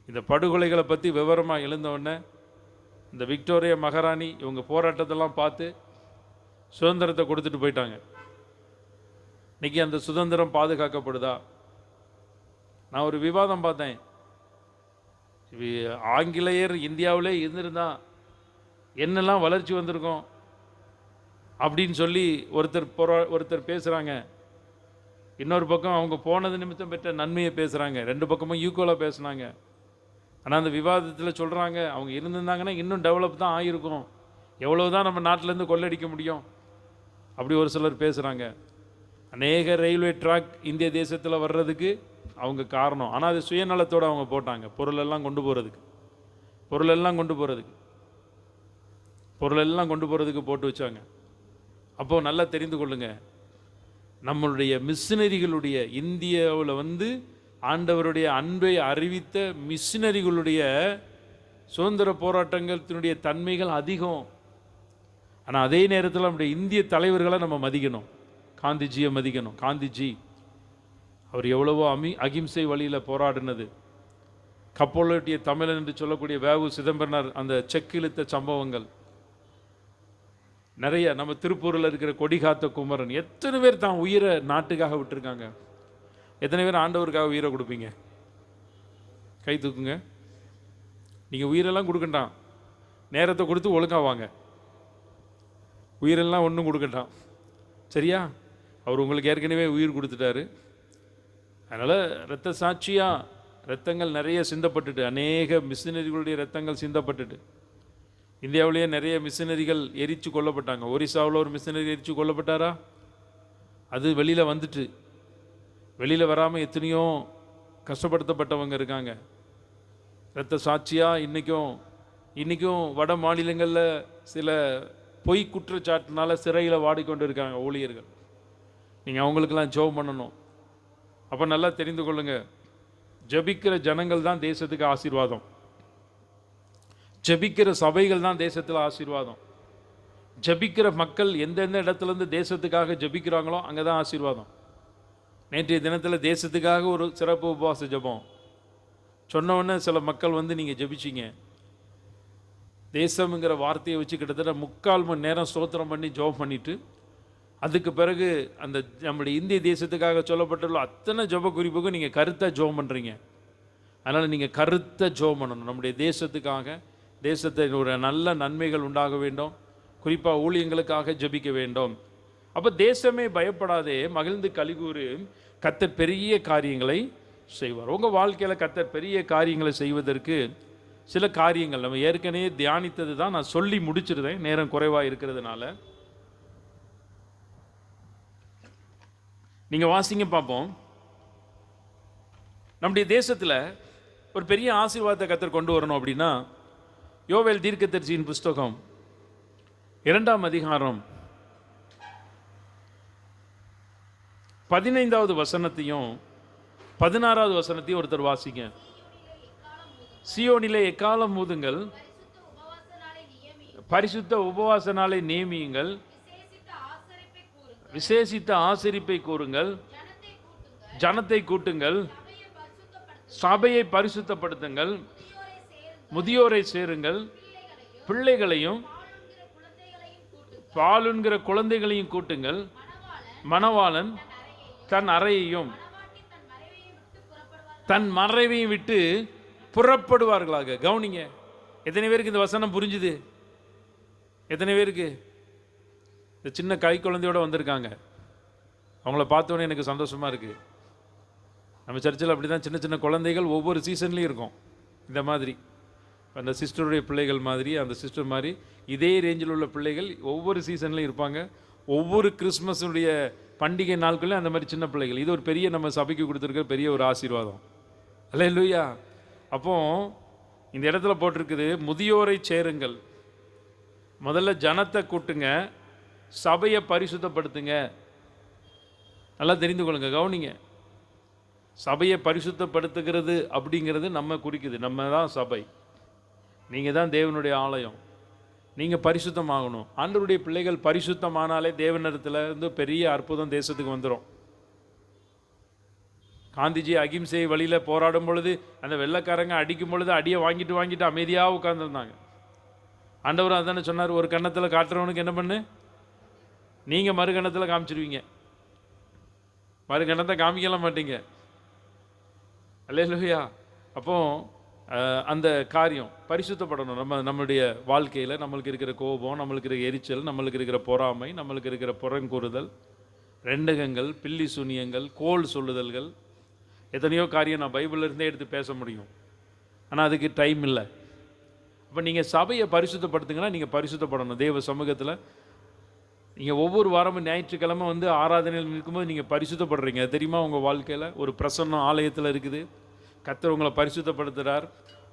S1: இந்த படுகொலைகளை பற்றி விவரமாக எழுந்தவொடனே இந்த விக்டோரியா மகாராணி இவங்க போராட்டத்தெல்லாம் பார்த்து சுதந்திரத்தை கொடுத்துட்டு போயிட்டாங்க. இன்னைக்கு அந்த சுதந்திரம் பாதுகாக்கப்படுதா? நான் ஒரு விவாதம் பார்த்தேன். ஆங்கிலேயர் இந்தியாவிலே இருந்திருந்தா என்னெல்லாம் வளர்ச்சி வந்திருக்கும் அப்படின்னு சொல்லி ஒருத்தர் பேசுகிறாங்க. இன்னொரு பக்கம் அவங்க போனது நிமித்தம் பெற்ற நன்மையை பேசுகிறாங்க. ரெண்டு பக்கமும் ஈக்குவலாக பேசுனாங்க. ஆனால் அந்த விவாதத்தில் சொல்கிறாங்க, அவங்க இருந்திருந்தாங்கன்னா இன்னும் டெவலப் தான் ஆகிருக்கும், எவ்வளோ தான் நம்ம நாட்டிலேருந்து கொள்ளடிக்க முடியும் அப்படி ஒரு சிலர் பேசுகிறாங்க. அநேக ரயில்வே ட்ராக் இந்திய தேசத்தில் வர்றதுக்கு அவங்க காரணம். ஆனால் அது சுயநலத்தோடு அவங்க போட்டாங்க, பொருளெல்லாம் கொண்டு போகிறதுக்கு போட்டு வச்சாங்க. அப்போது நல்லா தெரிந்து கொள்ளுங்க, நம்மளுடைய மிஷினரிகளுடைய இந்தியாவில் வந்து ஆண்டவருடைய அன்பை அறிவித்த மிஷினரிகளுடைய சுதந்திர போராட்டத்தினுடைய தன்மைகள் அதிகம். ஆனால் அதே நேரத்தில் நம்முடைய இந்திய தலைவர்களை நம்ம மதிக்கணும். காந்திஜியை மதிக்கணும். காந்திஜி அவர் எவ்வளவோ அகிம்சை வழியில் போராடினது. கப்பலோட்டிய தமிழன் என்று சொல்லக்கூடிய வேவு சிதம்பரனார் அந்த செக் இழுத்த சம்பவங்கள் நிறைய. நம்ம திருப்பூரில் இருக்கிற கொடிகாத்த குமரன், எத்தனை பேர் தான் உயிரை நாட்டுக்காக விட்டுருக்காங்க. எத்தனை பேர் ஆண்டவருக்காக உயிரை கொடுப்பீங்க? கை தூக்குங்க. நீங்கள் உயிரெல்லாம் கொடுக்கண்டாம், நேரத்தை கொடுத்து ஒழுங்கா வாங்க. உயிரெல்லாம் ஒன்றும் கொடுக்கட்டான், சரியா? அவர் உங்களுக்கு ஏற்கனவே உயிர் கொடுத்துட்டாரு. அதனால் இரத்த சாட்சியாக இரத்தங்கள் நிறைய சிந்தப்பட்டுட்டு, அநேக மிஷினரிகளுடைய இரத்தங்கள் சிந்தப்பட்டுட்டு, இந்தியாவிலேயே நிறைய மிஷினரிகள் எரித்து கொல்லப்பட்டாங்க. ஒரிசாவில் ஒரு மிஷினரி எரித்து கொல்லப்பட்டாரா? அது வெளியில் வந்துட்டு, வெளியில் வராமல் எத்தனையோ கஷ்டப்படுத்தப்பட்டவங்க இருக்காங்க. இரத்த சாட்சியாக இன்றைக்கும் வட மாநிலங்களில் சில பொய் குற்றச்சாட்டுனால சிறையில் வாடிக்கொண்டு இருக்காங்க ஊழியர்கள். நீங்கள் அவங்களுக்கெல்லாம் ஜெபம் பண்ணணும். அப்போ நல்லா தெரிந்து கொள்ளுங்க, ஜெபிக்கிற ஜனங்கள் தான் தேசத்துக்கு ஆசீர்வாதம். ஜெபிக்கிற சபைகள் தான் தேசத்தில் ஆசீர்வாதம். ஜெபிக்கிற மக்கள் எந்தெந்த இடத்துலேருந்து தேசத்துக்காக ஜெபிக்கிறாங்களோ அங்கே தான் ஆசீர்வாதம். நேற்றைய தினத்தில் தேசத்துக்காக ஒரு சிறப்பு உபவாச ஜெபம் சொன்னோடனே சில மக்கள் வந்து நீங்கள் ஜெபிச்சிங்க. தேசம்ங்கிற வார்த்தையை வச்சு கிட்டத்தட்ட 3/4 மணி நேரம் ஸ்தோத்திரம் பண்ணி ஜெபம் பண்ணிவிட்டு, அதுக்கு பிறகு அந்த நம்முடைய இந்திய தேசத்துக்காக சொல்லப்பட்டுள்ள அத்தனை ஜெப குறிப்புக்கும் நீங்கள் கருத்தாக ஜெபம் பண்ணுறீங்க. அதனால் நீங்கள் கருத்தாக ஜெபம் பண்ணணும். நம்முடைய தேசத்துக்காக, தேசத்தை ஒரு நல்ல நன்மைகள் உண்டாக வேண்டும், குறிப்பாக ஊழியங்களுக்காக ஜெபிக்க வேண்டும். அப்போ தேசமே பயப்படாதே, மகிழ்ந்து கலிகூறு, கர்த்தர் பெரிய காரியங்களை செய்வார். உங்கள் வாழ்க்கையில் கர்த்தர் பெரிய காரியங்களை செய்வதற்கு சில காரியங்கள் நம்ம ஏற்கனவே தியானித்தது தான், நான் சொல்லி முடிச்சிருந்தேன் நேரம் குறைவாக இருக்கிறதுனால. நீங்கள் வாசிங்க பார்ப்போம். நம்முடைய தேசத்தில் ஒரு பெரிய ஆசீர்வாதத்தை கர்த்தர் கொண்டு வரணும் அப்படின்னா, யோவேல் தீர்க்கதரிசியின் புஸ்தகம் 2ஆம் அதிகாரம் 15வது வசனத்தையும் 16வது வசனத்தையும் ஒருத்தர் வாசிங்க. சீயோனிலே எக்காலம் ஊதுங்கள், பரிசுத்த உபவாச நாளை நியமியுங்கள், விசேஷித்த ஆசரிப்பை கூறுங்கள், ஜனத்தை கூட்டுங்கள், சபையை பரிசுத்தப்படுத்துங்கள், முதியோரை சேருங்கள், பிள்ளைகளையும் பாலுண்கிற குழந்தைகளையும் கூட்டுங்கள், மணவாளன் தன் அறையையும் தன் மறைவையும் விட்டு புறப்படுவார்களாக. கவனிங்க, எத்தனை பேருக்கு இந்த வசனம் புரிஞ்சுது? எத்தனை பேருக்கு? இந்த சின்ன கை குழந்தையோட வந்திருக்காங்க, அவங்கள பார்த்தோன்னே எனக்கு சந்தோஷமா இருக்கு. நம்ம சர்ச்சில் அப்படி தான் சின்ன சின்ன குழந்தைகள் ஒவ்வொரு சீசன்லேயும் இருக்கும். இந்த மாதிரி அந்த சிஸ்டருடைய பிள்ளைகள் மாதிரி, அந்த சிஸ்டர் மாதிரி இதே ரேஞ்சில் உள்ள பிள்ளைகள் ஒவ்வொரு சீசன்லையும் இருப்பாங்க. ஒவ்வொரு கிறிஸ்மஸுடைய பண்டிகை நாட்களையும் அந்த மாதிரி சின்ன பிள்ளைகள். இது ஒரு பெரிய நம்ம சபைக்கு கொடுத்துருக்க பெரிய ஒரு ஆசீர்வாதம். அல்லேலூயா. அப்போ இந்த இடத்துல போட்டிருக்குது, முதியோரை சேருங்கள். முதல்ல ஜனத்தை கூட்டுங்க, சபையை பரிசுத்தப்படுத்துங்க. நல்லா தெரிந்து கொள்ளுங்க, கவனிங்க. சபையை பரிசுத்தப்படுத்துகிறது அப்படிங்கிறது நம்ம குறிக்குது. நம்ம தான் சபை, நீங்கள் தான் தேவனுடைய ஆலயம். நீங்கள் பரிசுத்தமாகணும். ஆண்டவருடைய பிள்ளைகள் பரிசுத்தமானாலே தேவனிடத்துல இருந்து பெரிய அற்புதம் தேசத்துக்கு வந்துடும். காந்திஜி அகிம்சை வழியில் போராடும் பொழுது அந்த வெள்ளைக்காரங்க அடிக்கும் பொழுது அடியை வாங்கிட்டு அமைதியாக உட்கார்ந்துருந்தாங்க. ஆண்டவர் அதானே சொன்னார், ஒரு கன்னத்தில் காட்டுறவனுக்கு என்ன பண்ணு, நீங்கள் மறு கன்னத்தில் காமிச்சிருவீங்க, மறு கன்னத்தை காமிக்கலாம் மாட்டீங்க. அல்லேலூயா. அப்போ அந்த காரியம் பரிசுத்தப்படணும். நம்மளுடைய வாழ்க்கையில் நம்மளுக்கு இருக்கிற கோபம், நம்மளுக்கு இருக்கிற எரிச்சல், நம்மளுக்கு இருக்கிற பொறாமை, நம்மளுக்கு இருக்கிற புறங்கூறுதல், ரெண்டகங்கள், பில்லி சூனியங்கள், கோல் சொல்லுதல்கள், எத்தனையோ காரியம் நான் பைபிள்லேருந்தே எடுத்து பேச முடியும். ஆனால் அதுக்கு டைம் இல்லை. அப்போ நீங்கள் சபையை பரிசுத்தப்படுத்துங்கன்னா நீங்கள் பரிசுத்தப்படணும். தேவ சமூகத்தில் நீங்கள் ஒவ்வொரு வாரமும் ஞாயிற்றுக்கிழமை வந்து ஆராதனையில் இருக்கும்போது நீங்கள் பரிசுத்தப்படுறீங்க. தெரியுமா? உங்கள் வாழ்க்கையில் ஒரு பிரசன்னம் ஆலயத்தில் இருக்குது. கர்த்தர் உங்களை பரிசுத்தப்படுத்துகிறார்,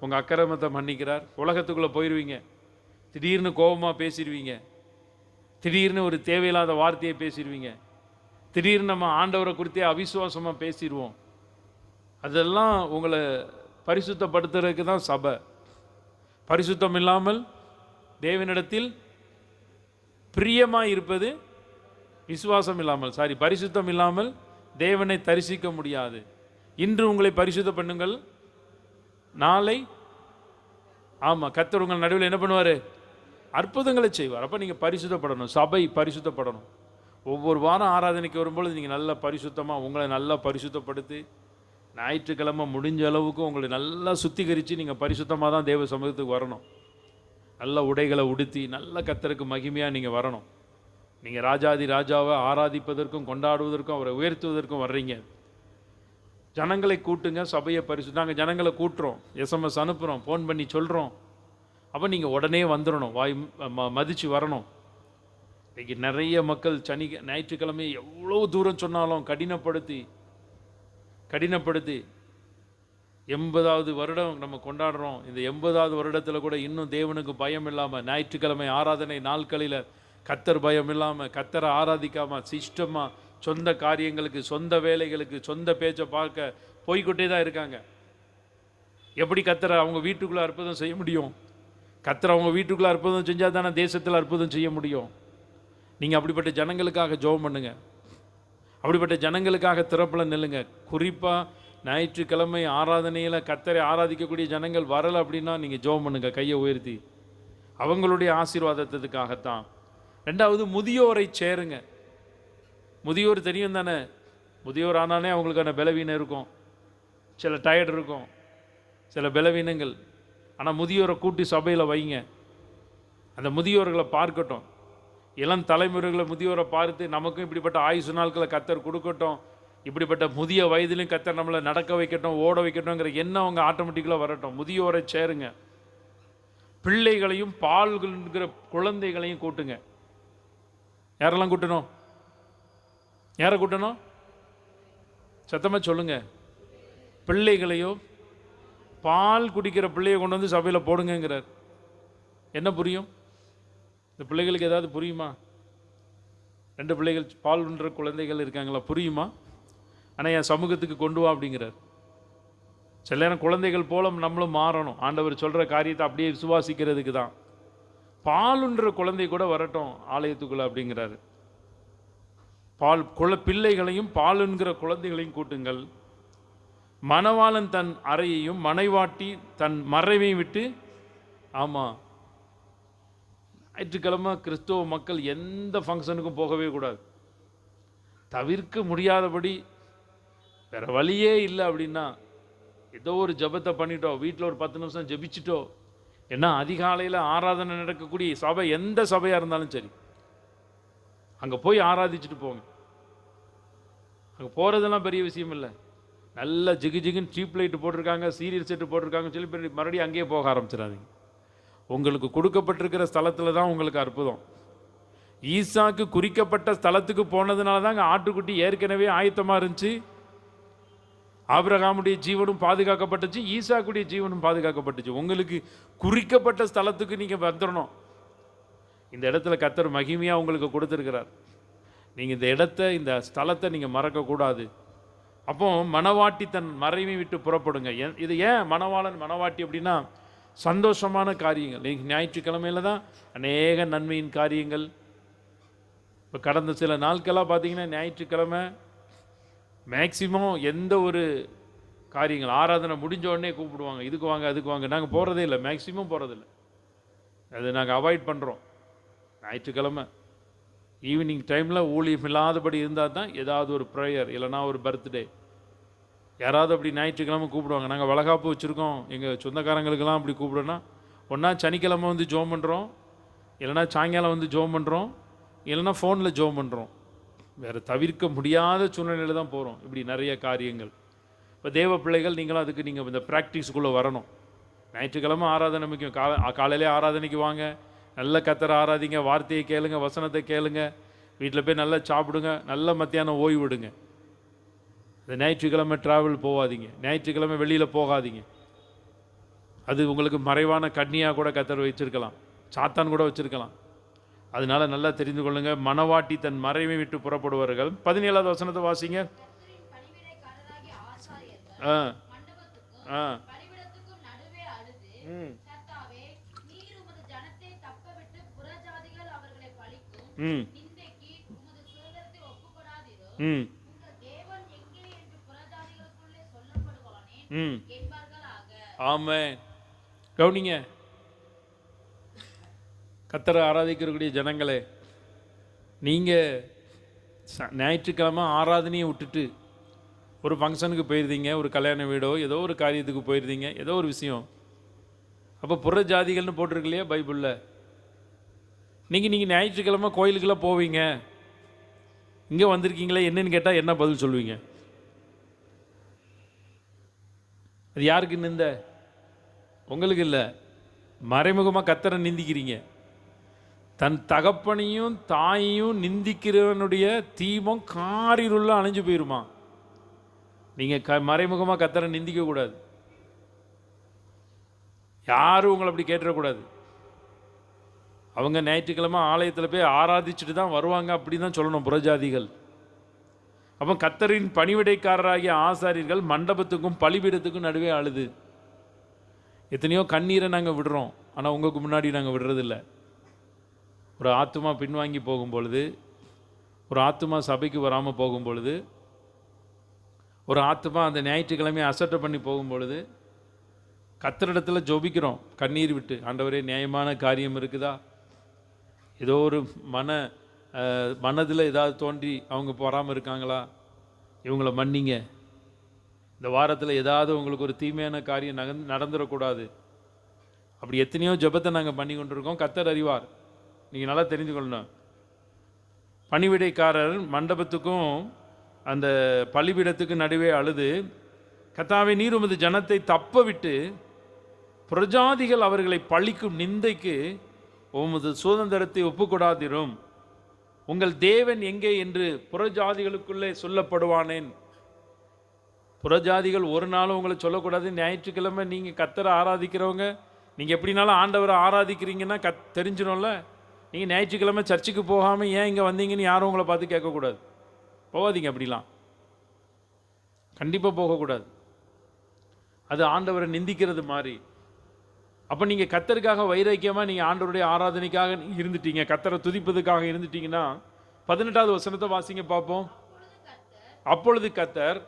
S1: உங்கள் அக்கிரமத்தை மன்னிக்கிறார். உலகத்துக்குள்ளே போயிடுவீங்க, திடீர்னு கோபமாக பேசிடுவீங்க, திடீர்னு ஒரு தேவையில்லாத வார்த்தையை பேசிடுவீங்க, திடீர்னு நம்ம ஆண்டவரை குறித்தே அவிசுவாசமாக பேசிடுவோம். அதெல்லாம் உங்களை பரிசுத்தப்படுத்துறதுக்கு தான் சபை. பரிசுத்தம் இல்லாமல் தேவனிடத்தில் பிரியமாக இருப்பது விசுவாசம் இல்லாமல், பரிசுத்தம் இல்லாமல் தேவனை தரிசிக்க முடியாது. இன்று உங்களை பரிசுத்த பண்ணுங்கள், நாளை கர்த்தர் உங்கள் நடுவில் என்ன பண்ணுவார்? அற்புதங்களை செய்வார். அப்போ நீங்கள் பரிசுத்தப்படணும், சபை பரிசுத்தப்படணும். ஒவ்வொரு வாரம் ஆராதனைக்கு வரும்பொழுது நீங்கள் நல்லா பரிசுத்தமாக உங்களை நல்லா பரிசுத்தப்படுத்தி, ஞாயிற்றுக்கிழமை முடிஞ்ச அளவுக்கு உங்களை நல்லா சுத்திகரித்து நீங்கள் பரிசுத்தமாக தான் தேவ சமூகத்துக்கு வரணும். நல்ல உடைகளை உடுத்தி நல்ல கர்த்தருக்கு மகிமையாக நீங்கள் வரணும். நீங்கள் ராஜாதி ராஜாவை ஆராதிப்பதற்கும் கொண்டாடுவதற்கும் அவரை உயர்த்துவதற்கும் வர்றீங்க. ஜனங்களை கூட்டுங்க, சபையை நாங்கள் ஜனங்களை கூட்டுறோம், எஸ்எம்எஸ் அனுப்புகிறோம், ஃபோன் பண்ணி சொல்கிறோம். அப்போ நீங்கள் உடனே வந்துடணும், மதித்து வரணும். இன்றைக்கி நிறைய மக்கள் ஞாயிற்றுக்கிழமை எவ்வளோ தூரம் சொன்னாலும் கடினப்படுத்தி 80வது வருடம் நம்ம கொண்டாடுறோம். இந்த 80வது வருடத்தில் கூட இன்னும் தேவனுக்கு பயம் இல்லாமல், ஞாயிற்றுக்கிழமை ஆராதனை நாட்களில் கர்த்தர் பயம் இல்லாமல், கர்த்தரை ஆராதிக்காமல், சிஸ்டமாக சொந்த காரியங்களுக்கு, சொந்த வேலைகளுக்கு, சொந்த பேச்சை பார்க்க போய்கிட்டே தான் இருக்காங்க. எப்படி கர்த்தரை அவங்க வீட்டுக்குள்ளே அற்புதம் செய்ய முடியும்? கர்த்தரை அவங்க வீட்டுக்குள்ளே அற்புதம் செஞ்சால் தானே தேசத்தில் அற்புதம் செய்ய முடியும். நீங்கள் அப்படிப்பட்ட ஜனங்களுக்காக ஜெபம் பண்ணுங்க, அப்படிப்பட்ட ஜனங்களுக்காக திறப்பில் நில்லுங்க. குறிப்பாக ஞாயிற்றுக்கிழமை ஆராதனையில் கர்த்தரை ஆராதிக்கக்கூடிய ஜனங்கள் வரலை அப்படின்னா நீங்கள் ஜெபம் பண்ணுங்க, கையை உயர்த்தி, அவங்களுடைய ஆசீர்வாதத்துக்காகத்தான். ரெண்டாவது, முதியோரை சேருங்க. முதியோர் தெரியும் தானே, முதியோர் ஆனாலே அவங்களுக்கான பலவீனம் இருக்கும், சில டயர்டு இருக்கும், சில பலவீனங்கள். ஆனால் முதியோரை கூட்டி சபையில் வைங்க, அந்த முதியோர்களை பார்க்கட்டும். இளம் தலைமுறைகளை முதியோரை பார்த்து நமக்கும் இப்படிப்பட்ட ஆயுசு நாட்களை கர்த்தர் கொடுக்கட்டும், இப்படிப்பட்ட முதிய வயதிலும் கர்த்தர் நம்மளை நடக்க வைக்கட்டும், ஓட வைக்கட்டும்ங்கிற எண்ணம் அவங்க ஆட்டோமேட்டிக்கலாக வரட்டும். முதியோரை சேருங்க, பிள்ளைகளையும் பால்கிற குழந்தைகளையும் கூட்டுங்க. யாரெல்லாம் கூட்டணும்? யாரை கூட்டணும்? சத்தமாக சொல்லுங்க. பிள்ளைகளையும் பால் குடிக்கிற பிள்ளையை கொண்டு வந்து சபையில் போடுங்கிறார். என்ன புரியும்? இந்த பிள்ளைகளுக்கு ஏதாவது புரியுமா? 2 பிள்ளைகள் பால் உண்ற குழந்தைகள் இருக்காங்களா? புரியுமா? ஆனால் என் சமூகத்துக்கு கொண்டு வா அப்படிங்கிறார். சில நேரம் குழந்தைகள் போல நம்மளும் மாறணும். ஆண்டவர் சொல்கிற காரியத்தை அப்படியே விசுவாசிக்கிறதுக்கு தான். பாலுன்ற குழந்தை கூட வரட்டும் ஆலயத்துக்குள்ள அப்படிங்கிறாரு. பிள்ளைகளையும் பாலுங்கிற குழந்தைகளையும் கூட்டுங்கள். மணவாளன் தன் அறையையும் மனைவாட்டி தன் மறைவையும் விட்டு. ஆமாம், ஞாயிற்றுக்கிழமை கிறிஸ்தவ மக்கள் எந்த ஃபங்க்ஷனுக்கும் போகவே கூடாது. தவிர்க்க முடியாதபடி வேற வழியே இல்லை அப்படின்னா ஏதோ ஒரு ஜபத்தை பண்ணிட்டோம், வீட்டில் ஒரு 10 நிமிஷம் ஜபிச்சிட்டோ. ஏன்னா அதிகாலையில் ஆராதனை நடக்கக்கூடிய சபை, எந்த சபையாக இருந்தாலும் சரி, அங்கே போய் ஆராதிச்சுட்டு போங்க. அங்கே போகிறதெல்லாம் பெரிய விஷயம் இல்லை. நல்ல ஜிகு ஜிகுன்னு சீப் லைட்டு போட்டிருக்காங்க, சீரியல் செட்டு போட்டிருக்காங்க சொல்லி மறுபடியும் அங்கேயே போக ஆரம்பிச்சிடாதீங்க. உங்களுக்கு கொடுக்கப்பட்டிருக்கிற ஸ்தலத்தில் தான் உங்களுக்கு அற்புதம். ஈசாக்கு குறிக்கப்பட்ட ஸ்தலத்துக்கு போனதுனால தான் அங்கே ஆட்டுக்குட்டி ஏற்கனவே ஆயத்தமாக இருந்துச்சு. ஆபிரகாமுடைய ஜீவனும் பாதுகாக்கப்பட்டுச்சு, ஈசாக்குடைய ஜீவனும் பாதுகாக்கப்பட்டுச்சு. உங்களுக்கு குறிக்கப்பட்ட ஸ்தலத்துக்கு நீங்கள் வந்துடணும். இந்த இடத்துல கர்த்தர் மகிமையாக உங்களுக்கு கொடுத்துருக்கிறார். நீங்கள் இந்த இடத்த, இந்த ஸ்தலத்தை நீங்கள் மறக்கக்கூடாது. அப்போ மணவாட்டி தன் மறைவை விட்டு புறப்படுங்க. இது ஏன் மணவாளன் மணவாட்டி அப்படின்னா சந்தோஷமான காரியங்கள். இன்னைக்கு ஞாயிற்றுக்கிழமையில் தான் அநேக நன்மையின் காரியங்கள். இப்போ கடந்த சில நாட்களாக பார்த்தீங்கன்னா ஞாயிற்றுக்கிழமை மேக்சிமம் எந்த ஒரு காரியங்கள் ஆராதனை முடிஞ்ச உடனே கூப்பிடுவாங்க, இதுக்கு வாங்க அதுக்கு வாங்க. நாங்கள் போகிறதே இல்லை, மேக்சிமம் போகிறதில்ல. அது நாங்கள் அவாய்ட் பண்ணுறோம். ஞாயிற்றுக்கிழமை ஈவினிங் டைமில் ஊழியம் இல்லாதபடி இருந்தால் தான் ஏதாவது ஒரு ப்ரேயர் இல்லைனா ஒரு பர்த்டே, யாராவது அப்படி ஞாயிற்றுக்கிழமை கூப்பிடுவாங்க. நாங்கள் வளகாப்பு வச்சுருக்கோம், எங்கள் சொந்தக்காரங்களுக்கெல்லாம் அப்படி கூப்பிடுன்னா ஒன்றா சனிக்கிழமை வந்து ஜோம் பண்ணுறோம், இல்லைனா சாயங்காலம் வந்து ஜோம் பண்ணுறோம், இல்லைனா ஃபோனில் ஜோம் பண்ணுறோம். வேறு தவிர்க்க முடியாத சூழ்நிலையில் தான் போகிறோம். இப்படி நிறைய காரியங்கள். இப்போ தேவ பிள்ளைகள் நீங்களும் அதுக்கு நீங்கள் இந்த ப்ராக்டிஸ்க்குள்ளே வரணும். ஞாயிற்றுக்கிழமை ஆராதனை முக்கியம். காலையிலே ஆராதனைக்கு வாங்க, நல்ல கர்த்தரை ஆராதிங்க, வார்த்தையை கேளுங்க, வசனத்தை கேளுங்க, வீட்டில் போய் நல்லா சாப்பிடுங்க, நல்ல மத்தியானம் ஓய்வு விடுங்க. இந்த ஞாயிற்றுக்கிழமை ட்ராவல் போகாதீங்க, ஞாயிற்றுக்கிழமை வெளியில் போகாதீங்க. அது உங்களுக்கு மறைவான கண்ணியாக கூட கர்த்தர் வச்சிருக்கலாம், சாத்தான் கூட வச்சிருக்கலாம். அதனால நல்லா தெரிந்து கொள்ளுங்க. மணவாட்டி தன் மறைவை விட்டு புறப்படுவார்கள். 17வது வசனத்தை வாசிங்க. ஆமென். கவனிங்க, கர்த்தரை ஆராதிக்கக்கூடிய ஜனங்களே, நீங்கள் ஞாயிற்றுக்கிழமை ஆராதனையை விட்டுட்டு ஒரு ஃபங்க்ஷனுக்கு போயிருந்தீங்க, ஒரு கல்யாண வீடோ ஏதோ ஒரு காரியத்துக்கு போயிருந்தீங்க, ஏதோ ஒரு விஷயம். அப்போ புற ஜாதிகள்னு போட்டிருக்கு இல்லையா பைபிளில். நீங்கள் ஞாயிற்றுக்கிழமை கோயிலுக்கெல்லாம் போவீங்க, இங்கே வந்திருக்கீங்களே என்னன்னு கேட்டால் என்ன பதில் சொல்லுவீங்க? அது யாருக்கு நிந்த? உங்களுக்கு இல்லை, மறைமுகமாக கர்த்தரை நிந்திக்கிறீங்க. தன் தகப்பனையும் தாயையும் நிந்திக்கிறவனுடைய தீபம் காரிருள்ள அணைஞ்சு போயிருமா. நீங்கள் மறைமுகமாக கர்த்தரை நிந்திக்கக்கூடாது. யாரும் உங்களை அப்படி கேட்டுறக்கூடாது. அவங்க ஞாயிற்றுக்கிழமை ஆலயத்தில் போய் ஆராதிச்சுட்டு தான் வருவாங்க, அப்படி தான் சொல்லணும் புறஜாதிகள். அப்போ கர்த்தரின் பணிவிடைக்காரராகிய ஆசாரியர்கள் மண்டபத்துக்கும் பலிபீடத்துக்கும் நடுவே அழுது. எத்தனையோ கண்ணீரை நாங்கள் விடுறோம், ஆனால் உங்களுக்கு முன்னாடி நாங்கள் விடுறதில்லை. ஒரு ஆத்துமா பின்வாங்கி போகும்பொழுது, ஒரு ஆத்துமா சபைக்கு வராமல் போகும்பொழுது, ஒரு ஆத்துமா அந்த ஞாயிற்றுக்கிழமையை அசட்டை பண்ணி போகும்பொழுது கர்த்தரிடத்தில் ஜெபிக்கிறோம் கண்ணீர் விட்டு. ஆண்டவரே, நியாயமான காரியம் இருக்குதா? ஏதோ ஒரு மனதில் ஏதாவது தோன்றி அவங்க வராமல் இருக்காங்களா? இவங்கள மன்னிங்க. இந்த வாரத்தில் ஏதாவது உங்களுக்கு ஒரு தீமையான காரியம் நடந்துடக்கூடாது. அப்படி எத்தனையோ ஜெபத்தை நாங்கள் பண்ணி கொண்டிருக்கோம். கர்த்தர் அறிவார். நீங்கள் நல்லா தெரிந்து கொள்ளணும். பணிவிடைக்காரர் மண்டபத்துக்கும் அந்த பலிபீடத்துக்கு நடுவே அழுது, கர்த்தாவே நீர் உமது ஜனத்தை தப்ப விட்டு பிரஜாதிகள் அவர்களை பழிக்கும் நிந்தைக்கு உமது சுதந்திரத்தை ஒப்புக்கொடாதிரும். உங்கள் தேவன் எங்கே என்று புறஜாதிகளுக்குள்ளே சொல்லப்படுவானேன். புறஜாதிகள் ஒரு நாளும் உங்களை சொல்லக்கூடாது. ஞாயிற்றுக்கிழமை நீங்கள் கர்த்தரை ஆராதிக்கிறவங்க, நீங்கள் எப்படினாலும் ஆண்டவரை ஆராதிக்கிறீங்கன்னா தெரிஞ்சிடும்ல. நீங்கள் ஞாயிற்றுக்கிழமை சர்ச்சுக்கு போகாமல் ஏன் இங்கே வந்தீங்கன்னு யாரும் உங்களை பார்த்து கேட்கக்கூடாது. போகாதீங்க, அப்படிலாம் கண்டிப்பாக போகக்கூடாது. அது ஆண்டவரை நிந்திக்கிறது மாதிரி. அப்போ நீங்கள் கர்த்தருக்காக வைராக்கியமாக நீங்கள் ஆண்டவருடைய ஆராதனைக்காக இருந்துட்டீங்க, கர்த்தரை துதிப்பதுக்காக இருந்துட்டீங்கன்னா 18வது வசனத்தை வாசிங்க பார்ப்போம். அப்பொழுது கர்த்தர்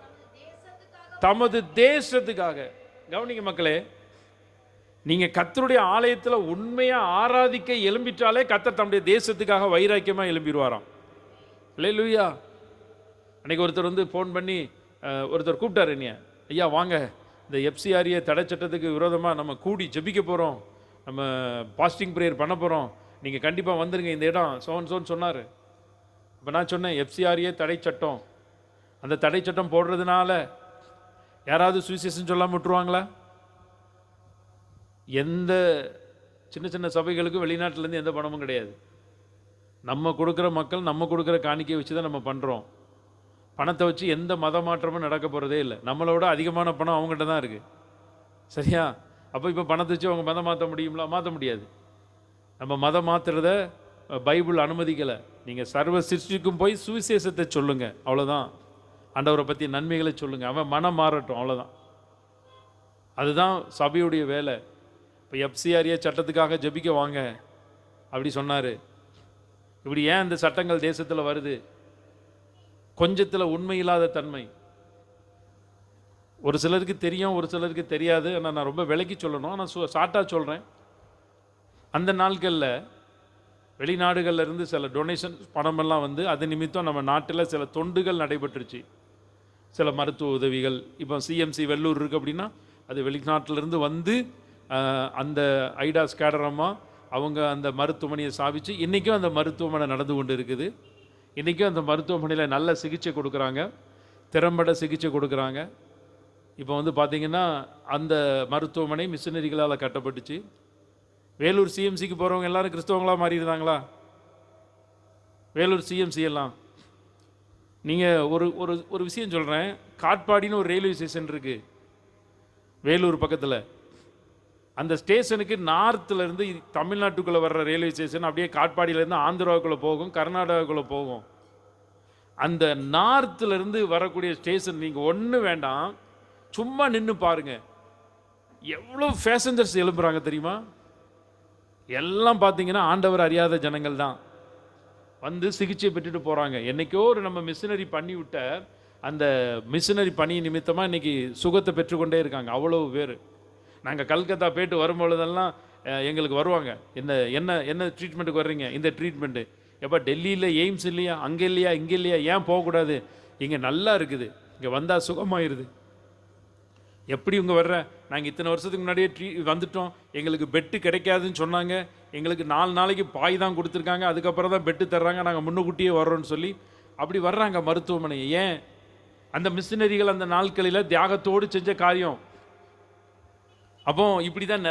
S1: தமது தேசத்துக்காக, கவனிங்க மக்களே, நீங்கள் கர்த்தருடைய ஆலயத்தில் உண்மையாக ஆராதிக்க எழும்பிட்டாலே கர்த்தர் தம்முடைய தேசத்துக்காக வைராக்கியமாக எழும்பிடுவாராம். அல்லேலூயா. அன்றைக்கி ஒருத்தர் வந்து ஃபோன் பண்ணி ஒருத்தர் கூப்பிட்டார் என்னைய, ஐயா வாங்க, இந்த எஃப்சிஆர்ஏ தடை சட்டத்துக்கு விரோதமாக நம்ம கூடி ஜெபிக்க போகிறோம், நம்ம பாஸ்டிங் ப்ரேயர் பண்ண போகிறோம், நீங்கள் கண்டிப்பாக வந்துருங்க இந்த இடம் சோன்னு சொன்னார். இப்போ நான் சொன்னேன், எஃப்சிஆர்ஏ தடை சட்டம், அந்த தடை சட்டம் போடுறதுனால யாராவது சுவிசேஷம் சொல்லாமல் விட்டுருவாங்களா? எந்த சின்ன சின்ன சபைகளுக்கு வெளிநாட்டிலேருந்து எந்த பணமும் கிடையாது. நம்ம கொடுக்குற மக்கள் நம்ம கொடுக்குற காணிக்கையை வச்சு தான் நம்ம பண்ணுறோம். பணத்தை வச்சு எந்த மத மாற்றமும் நடக்க போகிறதே இல்லை. நம்மளோட அதிகமான பணம் அவங்ககிட்ட தான் இருக்குது. சரியா? அப்போ இப்போ பணத்தை வச்சு அவங்க மதம் மாற்ற முடியுங்களா? மாற்ற முடியாது. நம்ம மதம் மாற்றுறத பைபிள் அனுமதிக்கலை. நீங்கள் சர்வ சிருஷ்டிக்கும் போய் சுவிசேஷத்தை சொல்லுங்கள், அவ்வளோதான். ஆண்டவரை பற்றி நன்மைகளை சொல்லுங்கள், அவன் மனம் மாறட்டும், அவ்வளோதான். அதுதான் சபையுடைய வேலை. இப்போ எஃப்சிஆர்ஏ சட்டத்துக்காக ஜெபிக்க வாங்க அப்படி சொன்னார். இப்படி ஏன் இந்த சட்டங்கள் தேசத்தில் வருது? கொஞ்சத்தில் உண்மை இல்லாத தன்மை. ஒரு சிலருக்கு தெரியும், ஒரு சிலருக்கு தெரியாது. ஆனால் நான் ரொம்ப விலைக்கு சொல்லணும், ஆனால் ஷார்ட்டாக சொல்கிறேன். அந்த நாட்களில் வெளிநாடுகளில் இருந்து சில டொனேஷன் பணமெல்லாம் வந்து அது நிமித்தம் நம்ம நாட்டில் சில தொண்டுகள் நடைபெற்றுச்சு, சில மருத்துவ உதவிகள். இப்போ சிஎம்சி வெள்ளூர் இருக்குது அப்படின்னா அது வெளிநாட்டிலிருந்து வந்து அந்த ஐடாஸ் கேடரம்மா அவங்க அந்த மருத்துவமனையை ஸ்தாபித்து இன்றைக்கும் அந்த மருத்துவமனை நடந்து கொண்டு இருக்குது. இன்றைக்கும் அந்த மருத்துவமனையில் நல்ல சிகிச்சை கொடுக்குறாங்க, திறம்பட சிகிச்சை கொடுக்குறாங்க. இப்போ வந்து பார்த்திங்கன்னா அந்த மருத்துவமனை மிஷினரிகளால் கட்டப்பட்டுச்சு. வேலூர் சிஎம்சிக்கு போகிறவங்க எல்லாரும் கிறிஸ்தவங்களாக மாறிடுறாங்களா? வேலூர் சிஎம்சி எல்லாம் நீங்கள் ஒரு விஷயம் சொல்கிறேன். காட்பாடின்னு ஒரு ரயில்வே ஸ்டேஷன் இருக்குது வேலூர் பக்கத்தில். அந்த ஸ்டேஷனுக்கு நார்த்துலேருந்து தமிழ்நாட்டுக்குள்ளே வர்ற ரயில்வே ஸ்டேஷன் அப்படியே காட்பாடியிலேருந்து ஆந்திராவுக்குள்ளே போகும், கர்நாடகாவுக்குள்ளே போகும். அந்த நார்த்துலேருந்து வரக்கூடிய ஸ்டேஷன் நீங்கள் ஒன்றும் வேண்டாம், சும்மா நின்று பாருங்கள், எவ்வளோ பேசஞ்சர்ஸ் எழுப்புறாங்க தெரியுமா? எல்லாம் பார்த்தீங்கன்னா ஆண்டவர் அறியாத ஜனங்கள் தான் வந்து சிகிச்சை பெற்றுட்டு போகிறாங்க. என்றைக்கோ ஒரு நம்ம மிஷினரி பண்ணி விட்ட அந்த மிஷினரி பணி நிமித்தமாக இன்றைக்கி சுகத்தை பெற்றுக்கொண்டே இருக்காங்க அவ்வளோ பேர். நாங்கள் கல்கத்தா போய்ட்டு வரும்பொழுதெல்லாம் எங்களுக்கு வருவாங்க, என்ன ட்ரீட்மெண்ட்டுக்கு வர்றீங்க? இந்த ட்ரீட்மெண்ட்டு. எப்போ டெல்லியில் எய்ம்ஸ் இல்லையா, அங்கே இல்லையா, இங்கே இல்லையா, ஏன் போகக்கூடாது? இங்கே நல்லா இருக்குது, இங்கே வந்தால் சுகமாயிருது. எப்படி இங்கே வர்ற? நாங்கள் இத்தனை வருஷத்துக்கு முன்னாடியே வந்துட்டோம், எங்களுக்கு பெட்டு கிடைக்காதுன்னு சொன்னாங்க, எங்களுக்கு 4 நாளைக்கு பாய் தான் கொடுத்துருக்காங்க, அதுக்கப்புறம் தான் பெட்டு தர்றாங்க, நாங்கள் முன்னுக்கூட்டியே வர்றோன்னு சொல்லி அப்படி வர்றாங்க மருத்துவமனை. ஏன்? அந்த மிஷினரிகள் அந்த நாட்களில் தியாகத்தோடு செஞ்ச காரியம். அப்போ இப்படி தான்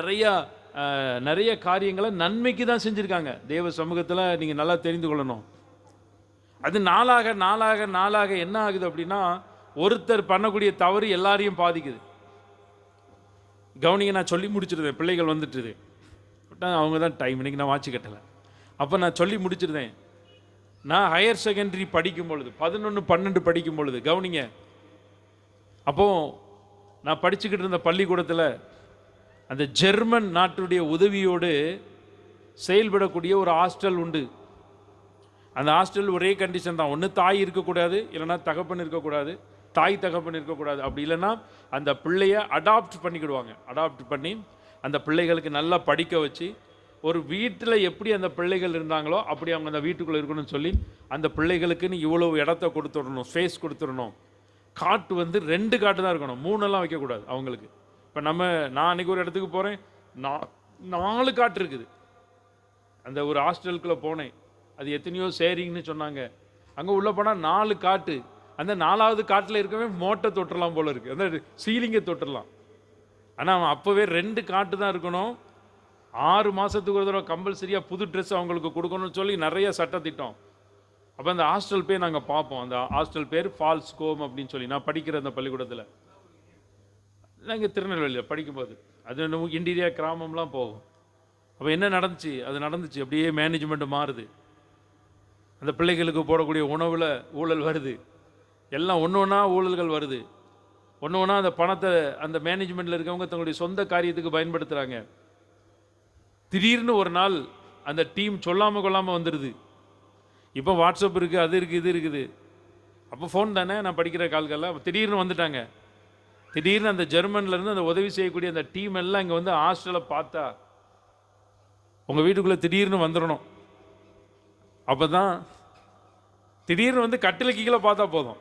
S1: நிறைய காரியங்களை நன்மைக்கு தான் செஞ்சுருக்காங்க தேவ சமூகத்தில். நீங்கள் நல்லா தெரிந்து கொள்ளணும். அது நாளாக நாளாக நாளாக என்ன ஆகுது அப்படின்னா, ஒருத்தர் பண்ணக்கூடிய தவறு எல்லாரையும் பாதிக்குது. கவனிங்க, நான் சொல்லி முடிச்சிருந்தேன், பிள்ளைகள் வந்துட்டுது, அவங்க தான் டைம், இன்னைக்கு நான் வாட்சி கட்டலை. அப்போ நான் சொல்லி முடிச்சிருந்தேன். நான் ஹையர் செகண்டரி படிக்கும் பொழுது 11, 12 படிக்கும் பொழுது, கவனிங்க, அப்போது நான் படிச்சுக்கிட்டு இருந்த பள்ளிக்கூடத்தில் அந்த ஜெர்மன் நாட்டுடைய உதவியோடு செயல்படக்கூடிய ஒரு ஹாஸ்டல் உண்டு. அந்த ஹாஸ்டல் ஒரே கண்டிஷன் தான், ஒன்று தாய் இருக்கக்கூடாது, இல்லைனா தகப்பன் இருக்கக்கூடாது, தாய் தகப்பன் இருக்கக்கூடாது. அப்படி இல்லைன்னா அந்த பிள்ளைய அடாப்ட் பண்ணிக்கிடுவாங்க. அடாப்ட் பண்ணி அந்த பிள்ளைகளுக்கு நல்லா படிக்க வச்சு, ஒரு வீட்டில் எப்படி அந்த பிள்ளைகள் இருந்தாங்களோ அப்படி அவங்க அந்த வீட்டுக்குள்ளே இருக்கணும்னு சொல்லி அந்த பிள்ளைகளுக்குன்னு இவ்வளோ இடத்த கொடுத்துடணும், ஸ்பேஸ் கொடுத்துடணும். காட்டு வந்து 2 காட்டு தான் இருக்கணும், 3 வைக்கக்கூடாது அவங்களுக்கு. இப்போ நான் அன்றைக்கி ஒரு இடத்துக்கு போகிறேன், 4 காட்டு இருக்குது. அந்த ஒரு ஹாஸ்டலுக்குள்ளே போனேன், அது எத்தனையோ ஷேரிங்னு சொன்னாங்க. அங்கே உள்ளே போனால் 4 காட்டு. அந்த 4வது காட்டில் இருக்கவே மோட்டை தொட்டுடலாம் போல இருக்கு, அந்த சீலிங்கை தொட்டுடலாம். ஆனால் அவன் அப்போவே 2 காட்டு தான் இருக்கணும், 6 மாதத்துக்கு ஒரு தடவை கம்பல்சரியாக புது ட்ரெஸ் அவங்களுக்கு கொடுக்கணும்னு சொல்லி நிறைய சட்டத்திட்டம். அப்போ அந்த ஹாஸ்டல் பேர் நாங்கள் பார்ப்போம். அந்த ஹாஸ்டல் பேர் ஃபால்ஸ் கோம் அப்படின்னு சொல்லி நான் படிக்கிற அந்த பள்ளிக்கூடத்தில், நாங்கள் திருநெல்வேலியில் படிக்கும்போது, அது இன்டீரியர் கிராமம்லாம் போகும். அப்போ என்ன நடந்துச்சு, அது நடந்துச்சு. அப்படியே மேனேஜ்மெண்ட் மாறுது, அந்த பிள்ளைகளுக்கு போடக்கூடிய உணவில் ஊழல் வருது, எல்லாம் ஒன்று ஒன்றா ஊழல்கள் வருது, ஒன்று ஒன்றா அந்த பணத்தை அந்த மேனேஜ்மெண்ட்டில் இருக்கவங்க தங்களுடைய சொந்த காரியத்துக்கு பயன்படுத்துகிறாங்க. திடீர்னு ஒரு நாள் அந்த டீம் சொல்லாமல் கொள்ளாமல் வந்துடுது. இப்போ வாட்ஸ்அப் இருக்குது, அது இருக்குது, இது இருக்குது. அப்போ ஃபோன் தானே, நான் படிக்கிற கால்கள்லாம் திடீர்னு வந்துட்டாங்க. திடீர்னு அந்த ஜெர்மன்லேருந்து அந்த உதவி செய்யக்கூடிய அந்த டீம் எல்லாம் இங்கே வந்து ஹாஸ்டலை பார்த்தா உங்கள் வீட்டுக்குள்ளே திடீர்னு வந்துடணும். அப்போ தான் திடீர்னு வந்து கட்டிலுக்கு கீழே பார்த்தா போதும்.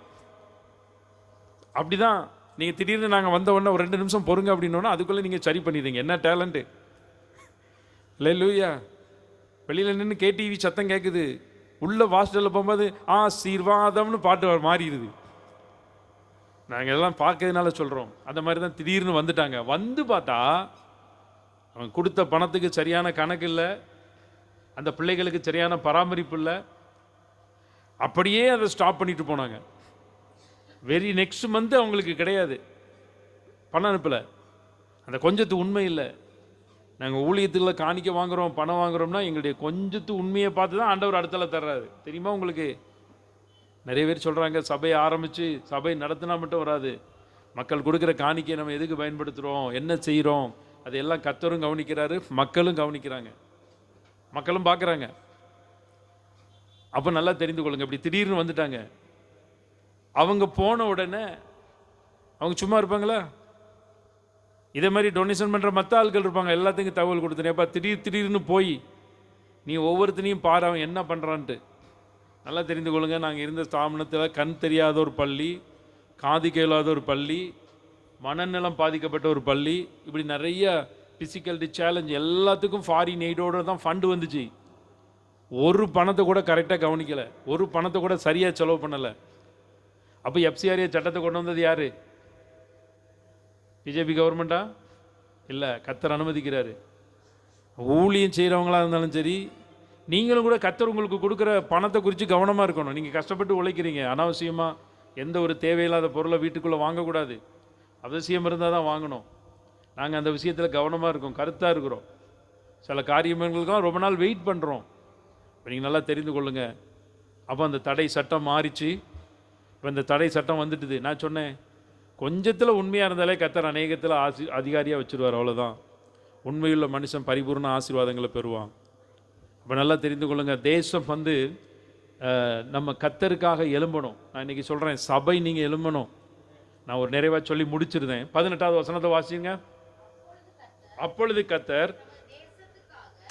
S1: அப்படி தான் நீங்கள் திடீர்னு நாங்கள் வந்த உடனே ஒரு 2 நிமிஷம் பொறுங்க அப்படின்னோன்னா அதுக்குள்ளே நீங்கள் சரி பண்ணிடுங்க. என்ன டேலண்ட்டு இல்லையா? வெளியில் நின்று கேடிவி சத்தம் கேட்குது, உள்ள ஹாஸ்டலில் போகும்போது ஆசீர்வாதம்னு பாட்டு மாறிடுது. நாங்கள் எல்லாம் பார்க்கறதுனால சொல்கிறோம். அந்த மாதிரி தான் திடீர்னு வந்துட்டாங்க. வந்து பார்த்தா அவன் கொடுத்த பணத்துக்கு சரியான கணக்கு இல்லை, அந்த பிள்ளைகளுக்கு சரியான பராமரிப்பு இல்லை. அப்படியே அதை ஸ்டாப் பண்ணிட்டு போனாங்க. வெரி நெக்ஸ்ட் மந்த் அவங்களுக்கு கிடையாது, பணம் அனுப்பலை. அந்த கொஞ்சத்து உண்மை இல்லை. நாங்கள் ஊழியத்தில் காணிக்க வாங்குகிறோம், பணம் வாங்குகிறோம்னா எங்களுடைய கொஞ்சத்து உண்மையை பார்த்து தான் ஆண்டவர் அடுத்தல தர்றாரு. தெரியுமா உங்களுக்கு? நிறைய பேர் சொல்கிறாங்க சபையை ஆரம்பித்து சபை நடத்தினா மட்டும் வராது, மக்கள் கொடுக்குற காணிக்கையை நம்ம எதுக்கு பயன்படுத்துகிறோம், என்ன செய்கிறோம், அதையெல்லாம் கர்த்தரும் கவனிக்கிறாரு, மக்களும் கவனிக்கிறாங்க, மக்களும் பார்க்குறாங்க. அப்போ நல்லா தெரிந்து கொள்ளுங்க. இப்படி திடீர்னு வந்துட்டாங்க. அவங்க போன உடனே அவங்க சும்மா இருப்பாங்களா? இதே மாதிரி டொனேஷன் பண்ணுற மற்ற ஆட்கள் இருப்பாங்க, எல்லாத்துக்கும் தகவல் கொடுத்துனேப்பா. திடீர்னு போய் நீ ஒவ்வொருத்தனையும் பாரு அவன் என்ன பண்ணுறான்ட்டு. நல்லா தெரிந்து கொள்ளுங்க. நாங்கள் இருந்த ஸ்தாபனத்தில் கண் தெரியாத ஒரு பள்ளி, காது கேளாத ஒரு பள்ளி, மனநலம் பாதிக்கப்பட்ட ஒரு பள்ளி, இப்படி நிறைய ஃபிசிக்கல்டி சேலஞ்ச், எல்லாத்துக்கும் ஃபாரின் எய்டோடு தான் ஃபண்டு வந்துச்சு. ஒரு பணத்தை கூட கரெக்டாக கவனிக்கலை, ஒரு பணத்தை கூட சரியாக செலவு பண்ணலை. அப்போ எஃப்சிஆர்ஏ சட்டத்தை கொண்டு வந்தது யார்? பிஜேபி கவர்மெண்ட்டா? இல்லை, கர்த்தர் அனுமதிக்கிறாரு. ஊழியம் செய்கிறவங்களா இருந்தாலும் சரி, நீங்களும் கூட கர்த்தர் உங்களுக்கு கொடுக்குற பணத்தை குறித்து கவனமாக இருக்கணும். நீங்கள் கஷ்டப்பட்டு உழைக்கிறீங்க, அனாவசியமாக எந்த ஒரு தேவையில்லாத பொருளை வீட்டுக்குள்ளே வாங்கக்கூடாது. அவசியம் இருந்தால் தான் வாங்கணும். நாங்கள் அந்த விஷயத்தில் கவனமாக இருக்கோம், கருத்தாக இருக்கிறோம். சில காரியங்களுக்கெல்லாம் ரொம்ப நாள் வெயிட் பண்ணுறோம். இப்போ நீங்கள் நல்லா தெரிந்து கொள்ளுங்கள். அப்போ அந்த தடை சட்டம் மாறிச்சு. இப்போ இந்த தடை சட்டம் வந்துட்டுது. நான் சொன்னேன், கொஞ்சத்தில் உண்மையாக இருந்தாலே கர்த்தர் அநேகத்தில் அதிகாரியாக வச்சுருவார், அவ்வளோதான். உண்மையுள்ள மனுஷன் பரிபூர்ண ஆசீர்வாதங்களை பெறுவான். அப்போ நல்லா தெரிந்து கொள்ளுங்கள். தேசம் வந்து நம்ம கர்த்தருக்காக எழும்பணும். நான் இன்றைக்கி சொல்கிறேன், சபை நீங்கள் எழும்பணும். நான் ஒரு நிறைவாக சொல்லி முடிச்சிருந்தேன். 18வது வசனத்தை வாசிங்க. அப்பொழுது கர்த்தர்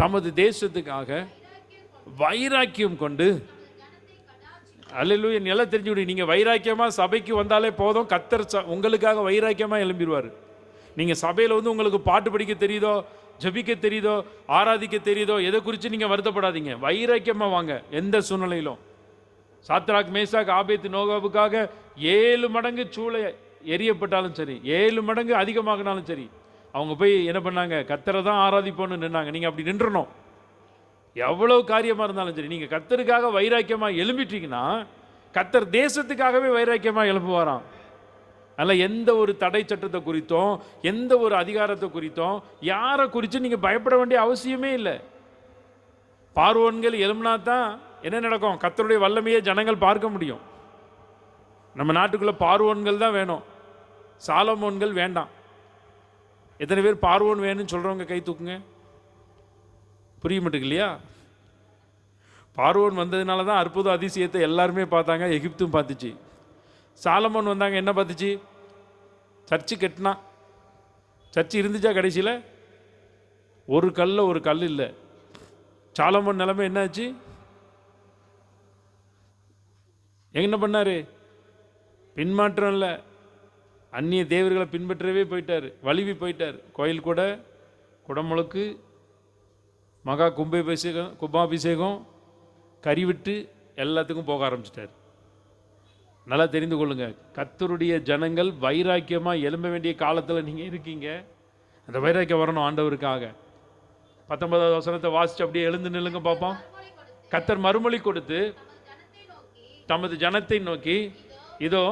S1: தமது தேசத்துக்காக வைராக்கியம் கொண்டு, அல்லேலூயா, நல்லா தெரிஞ்சுவிடு. நீங்கள் வைராக்கியமாக சபைக்கு வந்தாலே போதும், கர்த்தர் உங்களுக்காக வைராக்கியமாக எழும்பிடுவார். நீங்கள் சபையில் வந்து உங்களுக்கு பாட்டு படிக்க தெரியுதோ, ஜபிக்க தெரியுதோ, ஆராதிக்க தெரியுதோ, எதை குறித்து நீங்கள் வருத்தப்படாதீங்க. வைராக்கியமாக வாங்க. எந்த சூழ்நிலையிலும் சாத்ராக் மேசாக் ஆபேத் நோகாவுக்காக 7 மடங்கு சூளை எரியப்பட்டாலும் சரி, 7 மடங்கு அதிகமாகினாலும் சரி, அவங்க போய் என்ன பண்ணாங்க? கர்த்தரை தான் ஆராதிப்போன்னு நின்னாங்க. நீங்கள் அப்படி நின்றணும். எவ்வளவு காரியமாக இருந்தாலும் சரி, நீங்கள் கர்த்தருக்காக வைராக்கியமாக எழும்பிட்டீங்கன்னா கர்த்தர் தேசத்துக்காகவே வைராக்கியமாக எழுப்புவாராம். அதில் எந்த ஒரு தடை சட்டத்தை குறித்தும், எந்த ஒரு அதிகாரத்தை குறித்தும், யாரை குறித்து நீங்கள் பயப்பட வேண்டிய அவசியமே இல்லை. பார்வோன்கள் எழும்பினா தான் என்ன நடக்கும்? கர்த்தருடைய வல்லமையை ஜனங்கள் பார்க்க முடியும். நம்ம நாட்டுக்குள்ளே பார்வோன்கள் தான் வேணும், சாலமோன்கள் வேண்டாம். எத்தனை பேர் பார்வோன் வேணும்னு சொல்கிறவங்க கை தூக்குங்க. புரிய மாட்டேங்க இல்லையா? பார்வோன் வந்ததுனால தான் அற்புத அதிசயத்தை எல்லாருமே பார்த்தாங்க, எகிப்தும் பார்த்துச்சு. சாலமோன் வந்தாங்க, என்ன பார்த்துச்சு? சர்ச்சு கட்டினா. சர்ச்சு இருந்துச்சா? கடைசியில் ஒரு கல் இல்லை. சாலமோன் நிலைமை என்னாச்சு? என்ன பண்ணார்? பின்மாற்றம் இல்லை, அந்நிய தேவர்களை பின்பற்றவே போயிட்டார், வலிவி போயிட்டார். கோயில் கூட, குடமுழுக்கு, மகா கும்பாபிஷேகம், கறி விட்டு எல்லாத்துக்கும் போக ஆரம்பிச்சிட்டார். நல்லா தெரிந்து கொள்ளுங்க, கர்த்தருடைய ஜனங்கள் வைராக்கியமாக எழும்ப வேண்டிய காலத்தில் நீங்கள் இருக்கீங்க. அந்த வைராக்கியம் வரணும் ஆண்டவருக்காக. 19வது வசனத்தை வாசிச்சு அப்படியே எழுந்து நில்லுங்க பார்ப்போம். கர்த்தர் மறுமொழி கொடுத்து தமது ஜனத்தை நோக்கி, இதோ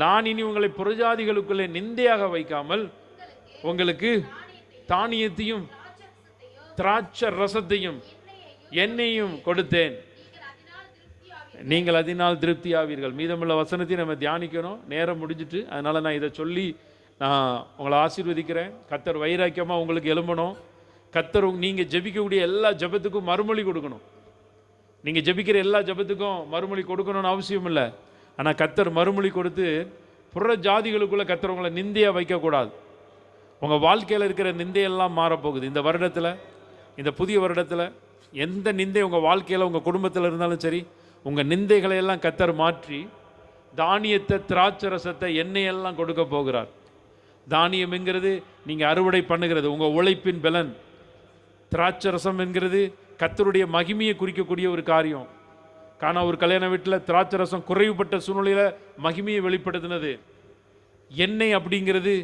S1: நான் இனி உங்களை புறஜாதிகளுக்குள்ளே நிந்தையாக வைக்காமல் உங்களுக்கு தானியத்தையும் திராட்சை ரசத்தையும் எண்ணெயும் கொடுத்தேன், நீங்கள் அதனால் திருப்தி ஆவீர்கள். மீதமுள்ள வசனத்தை நம்ம தியானிக்கணும், நேரம் முடிஞ்சிட்டு. அதனால் நான் இதை சொல்லி நான் உங்களை ஆசீர்வதிக்கிறேன். கர்த்தர் வைராக்கியமாக உங்களுக்கு எழும்பணும். கர்த்தர் நீங்கள் ஜெபிக்கக்கூடிய எல்லா ஜெபத்துக்கும் மறுமொழி கொடுக்கணும். நீங்கள் ஜெபிக்கிற எல்லா ஜெபத்துக்கும் மறுமொழி கொடுக்கணும்னு அவசியம் இல்லை. ஆனால் கர்த்தர் மறுமொழி கொடுத்து புற ஜாதிகளுக்குள்ளே கர்த்தர் உங்களை நிந்தையாக வைக்கக்கூடாது. உங்கள் வாழ்க்கையில் இருக்கிற நிந்தையெல்லாம் மாறப்போகுது. இந்த வருடத்தில், இந்த புதிய வருடத்தில் எந்த நிந்தை உங்கள் வாழ்க்கையில் உங்கள் குடும்பத்தில் இருந்தாலும் சரி, உங்கள் நிந்தைகளை எல்லாம் கர்த்தர் மாற்றி தானியத்தை திராட்சை ரசத்தை எண்ணெயெல்லாம் கொடுக்க போகிறார். தானியம் என்கிறது நீங்கள் அறுவடை பண்ணுகிறது, உங்கள் உழைப்பின் பலன். திராட்சை ரசம் என்கிறது கர்த்தருடைய மகிமையை குறிக்கக்கூடிய ஒரு காரியம். காணா ஒரு கல்யாண வீட்டில் திராட்சை ரசம் குறைவுபட்ட சூழ்நிலையில் மகிமையை வெளிப்படுத்தினது. எண்ணெய் அப்படிங்கிறது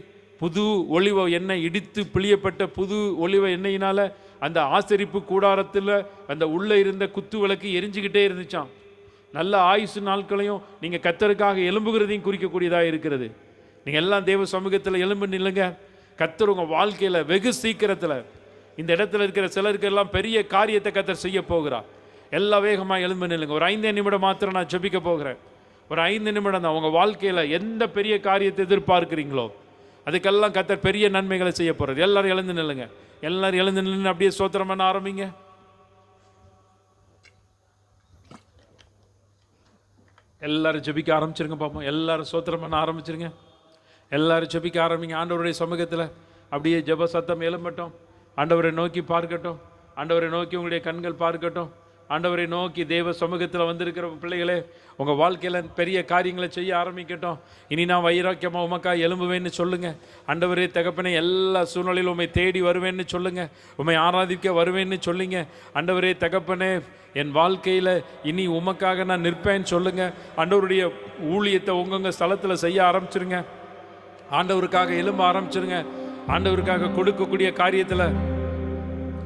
S1: புது ஒலிவ எண்ணெய், இடித்து பிழியப்பட்ட புது ஒலிவ எண்ணெயினால் அந்த ஆசரிப்பு கூடாரத்தில் அந்த உள்ளே இருந்த குத்து விளக்கு எரிஞ்சுக்கிட்டே இருந்துச்சான். நல்ல ஆயுசு நாட்களையும் நீங்கள் கர்த்தருக்காக எழும்புகிறதையும் குறிக்கக்கூடியதாக இருக்கிறது. நீங்கள் எல்லாம் தேவ சமூகத்தில் எழும்பு நில்லுங்க. கர்த்தர் உங்கள் வாழ்க்கையில் வெகு சீக்கிரத்தில் இந்த இடத்துல இருக்கிற சிலருக்கு எல்லாம் பெரிய காரியத்தை கர்த்தர் செய்ய போகிறார். எல்லா வேகமாக எழும்பு நில்லுங்க. ஒரு 5 நிமிடம் மாத்திரம் நான் ஜெபிக்க போகிறேன். ஒரு 5 நிமிடம் தான். உங்கள் வாழ்க்கையில் எந்த பெரிய காரியத்தை எதிர்பார்க்குறீங்களோ அதுக்கெல்லாம் கர்த்தர் பெரிய நன்மைகளை செய்ய போகிறது. எல்லாரும் எழுந்து நில்லுங்க. எல்லாரும் எழுந்து நின்று அப்படியே ஸ்தோத்திரம் பண்ண ஆரம்பிங்க. எல்லாரும் ஜெபிக்க ஆரம்பிச்சிருங்க பார்ப்போம். எல்லாரும் ஸ்தோத்திரம் பண்ண ஆரம்பிச்சிருங்க. எல்லாரும் ஜெபிக்க ஆரம்பிங்க. ஆண்டவருடைய சமூகத்தில் அப்படியே ஜெப சத்தம் எழும்பட்டும். ஆண்டவரை நோக்கி பார்க்கட்டும். ஆண்டவரை நோக்கி உங்களுடைய கண்கள் பார்க்கட்டும். ஆண்டவரை நோக்கி தேவ சமூகத்தில் வந்திருக்கிற பிள்ளைகளே, உங்கள் வாழ்க்கையில் பெரிய காரியங்களை செய்ய ஆரம்பிக்கட்டும். இனி நான் வைராக்கியமாக உமக்காக எழும்புவேன்னு சொல்லுங்கள். ஆண்டவரே தகப்பனே, எல்லா சூழ்நிலையிலும் உண்மை தேடி வருவேன்னு சொல்லுங்கள். உண்மை ஆராதிக்க வருவேன்னு சொல்லுங்க. ஆண்டவரே தகப்பனே, என் வாழ்க்கையில் இனி உமக்காக நான் நிற்பேன்னு சொல்லுங்கள். ஆண்டவருடைய ஊழியத்தை உங்கங்க ஸ்தலத்தில் செய்ய ஆரம்பிச்சிருங்க. ஆண்டவருக்காக எழும்ப ஆரம்பிச்சிருங்க. ஆண்டவருக்காக கொடுக்கக்கூடிய காரியத்தில்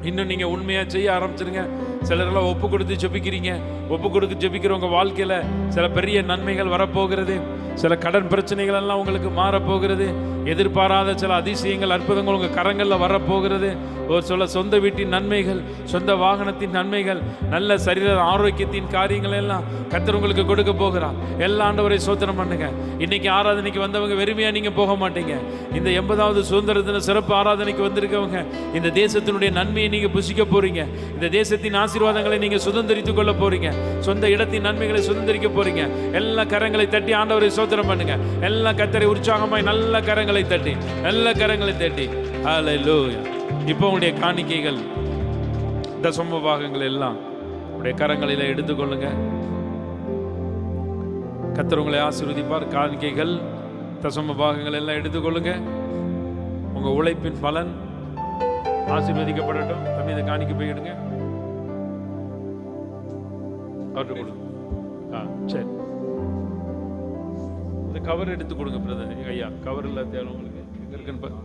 S1: இன்னும் நீங்கள் உண்மையாக செய்ய ஆரம்பிச்சிருங்க. சிலரெல்லாம் ஒப்பு கொடுத்து ஜெபிக்கிறீங்க. ஒப்பு கொடுத்து ஜெபிக்கிறவங்க வாழ்க்கையில் சில பெரிய நன்மைகள் வரப்போகிறது. சில கடன் பிரச்சனைகள் எல்லாம் உங்களுக்கு மாறப்போகிறது. எதிர்பாராத சில அதிசயங்கள், அற்புதங்கள் உங்கள் கரங்களில் வரப்போகிறது. ஒரு சில சொந்த வீட்டின் நன்மைகள், சொந்த வாகனத்தின் நன்மைகள், நல்ல சரீர ஆரோக்கியத்தின் காரியங்கள் எல்லாம் கர்த்தர் உங்களுக்கு கொடுக்க போகிறார். எல்லா ஆண்டவரை ஸ்தோத்திரம் பண்ணுங்க. இன்னைக்கு ஆராதனைக்கு வந்தவங்க வெறுமையாக நீங்கள் போக மாட்டீங்க. இந்த 80வது சுதந்திர தின சிறப்பு ஆராதனைக்கு வந்திருக்கவங்க இந்த தேசத்தினுடைய நன்மையை நீங்கள் புசிக்க போறீங்க. இந்த தேசத்தின் ஆசீர்வாதங்களை நீங்கள் சுதந்திரித்துக் கொள்ள போறீங்க. சொந்த இடத்தின் நன்மைகளை சுதந்திரிக்க போறீங்க. எல்லா கரங்களை தட்டி ஆண்டவரை ஸ்தோத்திரம் பண்ணுங்க. எல்லா கர்த்தரை உற்சாகமாய் நல்ல கரங்களை தட்டி, நல்ல கரங்களை தட்டி. ஹல்லேலூயா. இப்போ உங்களுடைய காணிக்கைகள், தசம பாகங்கள் எல்லாம் உங்களுடைய கரங்களில் எடுத்துக்கொள்ளுங்க. கர்த்தர் உங்களை ஆசீர்வதிப்பார். காணிக்கைகள், தசம பாகங்கள் எல்லாம் எடுத்துக்கொள்ளுங்க. உங்க உழைப்பின் பலன் ஆசீர்வதிக்கப்படட்டும். தம்பி, இதை காணிக்கை போயிடுங்க. அவர்கிட்ட கொடுங்க. சரி, இந்த கவர் எடுத்து கொடுங்க பிரதர். ஐயா, கவர் இல்லை தேவை உங்களுக்கு. எங்க இருக்குன்னு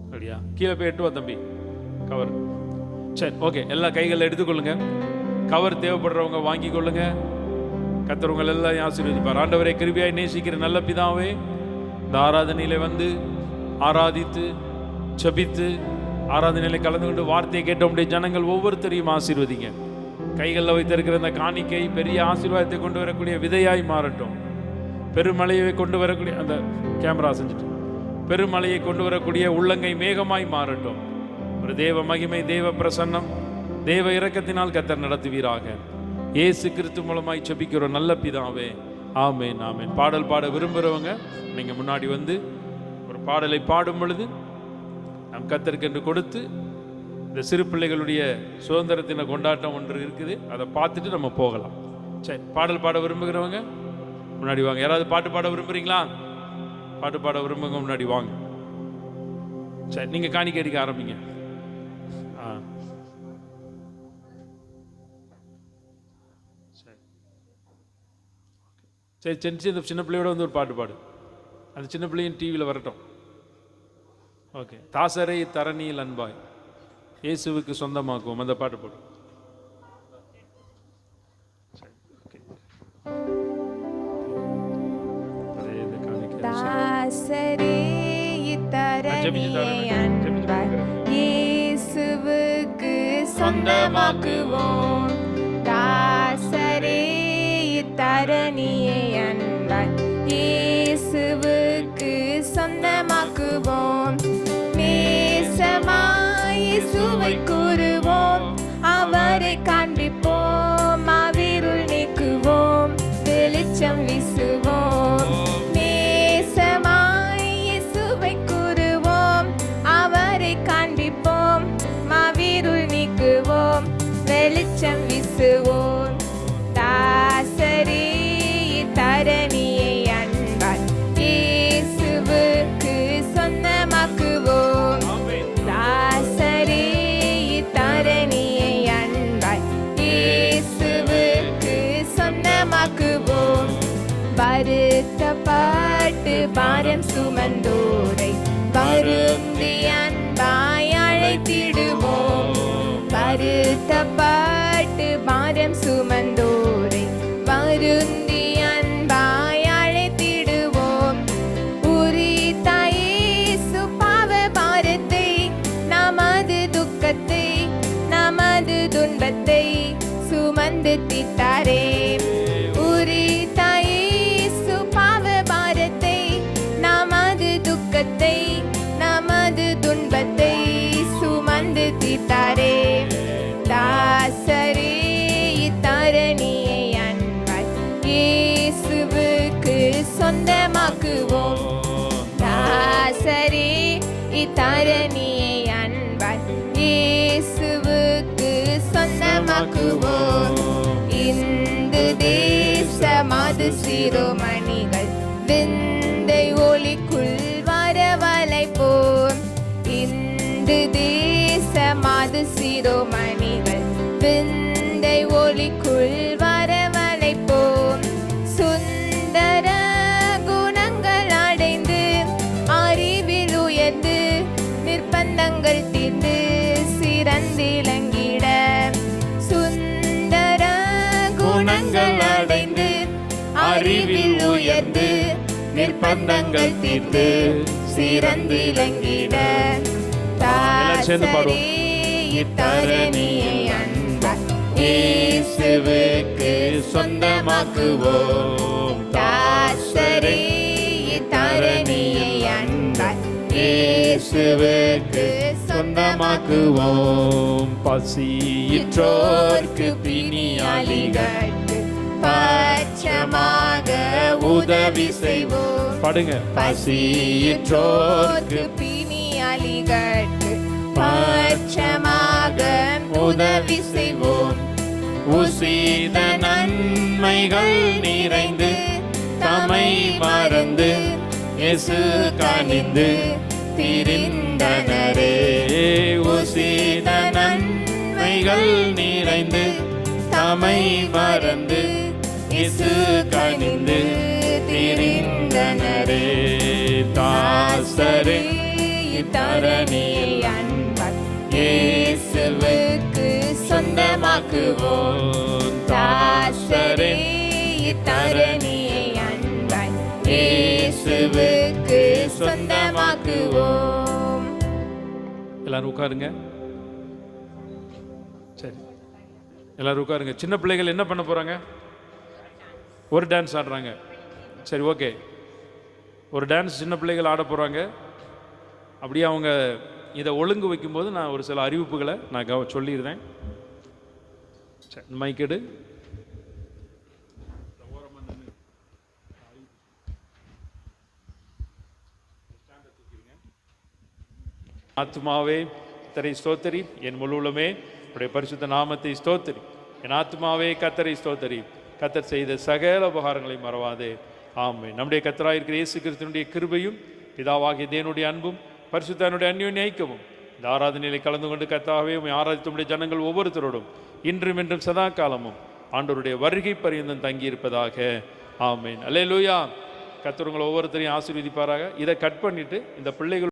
S1: அப்படியா? கீழே போய் எட்டுவா தம்பி கவர். சரி, ஓகே. எல்லா கைகளில் எடுத்துக்கொள்ளுங்க. கவர் தேவைப்படுறவங்க வாங்கி கொள்ளுங்க. கர்த்தர் உங்களை எல்லாம் ஆசீர்வதிப்பார். ஆண்டவரை கிருபையாய் நேசிக்கிற நல்ல பிதாவே, இந்த ஆராதனையில வந்து ஆராதித்து ஜெபித்து ஆராதனையில கலந்து கொண்டு வார்த்தையை கேட்ட உடைய ஜனங்கள் ஒவ்வொருத்தரையும் ஆசீர்வதிங்க. கைகளில் வைத்திருக்கிற அந்த காணிக்கை பெரிய ஆசீர்வாதத்தை கொண்டு வரக்கூடிய விதையாய் மாறட்டும். பெருமழையை கொண்டு வரக்கூடிய அந்த கேமரா செஞ்சுட்டு பெருமழையை கொண்டு வரக்கூடிய உள்ளங்கை மேகமாய் மாறட்டும். ஒரு தேவ மகிமை, தேவ பிரசன்னம், தேவ இரக்கத்தினால் கர்த்தர் நடத்துவீராக. இயேசு கிறிஸ்து மூலமாய் ஜெபிக்கிற நல்ல பிதாவே, ஆமென், ஆமென். பாடல் பாட விரும்புகிறவங்க நீங்க முன்னாடி வந்து ஒரு பாடலை பாடும் பொழுது நம் கர்த்தருக்கு என்று கொடுத்து இந்த சிறு பிள்ளைகளுடைய சுதந்திரத்தின கொண்டாட்டம் ஒன்று இருக்குது, அதை பார்த்துட்டு நம்ம போகலாம். சரி, பாடல் பாட விரும்புகிறவங்க முன்னாடி வாங்க. யாராவது பாட்டு பாட விரும்புறீங்களா? பாட்டு பாட விரும்புங்க, முன்னாடி வாங்க. சரி, நீங்க காணிக்கை அடிக்க ஆரம்பிங்க. சரி. சரி, சின்ன சின்ன பிள்ளையோட வந்து ஒரு பாட்டு பாடு. அந்த சின்ன பிள்ளையும் டிவியில் வரட்டும். ஓகே. தாசரை தரணியில் அன்பாய் இயேசுவுக்கு சொந்தமாக்குவோம். அந்த பாட்டு போடு.
S2: தாசரே இத்தரணியை அன்பாய் இயேசுவுக்கு சொந்தமாக்குவோம். தாசரே இத்தரணியை அன்பாய் இயேசுவுக்கு சொந்தமாக்குவோம். நேசமாய் இயேசுவை கூறுவோம், அவரை காண்பிப்போம், அவ்விருள் நீக்குவோம், வெளிச்சம் வீசுவோம். நேசமாய் இயேசுவை கூறுவோம், அவரை காண்பிப்போம், அவ்விருள் நீக்குவோம், வெளிச்சம் வீசுவோம். தாசரே தரணியை அன்பாய் இயேசுவுக்கு சொந்தமாக்குவோம். தாசரே தரணியை அன்பாய் இயேசுவுக்கு சொந்தமாக்குவோம். வருத்தப்பட்டு பாரம் சுமந்தோரை வருந்தி அன்பாய் அழைத்திடுவோம். வருத்தப்பட்டு பாரம் சுமந்தோரை வருந்தி அன்பாய் அழைத்திடுவோம். உரித்தாய் இயேசு பாவ பாரத்தை, நமது துக்கத்தை, நமது துன்பத்தை சுமந்து தீர்த்தாரே. உரித்தாய் இயேசு பாவ பாரத்தை, நமது துக்கத்தை, நமது துன்பத்தை சுமந்து தீர்த்தாரே. தாசரே தரணியை அன்பாய் இயேசுவுக்கு சொந்தமாக்குவோம். தாசரே தரணியை அன்பாய் இயேசுவுக்கு சொந்தமாக்குவோம். இந்து தேசமது சிரோமணிகள் விந்தை ஒளிக்குள் வரவழைப்போம். இந்து தேசமது சிரோமணிகள் விந்தை ஒளிக்குள் வரவழைப்போம். சுந்தர குணங்கள் அடைந்து அறிவில் உயர்ந்து நிர்பந்தங்கள் தீர்ந்து சிறந்திலங்கிட. சுந்தர குணங்கள் அடைந்து அறிவில் உயர்ந்து நிர்பந்தங்கள் தீர்த்து சிறந்திலங்கிட. தாசரே தரணியை அன்பாய் இயேசுவுக்கு சொந்தமாக்குவோம். தாசரே தரணியை அன்பாய் இயேசுவுக்கு சொந்தமாக்குவோம். பசியிற்றோர்க்கு பிணியாளிகளுக்கு பட்சமாக உதவி செய்வோம்.
S1: பாடுங்க.
S2: பசியிற்றோர்க்கு பிணியாளிகளுக்கு பட்சமாக உதவி செய்வோம்.
S1: உசித நன்மைகள் நிறைந்து தமை மறந்து இயேசு கனிந்து திரிந்தனரே. உசித நன்மைகள் நிறைந்து தமை மறந்து இயேசு கனிந்து திரிந்தனரே. தாசரே தரணியில் அன்பாய் இயேசுவுக்கு சொந்தமாக்குவோம். தாசரே தரணியை அன்பாய் இயேசுவுக்கு சொந்தமாக்குவோம். எல்லாரும் உட்காருங்க. சரி, எல்லாரும் உட்காருங்க. சின்ன பிள்ளைகள் என்ன பண்ண போறாங்க? ஒரு டான்ஸ் ஆடுறாங்க. சரி, ஓகே. ஒரு டான்ஸ் சின்ன பிள்ளைகள் ஆட போறாங்க. அப்படியே அவங்க இதை ஒழுங்கு வைக்கும்போது நான் ஒரு சில அறிவிப்புகளை நான் சொல்லிடுறேன். மைக்கெடு. ஆத்மாவே கர்த்தரை ஸ்தோத்திரி, என் முழு உள்ளமே உடைய பரிசுத்த நாமத்தை ஸ்தோத்திரி. என் ஆத்மாவே கர்த்தரை ஸ்தோத்திரி, கர்த்தர் செய்த சகல உபகாரங்களை மறவாதே. ஆமென். நம்முடைய கர்த்தராயிருக்கிற இயேசு கிறிஸ்துவினுடைய கிருபையும் பிதாவாகிய தேவனுடைய அன்பும் பரிசுத்தனுடைய அந்யோன்ய ஐக்கியமும் இந்த ஆராதனையிலே கலந்து கொண்டு கர்த்தாவே உம்மை ஆராதித்துடைய ஜனங்கள் ஒவ்வொருத்தரோடும் இன்றும் என்றும் சதா காலமும் ஆண்டவருடைய வருகை பரியந்தம் தங்கியிருப்பதாக. ஆமென். அல்லேலூயா. கர்த்தர் உங்களை ஒவ்வொருத்தரையும் ஆசீர்வதிப்பாராக. இதை கட் பண்ணிட்டு இந்த பிள்ளைகள்